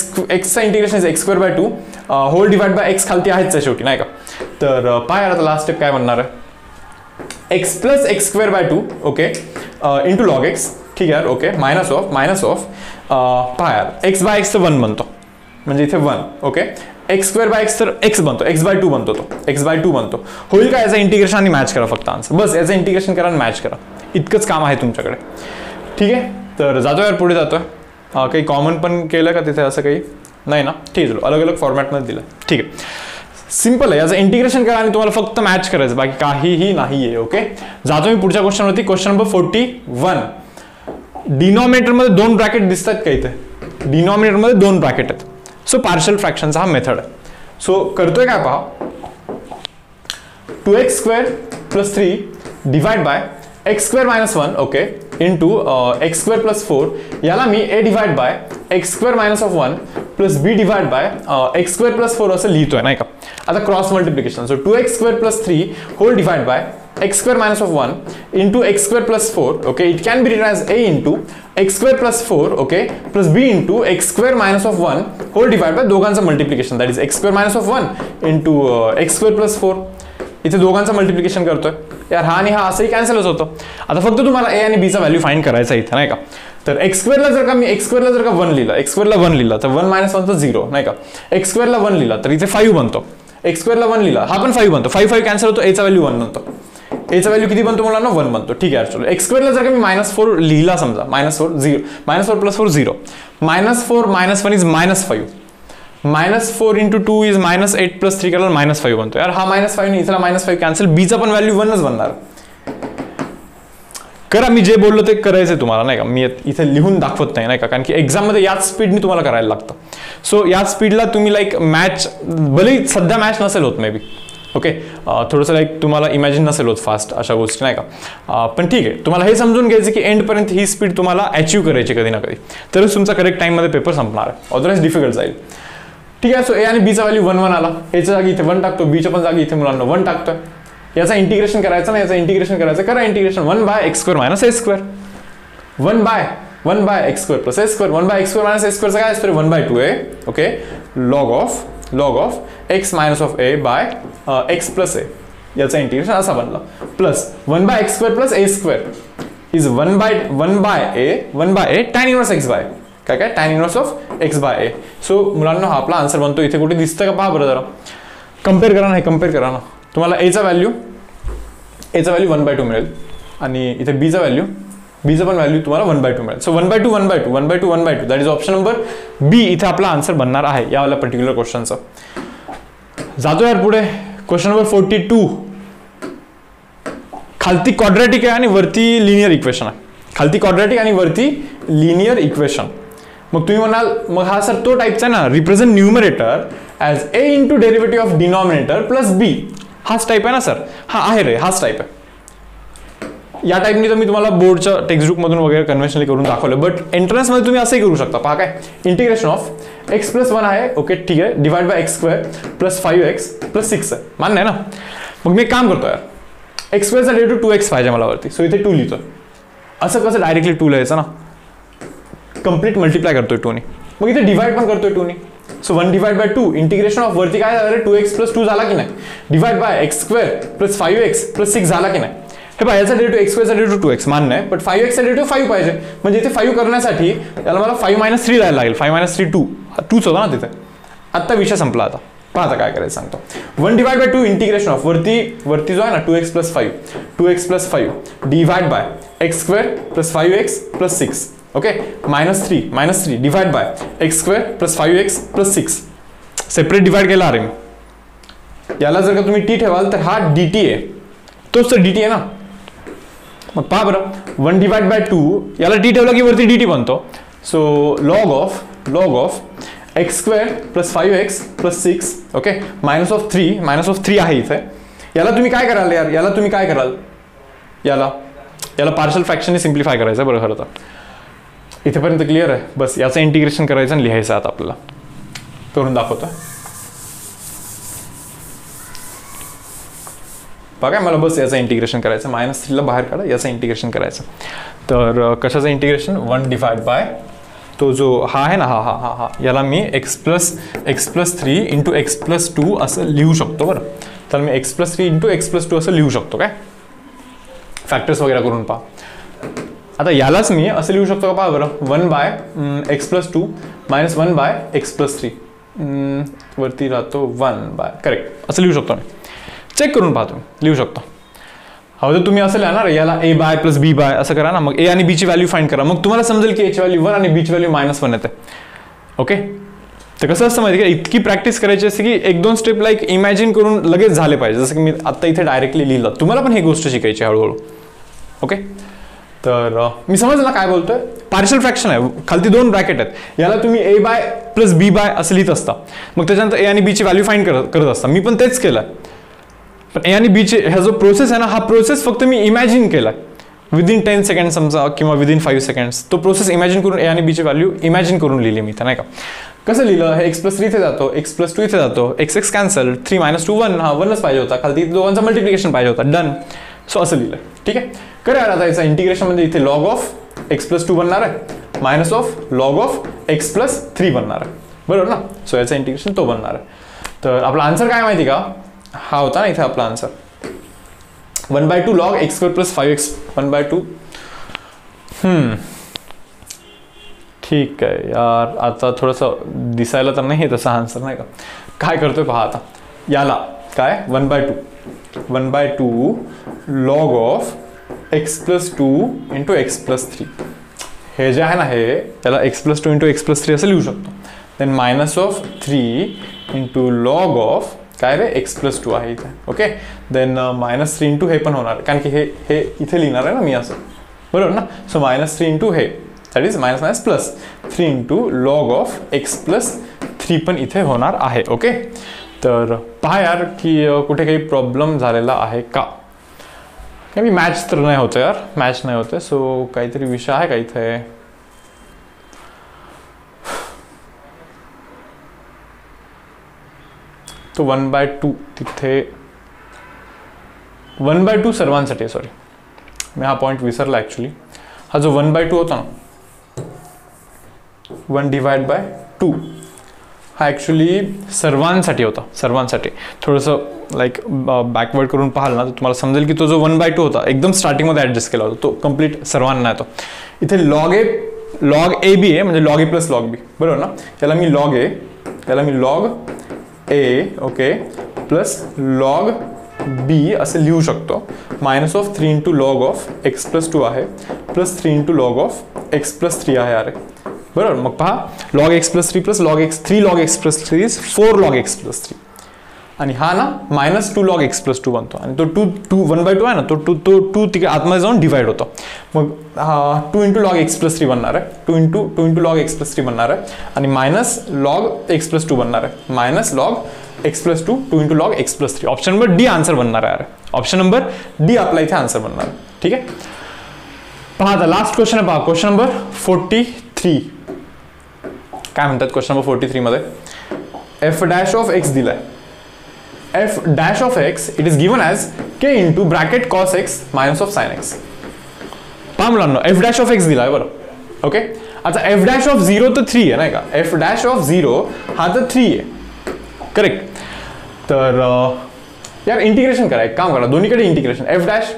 चा integration is x²/2 whole divide by x खालती आहेच आहे शेवटी नाही का. तर पाय आता लास्ट स्टेप काय बनणार आहे, x plus x²/2 okay into log x. ठीक आहे. ओके, मायनस ऑफ पहा यार x/x तर 1 बनतो म्हणजे इथे 1. ओके, x²/x तर x बनतो, x/2 बनतो, तो x/2 बनतो. होईल का याचं इंटिग्रेशन आणि मॅच करा फक्त आन्सर. बस याचं इंटिग्रेशन करा आणि मॅच करा, इतकंच काम आहे तुमच्याकडे. ठीक आहे, तर जातो यार पुढे जातोय. काही कॉमन पण केलं का तिथे, असं काही नाही ना. ठीक आहे, अलग अलग फॉर्मॅटमध्ये दिलं. ठीक आहे, सिंपल आहे. याचं इंटिग्रेशन करा आणि तुम्हाला फक्त मॅच करायचं, बाकी काहीही नाही आहे. ओके, जातो मी पुढच्या क्वेश्चनवरती. Question number 41. डिनॉमिनेटरमध्ये 2 ब्रॅकेट दिसतात का इथे, डिनॉमिनेटरमध्ये 2 ब्रॅकेट आहेत. सो पार्शियल फ्रॅक्शनचा हा मेथड आहे. सो करतोय काय पहा, 2x² + 3 divide by x² - 1 okay into x² + 4 याला मी a divide by x² - 1 plus b divide by x² + 4 असं लिहितोय नाही का. आता cross multiplication. So 2x² + 3 whole divide by x² - 1 into x² + 4 okay, it can be written as a into x² + 4 okay plus b into x² - 1 whole divided by दोघांचं multiplication, that is x² - 1 into x² + 4. इथे दोघांचं multiplication करतोय यार, हा आणि हा असंही कॅन्सलच होतं. आता फक्त तुम्हाला a आणि b चा व्हॅल्यू फाइंड करायचा इथे नाही का. तर x² ला जर का मी x² ला जर का 1 लिहिला, x² ला 1 लिहिला तर 1 - 1 तर 0 नाही का. x² ला 1 लिहिला तर इथे 5 बनतो, x² ला 1 लिहिला हा पण 5 बनतो, 5 कॅन्सल होतो, a चा व्हॅल्यू 1 बनतो. a चा व्हॅल्यू किती बनतो मुलांना, 1 बनतो. ठीक आहे, चलो x² ला जर का मी -4 लिहिला समजा, -4 0 -4 + 4 0 -4 - 1 इज -5 -4 × 2 इज -8 + 3 केलं -5 बनतो. यार हा -5 ने इथला -5 कॅन्सल, b चा पण व्हॅल्यू 1च बनणार. करा, मी जे बोललो ते करायचंय तुम्हाला नाही का. मी इथे लिहून दाखवत नाही का, कारण की एक्झाम मध्ये याच स्पीडने तुम्हाला करायला लागतं. सो याच स्पीडला तुम्ही लाईक मॅच, भले सध्या मॅच नसेल होत मे बी ओके, थोडंसं लाईक तुम्हाला इमॅजिन नसेल होत फास्ट अशा गोष्टी नाही का. पण ठीक आहे, तुम्हाला हे समजून घ्यायचं की एंडपर्यंत ही स्पीड तुम्हाला अचीव करायची कधी ना कधी, तरच तुमचा करेक्ट टाइममध्ये पेपर संपणार आहे, अदरवाईज डिफिकल्ट जाईल. ठीक आहे, सो ए आणि बीचा व्हॅल्यू 1 1 आला, एच्या जागी इथे 1 टाकतो, बीच्या पण जागी इथे मुलांना 1 टाकतोय. याचा इंटिग्रेशन करायचं ना, याचं इंटिग्रेशन करायचं, करा integration. 1 by x square minus a square, 1 by x square plus a square, 1 by x square minus a स्क्वेअरचं काय असतं 1/2a. Okay, log of x minus of a by x plus a, याचं integration असा बनला. Plus 1 by x square plus a square is 1 by a tan inverse x by काय tan inverse of x by a. So मुलांना हा आपला answer बनतो. इथे कुठे दिसतं का पहा बरं जरा, कम्पेअर करा ना, कम्पेअर करा ना. तुम्हाला एचा व्हॅल्यू 1/2 मिळेल आणि इथे बीचा पण व्हॅल्यू तुम्हाला 1/2 मिळेल. So 1/2 that is option number B इथे आपला आन्सर बनणार आहे यावाला पर्टिक्युलर क्वेश्चनचा. जातो यार पुढे. Question number 42. खालती क्वाड्रॅटिक आहे आणि वरती लिनियर इक्वेशन आहे. खालती क्वाड्रॅटिक आणि वरती लिनियर इक्वेशन. मग तुम्ही म्हणाल मग हा सर तो टाईपचा आहे ना, represent numerator as a into derivative of denominator plus b. हाच टाईप आहे ना सर? हा आहे रे, हाच टाईप आहे. या टाईपनी तर मी तुम्हाला बोर्डच्या टेक्स्टबुकमधून वगैरे कन्व्हेन्शनली करून दाखवलं. बट एंट्रन्समध्ये तुम्ही असंही करू शकता. पहा काय, इंटिग्रेशन ऑफ एक्स प्लस 1 आहे. ओके ठीक आहे, divide by x square plus 5x plus 6 आहे. मान्य आहे ना? मग मी एक काम करतो यार, एक्स स्क्वेअरचा डेरिव्हेटिव्ह 2x पाहिजे मला वरती. सो इथे 2 लिहितो. असं कसं डायरेक्टली 2 लिहायचं ना, कंप्लीट मल्टिप्लाय करतोय 2 ने, मग इथे डिवाइड पण करतोय 2 ने. सो 1/2 इंटिग्रेशन ऑफ वरती काय झालं 2x प्लस 2 झाला की नाही, divide by x square plus 5x plus 6 झाला की नाही. हे पहा, याचा डेरिव्हेटिव्ह एक्स स्क्वेअरचा डेरिव्हेटिव्ह 2x मान्य आहे, बट 5x चा डेरिव्हेटिव्ह 5 पाहिजे. म्हणजे इथे 5 करण्यासाठी याला मला 5 - 3 द्यायला लागेल. 5 - 3 2, 2च होता ना तिथे. आता विषय संपला. आता पहा आता काय करायचं सांगतो. 1/2 इंटिग्रेशन ऑफ वरती जो आहे ना 2x plus 5 divide by x square plus 5x plus 6. Okay, -3 divide by x square plus 5x plus 6. Separate divide केला अरे मी. याला जर का तुम्ही टी ठेवाल तर हा dt आहे, तोच तर dt आहे ना. मग पहा बरं, 1/2 याला टी ठेवला की वरती dt बनतो. So log of x square plus 5x plus 6. Okay, minus of 3 आहे इथे. याला तुम्ही काय कराल यार, याला पार्शल फ्रॅक्शनने सिम्प्लिफाय करायचं. बरं, खरं तर इथेपर्यंत क्लिअर आहे. बस याचं इंटिग्रेशन करायचं आणि लिहायचं. आता आपल्याला करून दाखवतो. बघा, मला बस याचं इंटिग्रेशन करायचं. -3 बाहेर काढा, याचं इंटिग्रेशन करायचं. तर कशाचं इंटिग्रेशन, 1 बाय तो जो हा आहे ना, हा याला मी x plus 3 into x plus 2 असं लिहू शकतो. बरं, तर मी x plus 3 into x plus 2 असं लिहू शकतो. काय फॅक्टर्स वगैरे करून पहा. आता यालाच मी असं लिहू शकतो का पहा बरं, 1 by x plus 2 minus 1 by x plus 3 वरती राहतो 1 बाय, करेक्ट असं लिहू शकतो मी. चेक करून पाहतो, लिहू शकतो. हवं तर तुम्ही असं लिहा, याला a by plus b by असं करा ना. मग a आणि b ची व्हॅल्यू फाइंड करा. मग तुम्हाला समजेल की a ची व्हॅल्यू 1 आणि b ची व्हॅल्यू -1 येते. ओके, तर कसं असतं माहिती का, इतकी प्रॅक्टिस करायची असते की 1-2 स्टेप लाईक इमॅजिन करून लगेच झाले पाहिजे. जसं की मी आता इथे डायरेक्टली लिहिलं. तुम्हाला पण ही गोष्ट शिकायची हळूहळू. ओके, तर मी समजलं ना काय बोलतोय. पार्शियल फ्रॅक्शन आहे, खालती 2 ब्रॅकेट आहेत. याला तुम्ही a by plus b by असं लिहित असता. मग त्याच्यानंतर a आणि b ची व्हॅल्यू फाइंड करत असता. मी पण तेच केलं. पण ए आणि बीचे हा जो प्रोसेस आहे ना, हा प्रोसेस फक्त मी इमॅजिन केला विदिन 10 सेकंड समजा किंवा विदिन 5 सेकंड्स. तो प्रोसेस इमॅजिन करून ए आणि बीची व्हॅल्यू इमॅजिन करून लिहिली मी. तर नाही का, कसं लिहिलं, हे एक्स प्लस 3 इथे जातो, एक्स प्लस 2 इथे जातो, x कॅन्सल, 3 - 2 1, हा 1च पाहिजे होता. खालती दोघांचं मल्टिप्लिकेशन पाहिजे होता. डन. सो असं लिहिलं. ठीक आहे, करा आता याचा इंटिग्रेशन. म्हणजे इथे लॉग ऑफ एक्स प्लस 2 बनणार आहे, minus of log of x plus 3 बनणार आहे. बरोबर ना. सो याचं इंटिग्रेशन तो बनणार आहे. तर आपला आन्सर काय माहिती का, हा होता ना इथे आपला answer 1/2 log x square plus 5x 1/2. ठीक आहे यार, आता थोडंसं दिसायला तर नाही तसा आन्सर नाही का. काय करतोय पहा आता. याला काय 1/2 log of x plus 2 into x plus 3. हे जे आहे ना, हे याला x plus 2 into x plus 3 असं लिहू शकतो. Then minus of 3 into log of काय रे एक्स प्लस 2 आहे इथे. ओके, देन -3 इंटू हे पण होणार, कारण की हे इथे लिहिणार आहे ना मी असं. बरोबर ना. सो -3 इंटू हे that is minus plus 3 into log of x plus 3 पण इथे होणार आहे. ओके, तर पहा यार की कुठे काही प्रॉब्लेम झालेला आहे का. मी मॅच तर नाही होतं यार, मॅच नाही होते. सो काहीतरी विषय आहे का इथे. तो 1/2 तिथे 1/2 सर्वांसाठी, सॉरी मी हा पॉईंट विसरला ॲक्च्युली. हा जो 1/2 होता ना, 1/2 हा ॲक्च्युली सर्वांसाठी होता, सर्वांसाठी. थोडंसं लाईक बॅकवर्ड करून पाहाल ना तर तुम्हाला समजेल की तो जो 1/2 होता एकदम स्टार्टिंगमध्ये ॲडजस्ट केला होता, तो कम्प्लीट सर्वांना येतो. इथे log a b आहे, म्हणजे log a plus log b, बरोबर ना. याला मी log a, याला मी log a okay plus log b असं लिहू शकतो. -3 into log of x plus 2 आहे plus 3 into log of x plus 3 आहे. अरे बरोबर. मग पहा log x plus 3 plus log x, 3 log x plus 3 is 4 log x plus 3. आणि हा ना -2 log x प्लस 2 बनतो. आणि तो 1/2 आहे ना, तो 2 तिकडे आतमध्ये जाऊन डिवाइड होतो. मग 2 इंटू log x प्लस 3 बनणार आहे, 2 इंटू log x प्लस 3 बनणार आहे. आणि -log x प्लस 2 बनणार आहे, -log x plus 2, 2 into log x plus 3. Option number D answer बनणार आहे. ऑप्शन नंबर डी आपला इथे आन्सर बनणार आहे. ठीक आहे. पहा आता लास्ट क्वेश्चन आहे. पहा क्वेश्चन नंबर 43. काय म्हणतात क्वेश्चन नंबर 43 मध्ये? f डॅश ऑफ x दिलाय. f dash of x it is given as k into bracket cos x minus of sin x. पहा मुलांनो, f dash of x दिलाय बरं. ओके. आता f dash of 0 तर 3 आहे नाही का. f dash of 0 हा तर 3 आहे, करेक्ट. तर यार इंटिग्रेशन करा, एक काम करा, दोन्हीकडे इंटिग्रेशन. f dash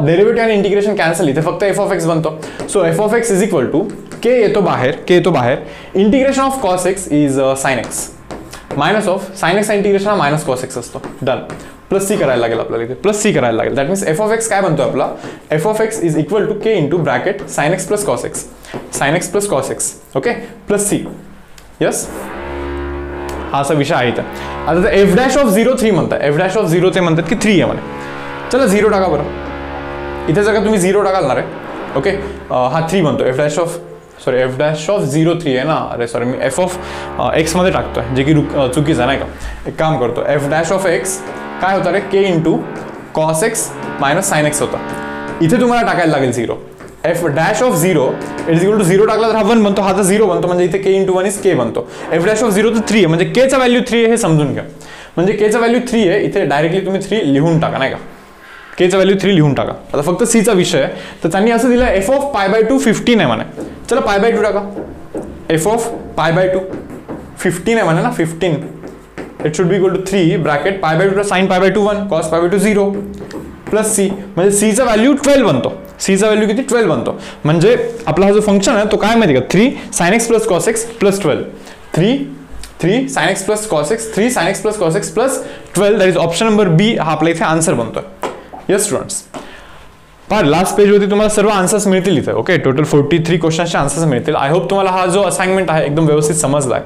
डेरिव्हेटिव्ह आणि इंटिग्रेशन कॅन्सल, इथे फक्त f of x बनतो. सो f of x is equal to k येतो बाहेर, integration of cos x is sin x minus of sine x integration हा मायनस कॉस एक्स असतो. Done. Plus C करायला लागेल आपल्याला इथे, प्लस सी करायला लागेल. That means F of x काय बनतो आपला? F of x is equal to K into bracket sine x plus cos x, sine x plus cos x, okay plus C. Yes, हा असा विषय आहे इथं. आता एफ डॅश ऑफ 0 3 म्हणतात, एफ डॅश ऑफ 0 ते म्हणतात की 3 आहे म्हणे. चला 0 टाका बरं, इथे जर तुम्ही 0 टाकाल रे, ओके हा 3 बनतो. F dash of F dash of 0 3 आहे ना, अरे sorry me F of x मध्ये टाकतोय, जे की चुकीचं आहे नाही का. एक काम करतो, एफ डॅश ऑफ एक्स काय होतं रे, k into cos x minus sine x होता. इथे तुम्हाला टाकायला लागेल 0. F dash of 0 is equal to 0 टाकला तर हा 1 बनतो, हा तर 0 बनतो, म्हणजे इथे के इंटू 1 इज के बनतो. एफ डॅश ऑफ 0 तर 3 आहे, म्हणजे के चा व्हॅल्यू 3 आहे हे समजून घ्या. म्हणजे के चा व्हॅल्यू 3 आहे, इथे डायरेक्टली तुम्ही 3 लिहून टाका नाही का. के चा व्हॅल्यू 3 लिहून टाका. आता फक्त सी चा विषय आहे, तर त्यांनी असं दिलं एफ ऑफ π/2 15 आहे म्हणे. चला π/2 टाका. एफ ऑफ π/2 15 आहे म्हणे ना, 15 it should be equal to 3 bracket π/2 sine π/2 1 cos π/2 0 plus c, म्हणजे सी चा व्हॅल्यू 12 बनतो. सी चा व्हॅल्यू किती 12 बनतो. म्हणजे आपला हा जो फंक्शन आहे तो काय माहिती का, 3 sin x plus cos x plus 12, 3 sin x plus cos x, 3 sin x plus cos x plus 12. That is option number बी हा आपला इथे आन्सर बनतोय. येस स्टुडंट्स, पहा लास्ट पेजवरती तुम्हाला सर्व आन्सर्स मिळतील इथे. ओके, टोटल 43 क्वेश्चन्सचे आन्सर्स मिळतील. आय होप तुम्हाला हा जो असाइनमेंट आहे एकदम व्यवस्थित समजला आहे.